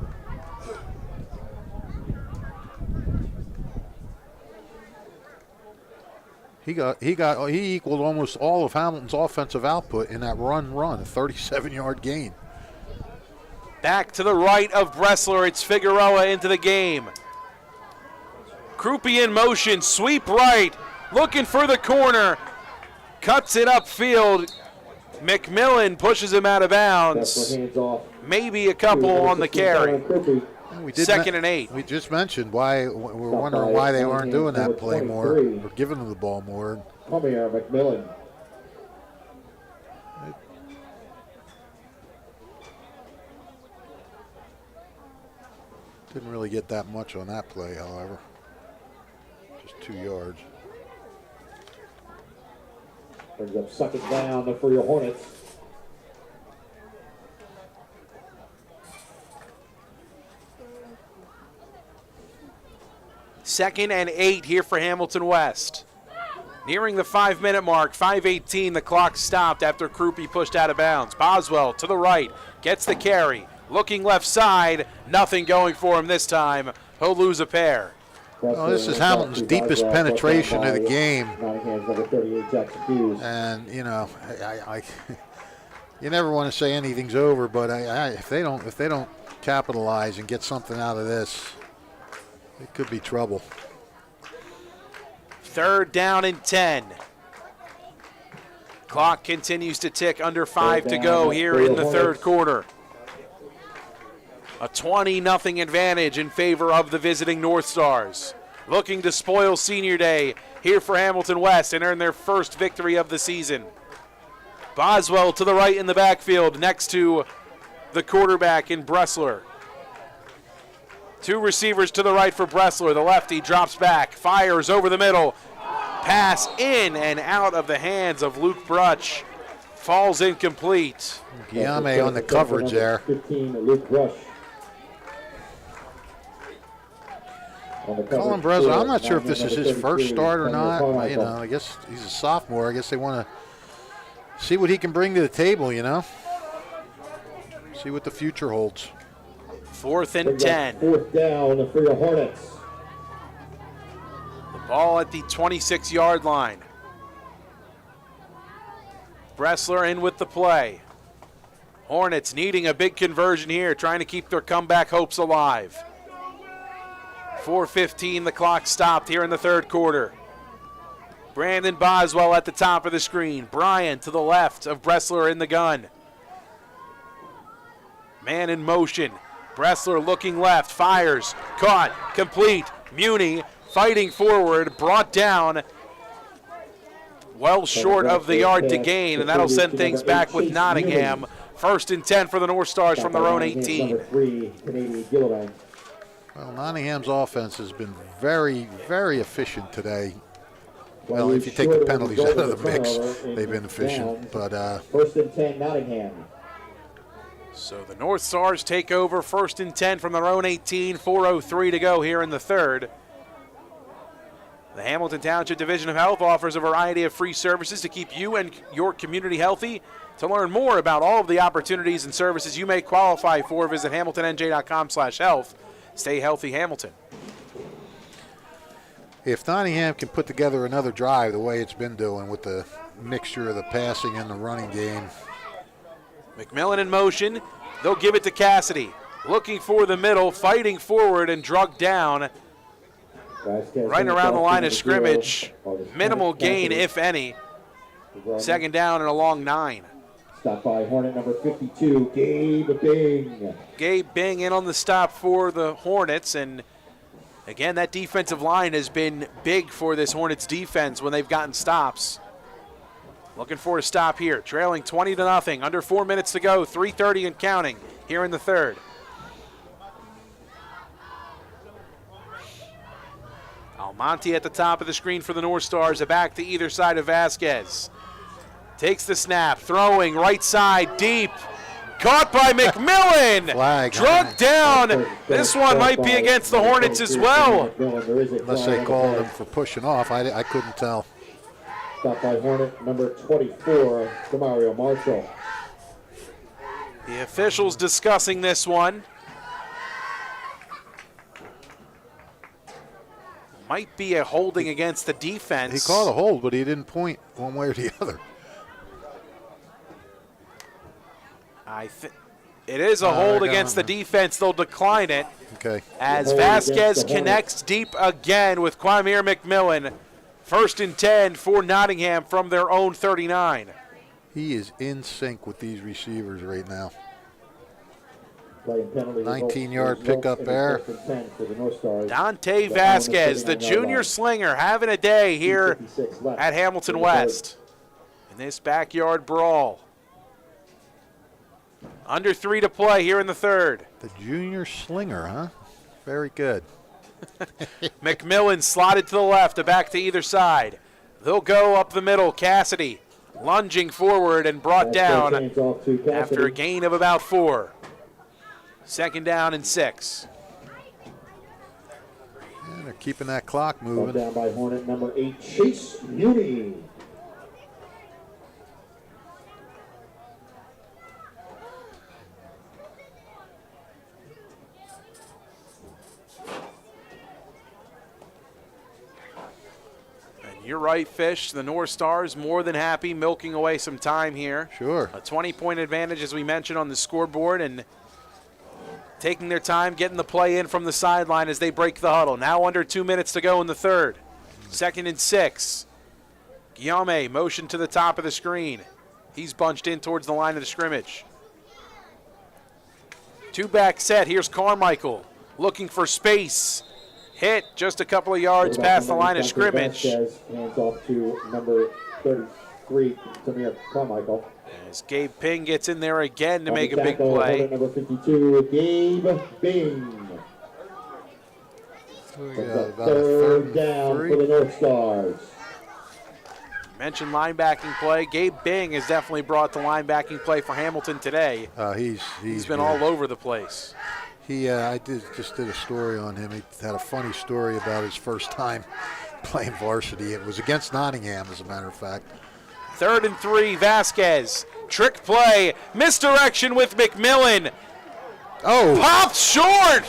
He equaled almost all of Hamilton's offensive output in that run, a 37-yard gain. Back to the right of Bressler, it's Figueroa into the game. Krupe in motion, sweep right, looking for the corner, cuts it upfield. McMillan pushes him out of bounds. Maybe a couple on the carry. Second and 8. We just mentioned why we're wondering why they weren't doing that play more or giving them the ball more. Come here, McMillan. Didn't really get that much on that play, however. Just 2 yards. Brings up second down for your Hornets. Second and 8 here for Hamilton West. Nearing the 5-minute mark, 5:18, the clock stopped after Krupe pushed out of bounds. Boswell to the right, gets the carry, looking left side, nothing going for him this time. He'll lose a pair. Well, this is Hamilton's deepest penetration of the game. And, you never want to say anything's over, but if they don't capitalize and get something out of this, it could be trouble. Third down and 10. Clock continues to tick, under 5 to go here in the third quarter. A 20-0 advantage in favor of the visiting Northstars. Looking to spoil senior day here for Hamilton West and earn their first victory of the season. Boswell to the right in the backfield next to the quarterback in Bressler. Two receivers to the right for Bressler. The lefty drops back, fires over the middle. Pass in and out of the hands of Luke Brutch. Falls incomplete. Guillaume on the coverage there. 15, Luke Brutch. Colin Bressler, I'm not sure if this is his first start or not. I guess he's a sophomore. I guess they want to see what he can bring to the table, See what the future holds. 4th and 10. Fourth down for your Hornets. The ball at the 26-yard line. Bressler in with the play. Hornets needing a big conversion here, trying to keep their comeback hopes alive. 4:15, the clock stopped here in the third quarter. Brandon Boswell at the top of the screen. Brian to the left of Bressler in the gun. Man in motion. Bressler looking left, fires, caught, complete. Muni fighting forward, brought down well short of the yard to gain, and that'll send things back with Nottingham. 1st and 10 for the North Stars from their own 18. Well, Nottingham's offense has been very, very efficient today. Well, if you take the penalties out of the mix, they've been efficient. But 1st and 10, Nottingham. So the North Stars take over 1st and 10 from their own 18, 4:03 to go here in the third. The Hamilton Township Division of Health offers a variety of free services to keep you and your community healthy. To learn more about all of the opportunities and services you may qualify for, visit hamiltonnj.com/health. Stay healthy, Hamilton. if Nottingham can put together another drive the way it's been doing with the mixture of the passing and the running game. McMillan in motion. They'll give it to Cassidy. Looking for the middle, fighting forward and drugged down. Right around the line of scrimmage. Minimal gain, if any. 2nd down and a long 9. Stop by Hornet number 52, Gabe Bing. Gabe Bing in on the stop for the Hornets. And again, that defensive line has been big for this Hornets defense when they've gotten stops. Looking for a stop here. Trailing 20-0. Under 4 minutes to go. 3:30 and counting here in the third. Almonte at the top of the screen for the North Stars. A back to either side of Vasquez. Takes the snap. Throwing right side deep. Caught by McMillan. Flag. Drugged down. This one might be against the Hornets as well. Unless they called him for pushing off. I couldn't tell. Stop by Hornet number 24, Demario Marshall. The officials discussing this one. Might be a holding against the defense. He called a hold, but he didn't point one way or the other. It is a hold against the defense. They'll decline it. Okay. As Vasquez connects deep again with Quamir McMillan. 1st and 10 for Nottingham from their own 39. He is in sync with these receivers right now. 19-yard pickup there. Dante Vasquez, the junior slinger, having a day here at Hamilton West in this backyard brawl. Under 3 to play here in the third. The junior slinger, huh? Very good. McMillan slotted to the left, a back to either side. They'll go up the middle. Cassidy lunging forward and brought down after a gain of about 4. 2nd down and 6. And they're keeping that clock moving. Down by Hornet number 8, Chase Uni. You're right, Fish. The North Stars more than happy, milking away some time here. Sure. A 20-point advantage, as we mentioned, on the scoreboard, and taking their time, getting the play in from the sideline as they break the huddle. Now under 2 minutes to go in the third. 2nd and 6. Guillaume motion to the top of the screen. He's bunched in towards the line of the scrimmage. 2-back set. Here's Carmichael looking for space. Hit just a couple of yards past the line of scrimmage. Hands off to number 33, Samir Carmichael. As Gabe Bing gets in there again to make a big play. Number 52, Gabe Bing. About a 3rd down for the North Stars. Mentioned linebacking play. Gabe Bing has definitely brought the linebacking play for Hamilton today. He's been good. all over the place. I just did a story on him. He had a funny story about his first time playing varsity. It was against Nottingham, as a matter of fact. 3rd and 3, Vasquez. Trick play. Misdirection with McMillan. Oh. Popped short.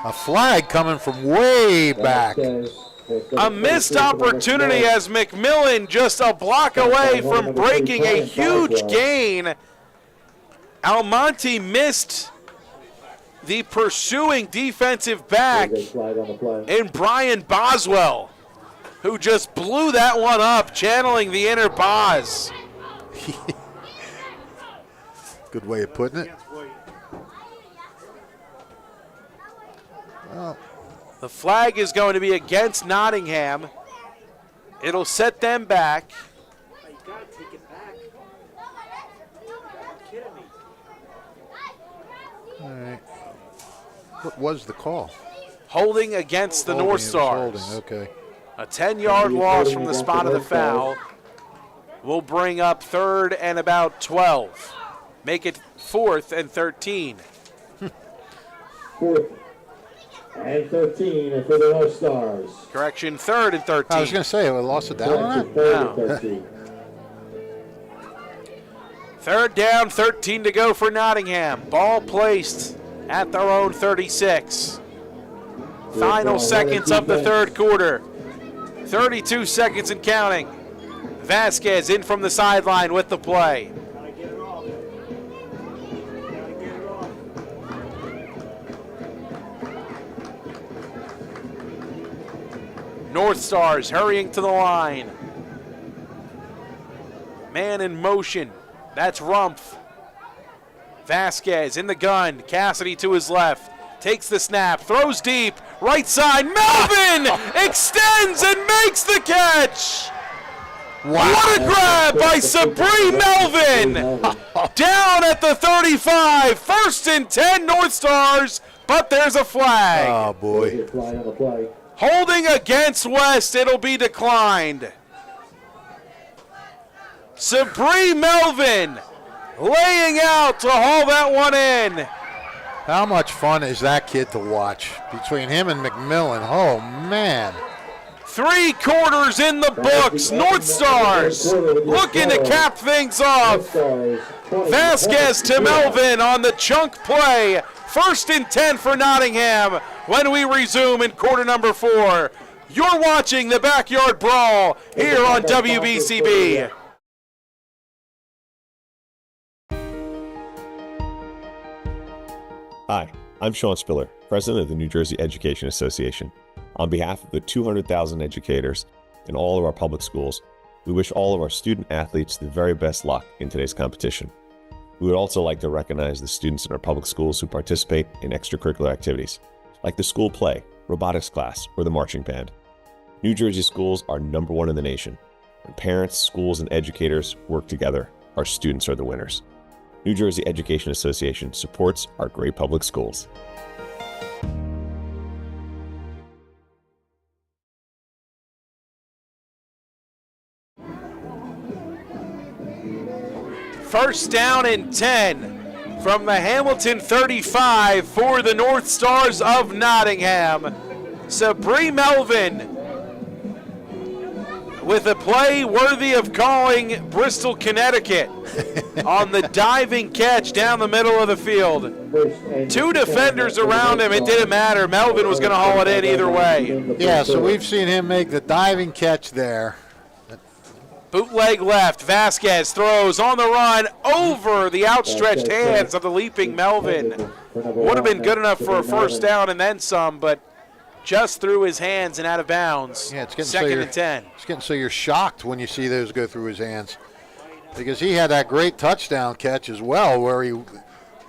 A flag coming from way back. A missed opportunity as McMillan just a block away from breaking a huge gain. Almonte missed the pursuing defensive back in Brian Boswell, who just blew that one up, channeling the inner Boz. Good way of putting it. Well, The flag is going to be against Nottingham. It'll set them back. You gotta take it back. You're kidding me. All right. What was the call? Holding against the North Stars. Holding, okay. A 10-yard loss from the spot of the foul will bring up 3rd and about 12. Make it 4th and 13. 4th and 13 for the North Stars. Correction, 3rd and 13. I was going to say, we lost it down on that? 3rd and 13. 3rd down, 13 to go for Nottingham. Ball placed at their own 36. Final seconds of the 3rd quarter. 32 seconds and counting. Vasquez in from the sideline with the play. Gotta get it off. Gotta get it off. North Stars hurrying to the line. Man in motion. That's Rumpf. Vasquez in the gun. Cassidy to his left. Takes the snap. Throws deep. Right side. Melvin extends and makes the catch. Wow. What a grab by Sabri Melvin. Down at the 35. 1st and 10 North Stars, but there's a flag. Oh, boy. Flag on the play. Holding against West, it'll be declined. Sabri Melvin laying out to haul that one in. How much fun is that kid to watch between him and McMillan? Oh, man. 3 quarters in the books. North Stars looking to cap things off. Vasquez to Melvin on the chunk play. 1st and 10 for Nottingham when we resume in quarter number 4. You're watching the Backyard Brawl here on WBCB. Hi, I'm Sean Spiller, President of the New Jersey Education Association. On behalf of the 200,000 educators in all of our public schools, we wish all of our student athletes the very best luck in today's competition. We would also like to recognize the students in our public schools who participate in extracurricular activities, like the school play, robotics class, or the marching band. New Jersey schools are #1 in the nation. When parents, schools, and educators work together, our students are the winners. New Jersey Education Association supports our great public schools. First down and 10 from the Hamilton 35 for the North Stars of Nottingham. Sabri Melvin with a play worthy of calling Bristol, Connecticut on the diving catch down the middle of the field. 2 defenders around him. It didn't matter. Melvin was going to haul it in either way. Yeah, so we've seen him make the diving catch there. Bootleg left. Vasquez throws on the run over the outstretched hands of the leaping Melvin. Would have been good enough for a first down and then some, but just through his hands and out of bounds. Yeah, it's getting 2nd and 10. It's getting so you're shocked when you see those go through his hands, because he had that great touchdown catch as well, where he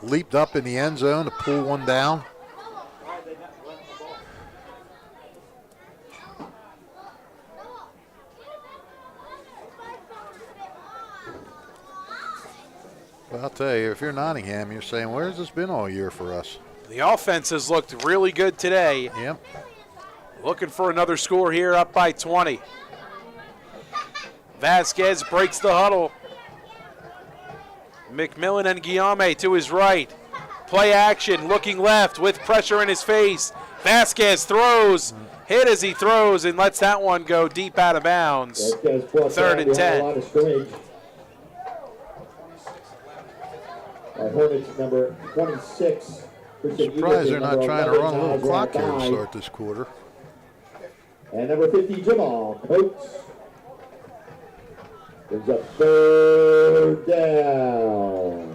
leaped up in the end zone to pull one down. Well, I'll tell you, if you're Nottingham, you're saying, where's this been all year for us? The offense has looked really good today. Yep. Looking for another score here, up by 20. Vasquez breaks the huddle. McMillan and Guillaume to his right. Play action, looking left with pressure in his face. Vasquez throws, hit as he throws, and lets that one go deep out of bounds. 3rd and 10. Hornets number 26. Surprised they're not trying to run a little clock here to start this quarter. And number 50, Jamal Coates. There's a 3rd down.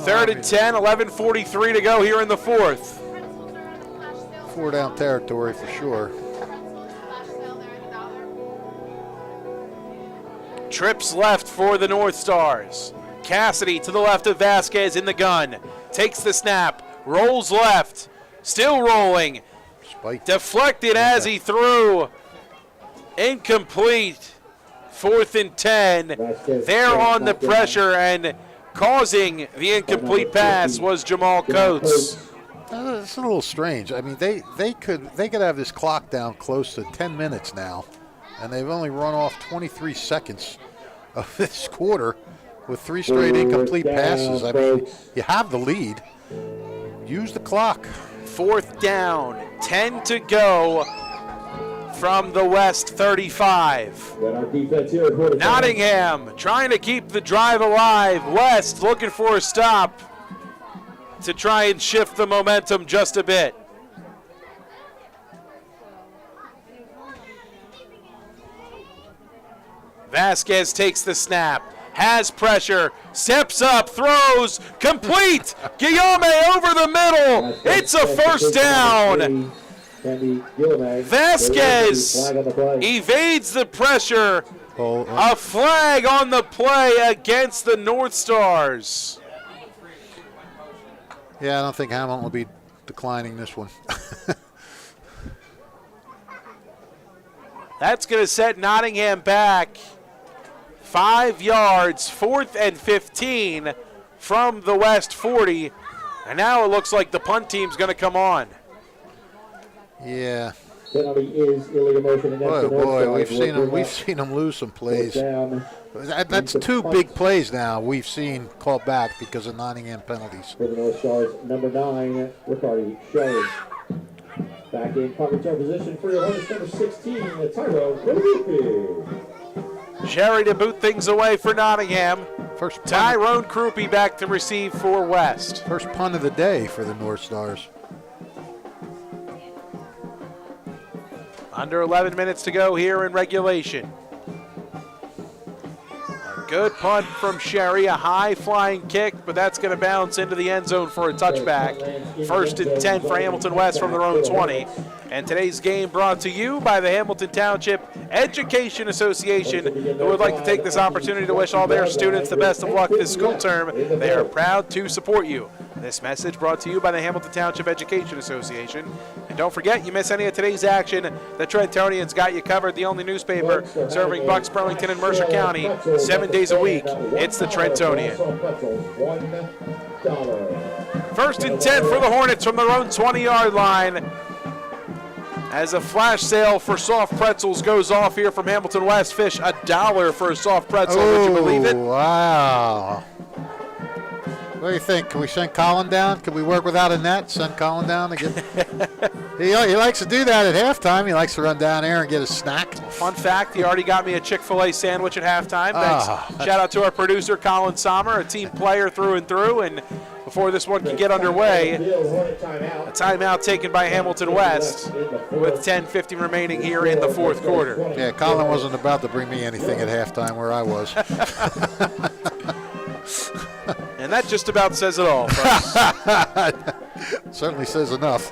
3rd and 10, 11:43 to go here in the 4th. 4 down territory for sure. Trips left for the North Stars. Cassidy to the left of Vasquez in the gun. Takes the snap, rolls left, Still rolling. Deflected as he threw. Incomplete. 4th and 10. They're on the pressure, and causing the incomplete pass was Jamal Coates. It's a little strange. I mean, they could have this clock down close to 10 minutes now, and they've only run off 23 seconds of this quarter with 3 straight incomplete passes. I mean, you have the lead. Use the clock. 4th down, 10 to go from the West 35. Nottingham trying to keep the drive alive. West looking for a stop to try and shift the momentum just a bit. Vasquez takes the snap, has pressure, steps up, throws, complete. Guillaume over the middle. It's a first down. Vasquez evades the pressure. A flag on the play against the Northstars. Yeah, I don't think Hamilton will be declining this one. That's going to set Nottingham back 5 yards, 4th and 15 from the West 40. And now it looks like the punt team's going to come on. Yeah. Penalty is illegal motion against the boy, we've seen them lose some plays. That's 2 big plays now we've seen called back because of Nottingham penalties. For the Northstars, number 9, Ricardi Shelley. Back in punt return position for your Hornets, number 16, Tyrone Krupe. Sherry to boot things away for Nottingham. Tyrone Krupe back to receive for West. First punt of the day for the Northstars. Under 11 minutes to go here in regulation. A good punt from Sherry, a high flying kick, but that's going to bounce into the end zone for a touchback. 1st and 10 for Hamilton West from their own 20. And today's game brought to you by the Hamilton Township Education Association, who would like to take this opportunity to wish all their students the best of luck this school term. They are proud to support you. This message brought to you by the Hamilton Township Education Association. And don't forget, you miss any of today's action, the Trentonians got you covered. The only newspaper serving Bucks, Burlington, and Mercer County 7 days a week. It's the Trentonian. 1st and 10 for the Hornets from their own 20-yard line. As a flash sale for soft pretzels goes off here from Hamilton West. Fish $1 for a soft pretzel. Would you believe it? Wow. What do you think? Can we send Colin down? Can we work without a net? Send Colin down to get. He likes to do that at halftime. He likes to run down there and get a snack. Fun fact: he already got me a Chick-fil-A sandwich at halftime. Thanks. Shout out to our producer Colin Sommer, a team player through and through. And before this one can get underway, a timeout taken by Hamilton West with 10:50 remaining here in the 4th quarter. Yeah, Colin wasn't about to bring me anything at halftime where I was. And that just about says it all, folks. Certainly says enough.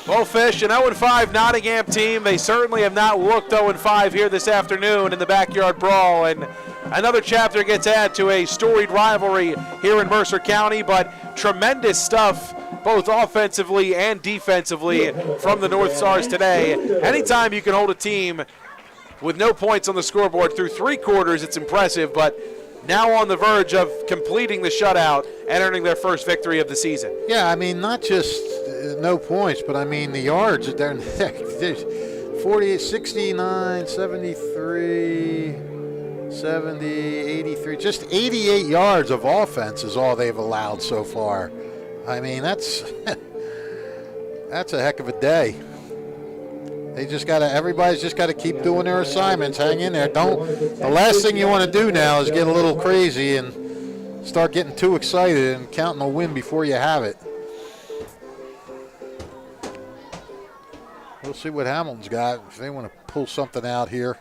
Bullfish, an 0-5 Nottingham team. They certainly have not looked 0-5 here this afternoon in the backyard brawl. And another chapter gets added to a storied rivalry here in Mercer County. But tremendous stuff, both offensively and defensively, from the Northstars today. Anytime you can hold a team with no points on the scoreboard through 3 quarters, it's impressive. But now on the verge of completing the shutout and earning their first victory of the season. Yeah, I mean, not just no points, but I mean the yards. They're 48, 69, 73, 70, 83. Just 88 yards of offense is all they've allowed so far. I mean, that's a heck of a day. Everybody's just got to keep doing their assignments. Hang in there. The last thing you want to do now is get a little crazy and start getting too excited and counting a win before you have it. We'll see what Hamilton's got, if they want to pull something out here.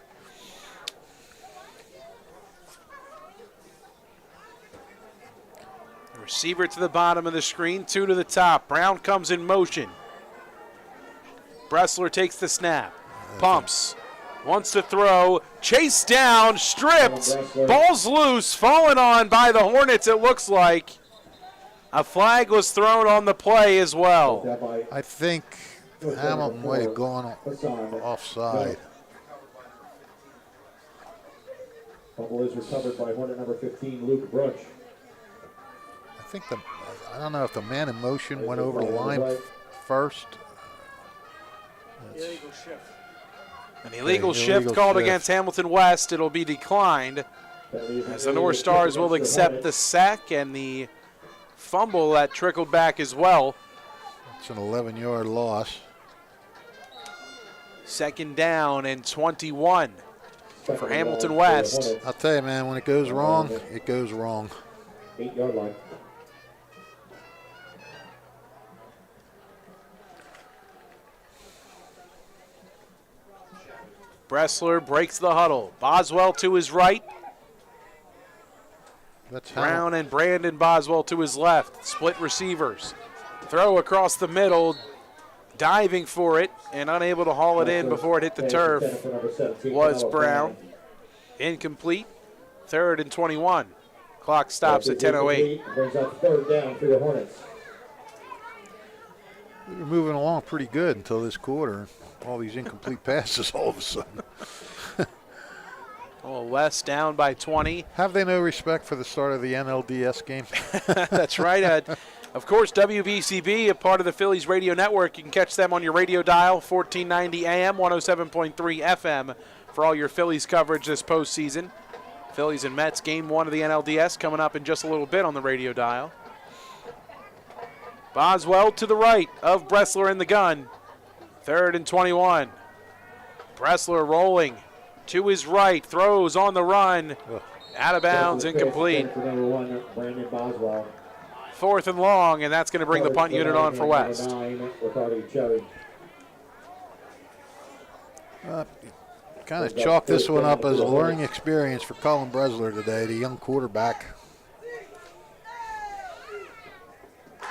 Receiver to the bottom of the screen, 2 to the top. Brown comes in motion. Bressler takes the snap, pumps, wants to throw, chased down, stripped, ball's loose, fallen on by the Hornets, it looks like. A flag was thrown on the play as well. I think Hamilton might have gone offside. Fumble is recovered by Hornet number 15, Luke Brooch. I don't know if the man in motion went over the line first. Illegal shift. An illegal shift called against Hamilton West. It'll be declined as the North Stars will accept the sack and the fumble that trickled back as well. It's an 11-yard loss. 2nd down and 21 for Hamilton West. I'll tell you, man, when it goes wrong, it goes wrong. 8-yard line. Bressler breaks the huddle. Boswell to his right. Brown and Brandon Boswell to his left. Split receivers. Throw across the middle. Diving for it and unable to haul it in before it hit the turf was Brown. Incomplete. 3rd and 21. Clock stops at 10:08. Brings up 3rd down for the Hornets. We were moving along pretty good until this quarter. All these incomplete passes all of a sudden. Oh, West down by 20. Have they no respect for the start of the NLDS game? That's right. Of course, WBCB, a part of the Phillies radio network. You can catch them on your radio dial, 1490 AM, 107.3 FM, for all your Phillies coverage this postseason. Phillies and Mets, game 1 of the NLDS, coming up in just a little bit on the radio dial. Boswell to the right of Bressler in the gun. 3rd and 21. Bressler rolling to his right, throws on the run. Out of bounds, incomplete. Number 1, Brandon Boswell. 4th and long, and that's going to bring the punt unit on for West. Kind of chalk this one up as a learning experience for Colin Bressler today, the young quarterback.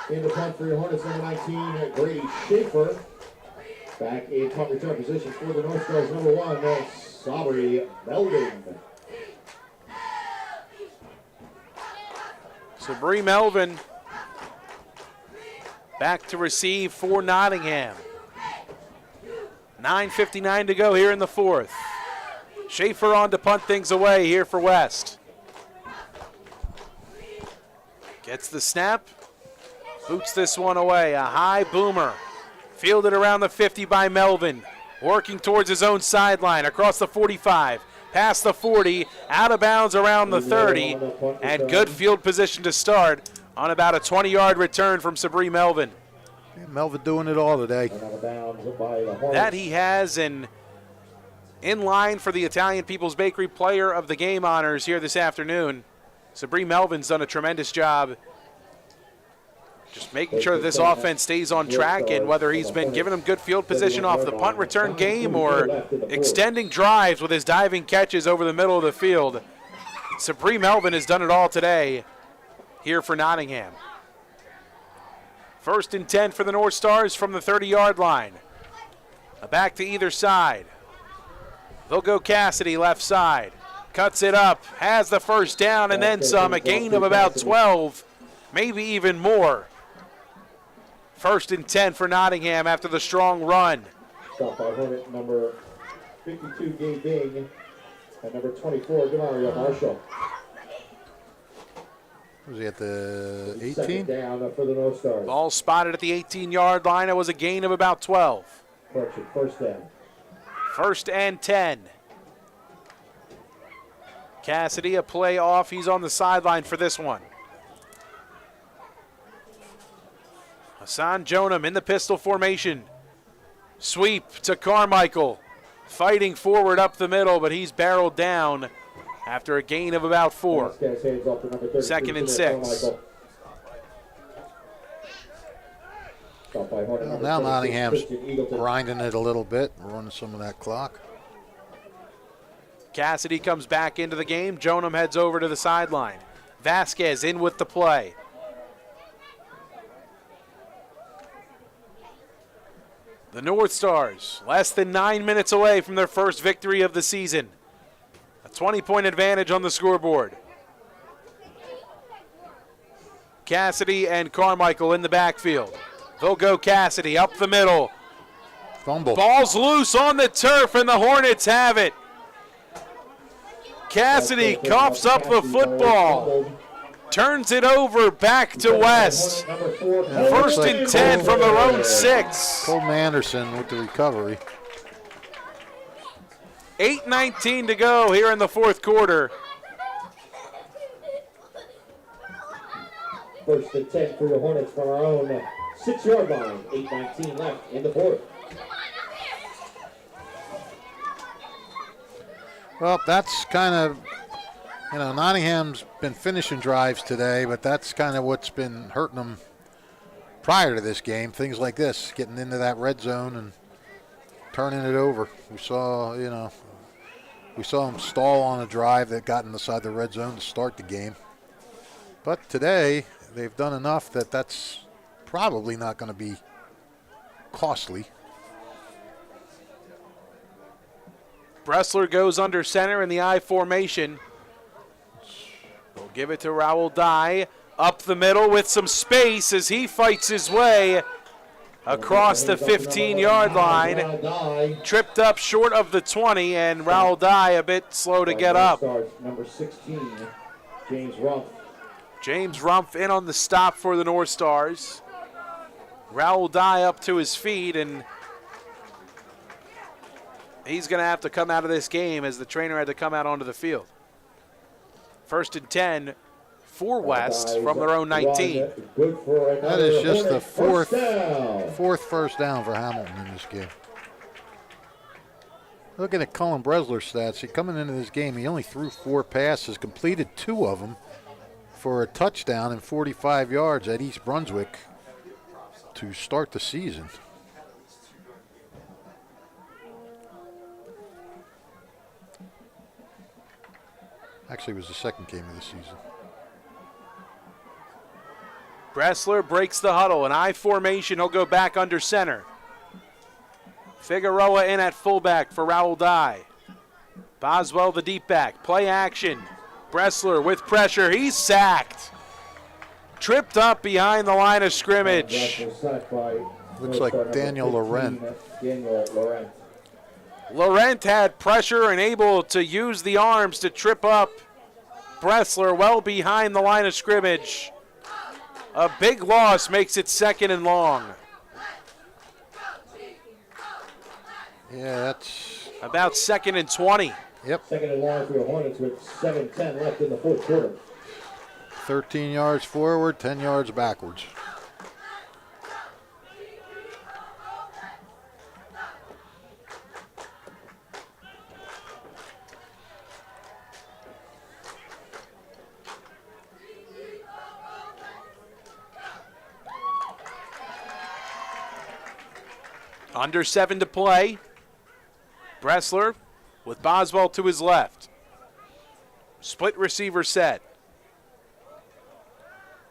In the punt for your Hornets, number 19, Grady Schaefer. Back in punt return position for the North Stars, number 1, Sabri Melvin. Sabri Melvin back to receive for Nottingham. 9:59 to go here in the 4th. Schaefer on to punt things away here for West. Gets the snap, boots this one away. A high boomer. Fielded around the 50 by Melvin. Working towards his own sideline, across the 45, past the 40, out of bounds around the 30, and good field position to start on about a 20-yard return from Sabri Melvin. Yeah, Melvin doing it all today. That he has, and in line for the Italian People's Bakery Player of the Game honors here this afternoon. Sabri Melvin's done a tremendous job just making sure that this offense stays on track, and whether he's been giving them good field position off the punt return game or extending drives with his diving catches over the middle of the field, Sabri Melvin has done it all today here for Nottingham. 1st and 10 for the North Stars from the 30-yard line. A back to either side. They'll go Cassidy left side. Cuts it up, has the 1st down and then some, a gain of about 12, maybe even more. 1st and 10 for Nottingham after the strong run. Stopped by Hornet number 52, Gabe Bing, and number 24, Demario Marshall. Was he at the 18? 2nd down for the North Stars. Ball spotted at the 18-yard line. It was a gain of about 12. Correction, 1st down. 1st and 10. Cassidy, a play off. He's on the sideline for this one. Hassan Jonam in the pistol formation. Sweep to Carmichael. Fighting forward up the middle, but he's barreled down after a gain of about 4. 2nd and 6. Well, now Nottingham's grinding it a little bit, running some of that clock. Cassidy comes back into the game. Jonam heads over to the sideline. Vasquez in with the play. The North Stars, less than 9 minutes away from their first victory of the season. A 20-point advantage on the scoreboard. Cassidy and Carmichael in the backfield. They'll go Cassidy up the middle. Fumble. Ball's loose on the turf, and the Hornets have it. Cassidy coughs up the football. Turns it over back to West. First and 10 from their own 6. Coleman Anderson with the recovery. 8:19 to go here in the fourth quarter. First and 10 for the Hornets from our own 6-yard line. 8:19 left in the fourth. Well, that's kind of, Nottingham's been finishing drives today, but that's kind of what's been hurting them prior to this game. Things like this, getting into that red zone and turning it over. We saw them stall on a drive that got inside the red zone to start the game. But today, they've done enough that that's probably not going to be costly. Bressler goes under center in the I formation. We'll give it to Raul Dye. Up the middle with some space as he fights his way across the 15-yard line. Tripped up short of the 20, and Raul Dye a bit slow to get up. Number 16, James Rumpf. James Rumpf in on the stop for the North Stars. Raul Dye up to his feet, and he's going to have to come out of this game as the trainer had to come out onto the field. First and 10 for West from their own 19. That is just the fourth first down for Hamilton in this game. Looking at Cullen Bresler's stats, coming into this game, he only threw 4 passes, completed 2 of them for a touchdown and 45 yards at East Brunswick to start the season. Actually, it was the second game of the season. Bressler breaks the huddle. An I formation, he'll go back under center. Figueroa in at fullback for Raul Dye. Boswell the deep back. Play action. Bressler with pressure. He's sacked. Tripped up behind the line of scrimmage. Looks like Daniel Laurent. Laurent had pressure and able to use the arms to trip up Bressler well behind the line of scrimmage. A big loss makes it second and long. Yeah, that's about second and 20. Yep. Second and long for the Hornets with 7:10 left in the fourth quarter. 13 yards forward, 10 yards backwards. Under 7 to play. Bressler with Boswell to his left. Split receiver set.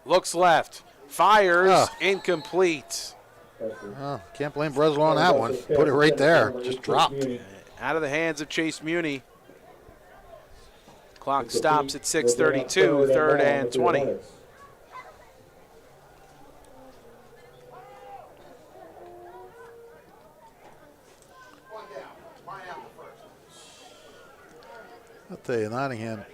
Looks left. Fires. Incomplete. Oh, can't blame Bressler on that one. Put it right there. Just dropped. Out of the hands of Chase Muni. Clock stops at 6:32. Third and 20. I'll tell you, Nottingham,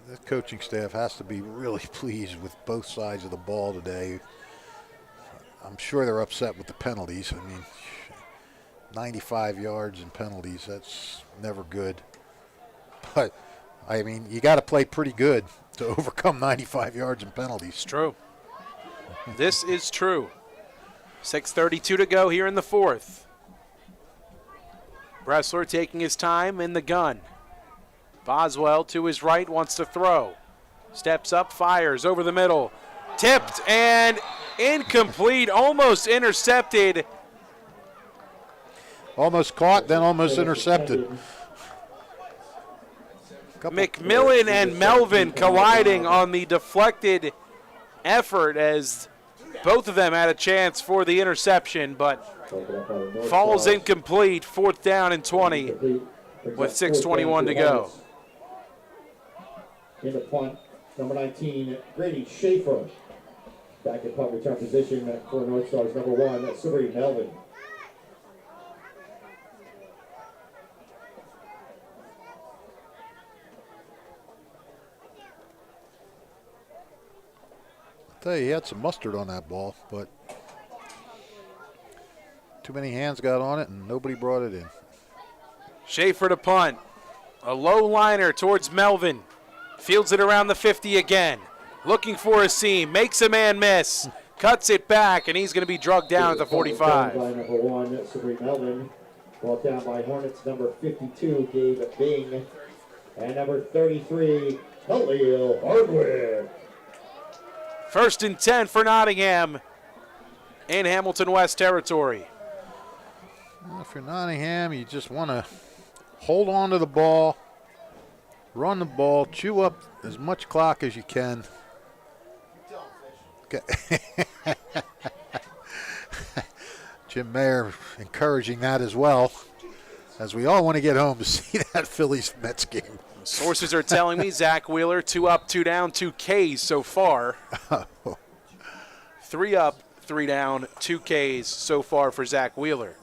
the coaching staff has to be really pleased with both sides of the ball today. I'm sure they're upset with the penalties. I mean, 95 yards in penalties, that's never good. But, I mean, you got to play pretty good to overcome 95 yards in penalties. It's true. This is true. 6:32 to go here in the fourth. Bressler taking his time in the gun. Boswell to his right wants to throw. Steps up, fires over the middle. Tipped and incomplete, almost intercepted. Almost caught, then almost intercepted. McMillan and Melvin colliding on the deflected effort as both of them had a chance for the interception, but falls incomplete. Fourth down and 20 with 6:21 to go. In the punt Number 19, Grady Schaefer. Back in punt return position for Northstars. Number 1, Sabree Melvin. I tell you, he had some mustard on that ball, but too many hands got on it and nobody brought it in. Schaefer to punt. A low liner towards Melvin. Fields it around the 50 again. Looking for a seam. Makes a man miss. Cuts it back, and he's going to be drugged down at the 45. By number 1, Sabree Melvin. Brought down by Hornets number 52, Gabe Bing. And number 33, Khalil Hardwick. 1st and 10 for Nottingham in Hamilton West territory. Well, if you're Nottingham, you just want to hold on to the ball, run the ball, chew up as much clock as you can. Okay. Jim Mayer encouraging that as well, as we all want to get home to see that Phillies-Mets game. Sources are telling me Zach Wheeler, 2 up, 2 down, 2 Ks so far. 3 up, 3 down, 2 Ks so far for Zach Wheeler.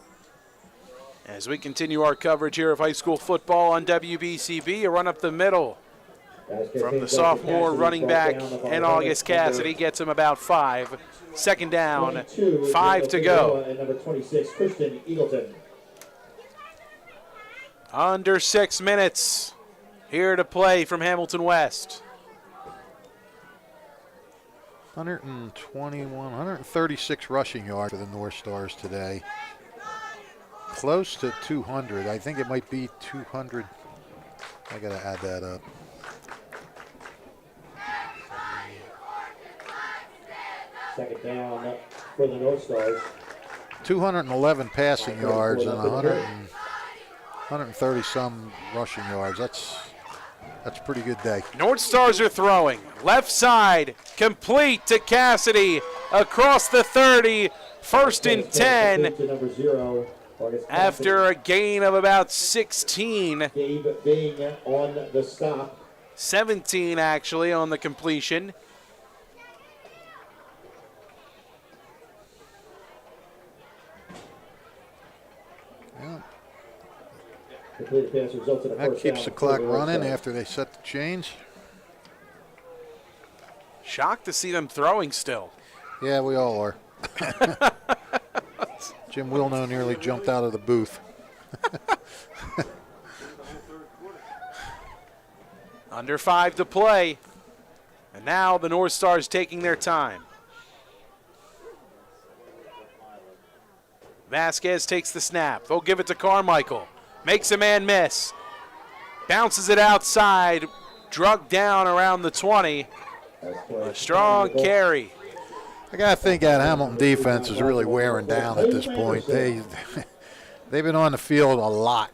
As we continue our coverage here of high school football on WBCB, a run up the middle from the sophomore running back in August Cassidy gets him about 5. 2nd down, 5 to go. And number 26, Christian Eagleton. Under 6 minutes here to play from Hamilton West. 136 rushing yards for the North Stars today. Close to 200. I think it might be 200. I got to add that up. Second down for the North Stars. 211 passing yards and 130 some rushing yards. That's a pretty good day. North Stars are throwing. Left side, complete to Cassidy. Across the 30, 1st and 10. After a gain of about 16. Gabe Bing on the stop. 17 actually on the completion. Yeah. Completed pass results in a That first keeps down the clock for the North running Stars. after they set the chains. Shocked to see them throwing still. Yeah, we all are. Jim Wilno nearly jumped out of the booth. Under 5 to play. And now the North Stars taking their time. Vasquez takes the snap. They'll give it to Carmichael. Makes a man miss. Bounces it outside. Drugged down around the 20. A strong carry. I got to think that Hamilton defense is really wearing down at this point. They've been on the field a lot.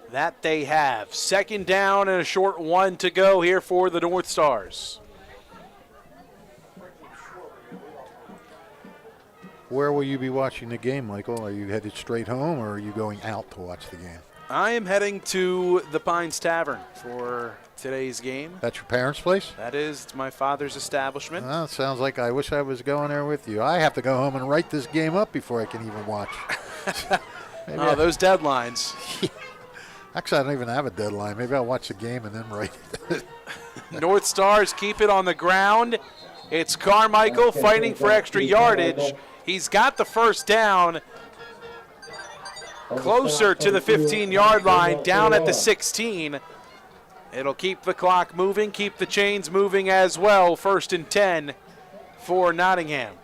That they have. 2nd down and a short 1 to go here for the North Stars. Where will you be watching the game, Michael? Are you headed straight home or are you going out to watch the game? I am heading to the Pines Tavern for today's game. That's your parents' place? That is, it's my father's establishment. Well, it sounds like I wish I was going there with you. I have to go home and write this game up before I can even watch. Those deadlines. Actually, I don't even have a deadline. Maybe I'll watch the game and then write it. North Stars keep it on the ground. It's Carmichael fighting for extra yardage. He's got the first down closer to the 15-yard line, down at the 16. It'll keep the clock moving, keep the chains moving as well. 1st and 10 for Nottingham.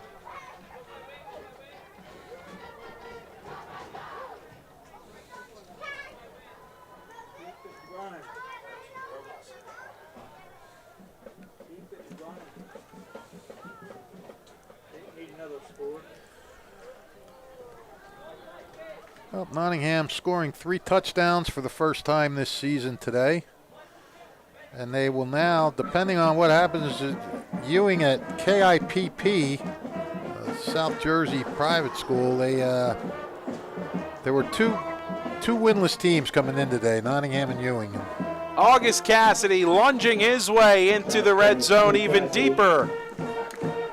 Well, Nottingham scoring 3 touchdowns for the first time this season today. And they will now, depending on what happens at Ewing at KIPP, South Jersey private school, there were two winless teams coming in today, Nottingham and Ewing. August Cassidy lunging his way into the red zone even deeper.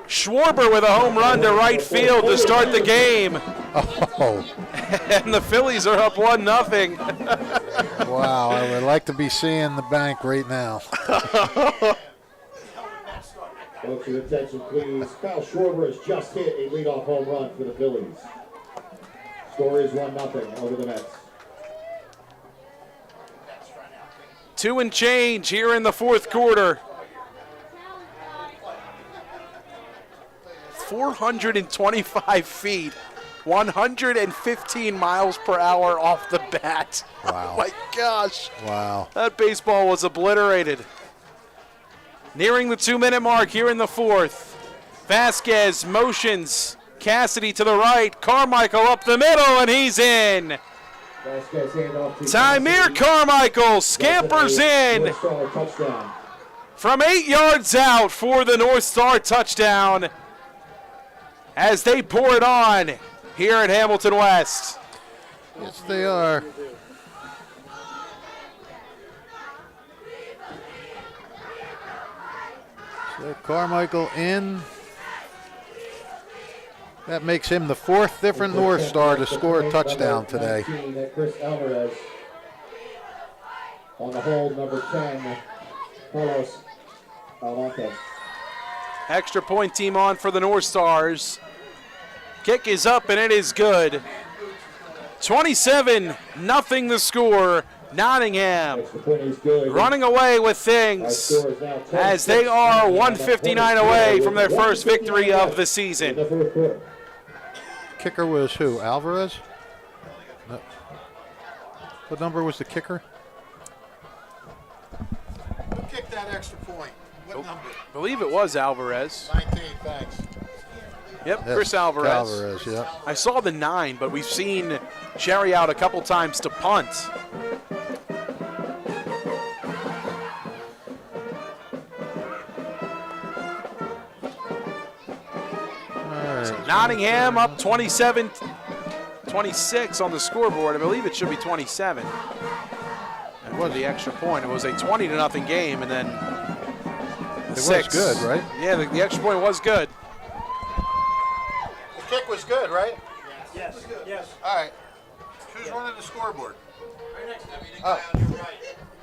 Schwarber with a home run to right field to start the game. Oh, And the Phillies are up 1-0. wow. I would like to be seeing the bank right now. Folks, your attention, please. Kyle Schwarber has just hit a leadoff home run for the Phillies. Score is 1-0 over the Mets. 2 and change here in the fourth quarter. 425 feet, 115 miles per hour off the bat. Wow. Oh my gosh. Wow. That baseball was obliterated. Nearing the 2-minute mark here in the fourth. Vasquez motions Cassidy to the right. Carmichael up the middle, and he's in. Vasquez handoff to Tymir Carmichael scampers in North Star touchdown. from 8 yards out for the North Star touchdown as they pour it on here at Hamilton West. Yes, they are. So Carmichael in. That makes him the fourth different North Star to score a touchdown today. Chris Alvarez. On the hold, number 10, Carlos Alante. Extra point team on for the North Stars. Kick is up and it is good. 27-0 the score. Nottingham running away with things as they are 159 away from their first victory of the season. Kicker was who? Alvarez? No. What number was the kicker? Who kicked that extra point? What number? I believe it was Alvarez. 19, thanks. Yep, Chris Alvarez. Alvarez, yeah. I saw the 9, but we've seen Cherry out a couple times to punt. Nottingham up 27-26 on the scoreboard. I believe it should be 27. And for the extra point, it was a 20-0 game, and then It six. was good, right? Yeah, the extra point was good. The kick was good, right? Yes, yes. All right. Who's running the scoreboard? Right next to me. Oh.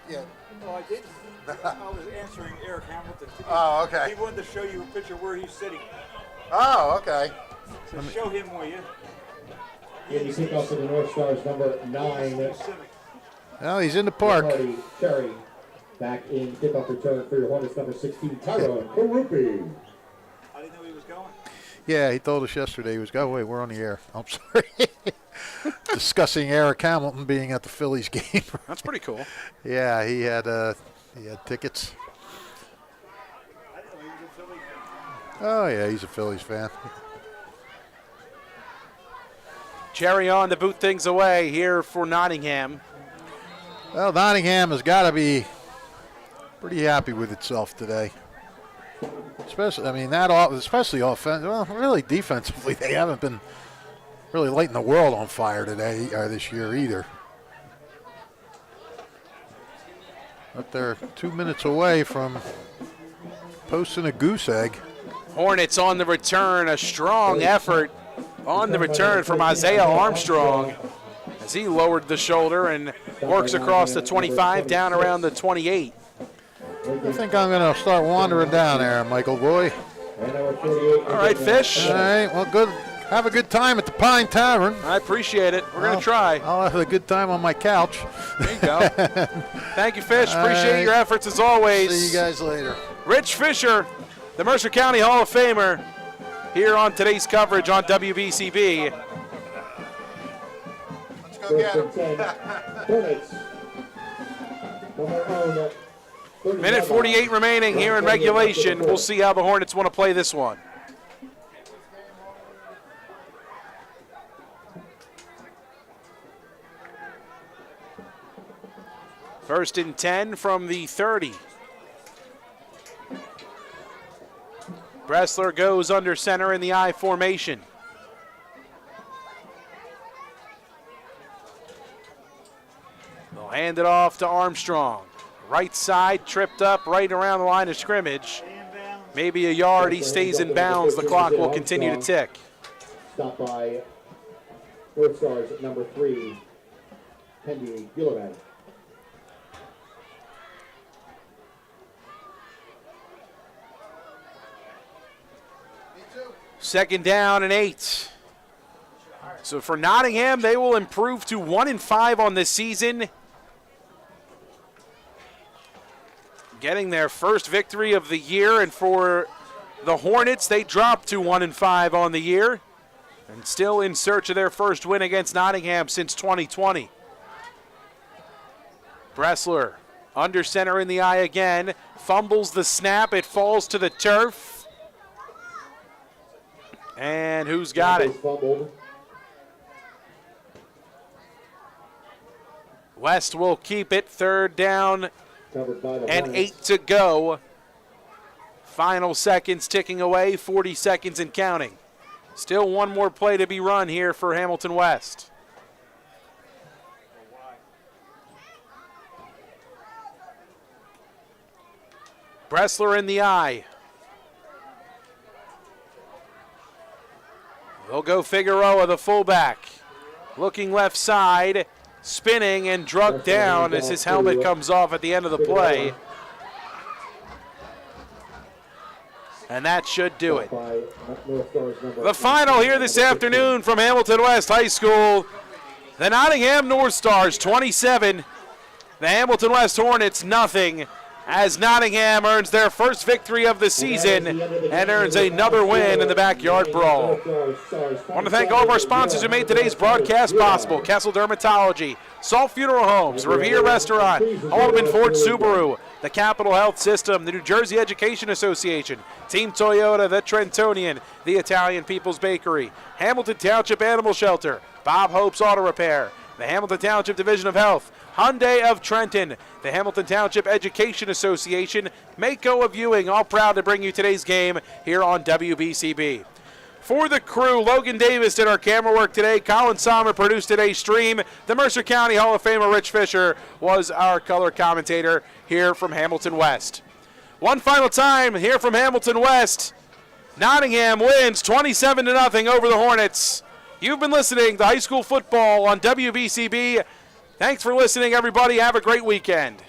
Yeah. No, I didn't. I was answering Eric Hamilton. Oh, okay. He wanted to show you a picture where he's sitting. Oh, okay. So show him, will you? Getting kickoff for the North Stars, number 9. Well, he's in the park. Cherry back in kickoff return for your Hornets, number 16, Tyrone Karupi. I didn't know he was going. Yeah, he told us yesterday he was going. Wait, we're on the air. I'm sorry. Discussing Eric Hamilton being at the Phillies game. That's pretty cool. Yeah, he had tickets. I didn't know he was a Philly fan. Oh yeah, he's a Phillies fan. Cherry on to boot things away here for Nottingham. Well, Nottingham has got to be pretty happy with itself today. Especially, I mean, especially offense. Well, really defensively, they haven't been really lighting the world on fire today or this year either. But they're 2 minutes away from posting a goose egg. Hornets on the return, a strong effort on the return from Isaiah Armstrong as he lowered the shoulder and works across the 25 down around the 28. I think I'm going to start wandering down there, Michael boy. All right, Fish. All right, well, good. Have a good time at the Pine Tavern. I appreciate it. We're going to try. I'll have a good time on my couch. There you go. Thank you, Fish. Appreciate your efforts as always. See you guys later. Rich Fisher, the Mercer County Hall of Famer, here on today's coverage on WBCB. Let's go get him. Minute 48 remaining here in regulation. We'll see how the Hornets want to play this one. First and 10 from the 30. Bressler goes under center in the I formation. They'll hand it off to Armstrong. Right side, tripped up right around the line of scrimmage. Maybe a yard, he stays in bounds. The clock will continue to tick. Stopped by Northstars at number 3, Henry Gillivan. Second down and 8. So for Nottingham, they will improve to 1-5 on this season. Getting their first victory of the year, and for the Hornets, they dropped to 1-5 on the year, and still in search of their first win against Nottingham since 2020. Bressler, under center in the eye again, fumbles the snap, it falls to the turf. And who's got it? West will keep it, third down and 8 to go. Final seconds ticking away, 40 seconds and counting. Still one more play to be run here for Hamilton West. Bressler in the eye. They'll go Figueroa, the fullback. Looking left side, spinning and drugged down as his helmet comes off at the end of the play. And that should do it. The final here this afternoon from Hamilton West High School. The Nottingham Northstars 27, the Hamilton West Hornets nothing, as Nottingham earns their first victory of the season and earns another win in the backyard brawl. I want to thank all of our sponsors who made today's broadcast possible. Kessel Dermatology, Salt Funeral Homes, Revere Restaurant, Alderman Ford Subaru, the Capital Health System, the New Jersey Education Association, Team Toyota, the Trentonian, the Italian People's Bakery, Hamilton Township Animal Shelter, Bob Hope's Auto Repair, the Hamilton Township Division of Health, Hyundai of Trenton, the Hamilton Township Education Association, Mako of Ewing, all proud to bring you today's game here on WBCB. For the crew, Logan Davis did our camera work today. Colin Sommer produced today's stream. The Mercer County Hall of Famer Rich Fisher was our color commentator here from Hamilton West. One final time here from Hamilton West. Nottingham wins 27-0 over the Hornets. You've been listening to High School Football on WBCB. Thanks for listening, everybody. Have a great weekend.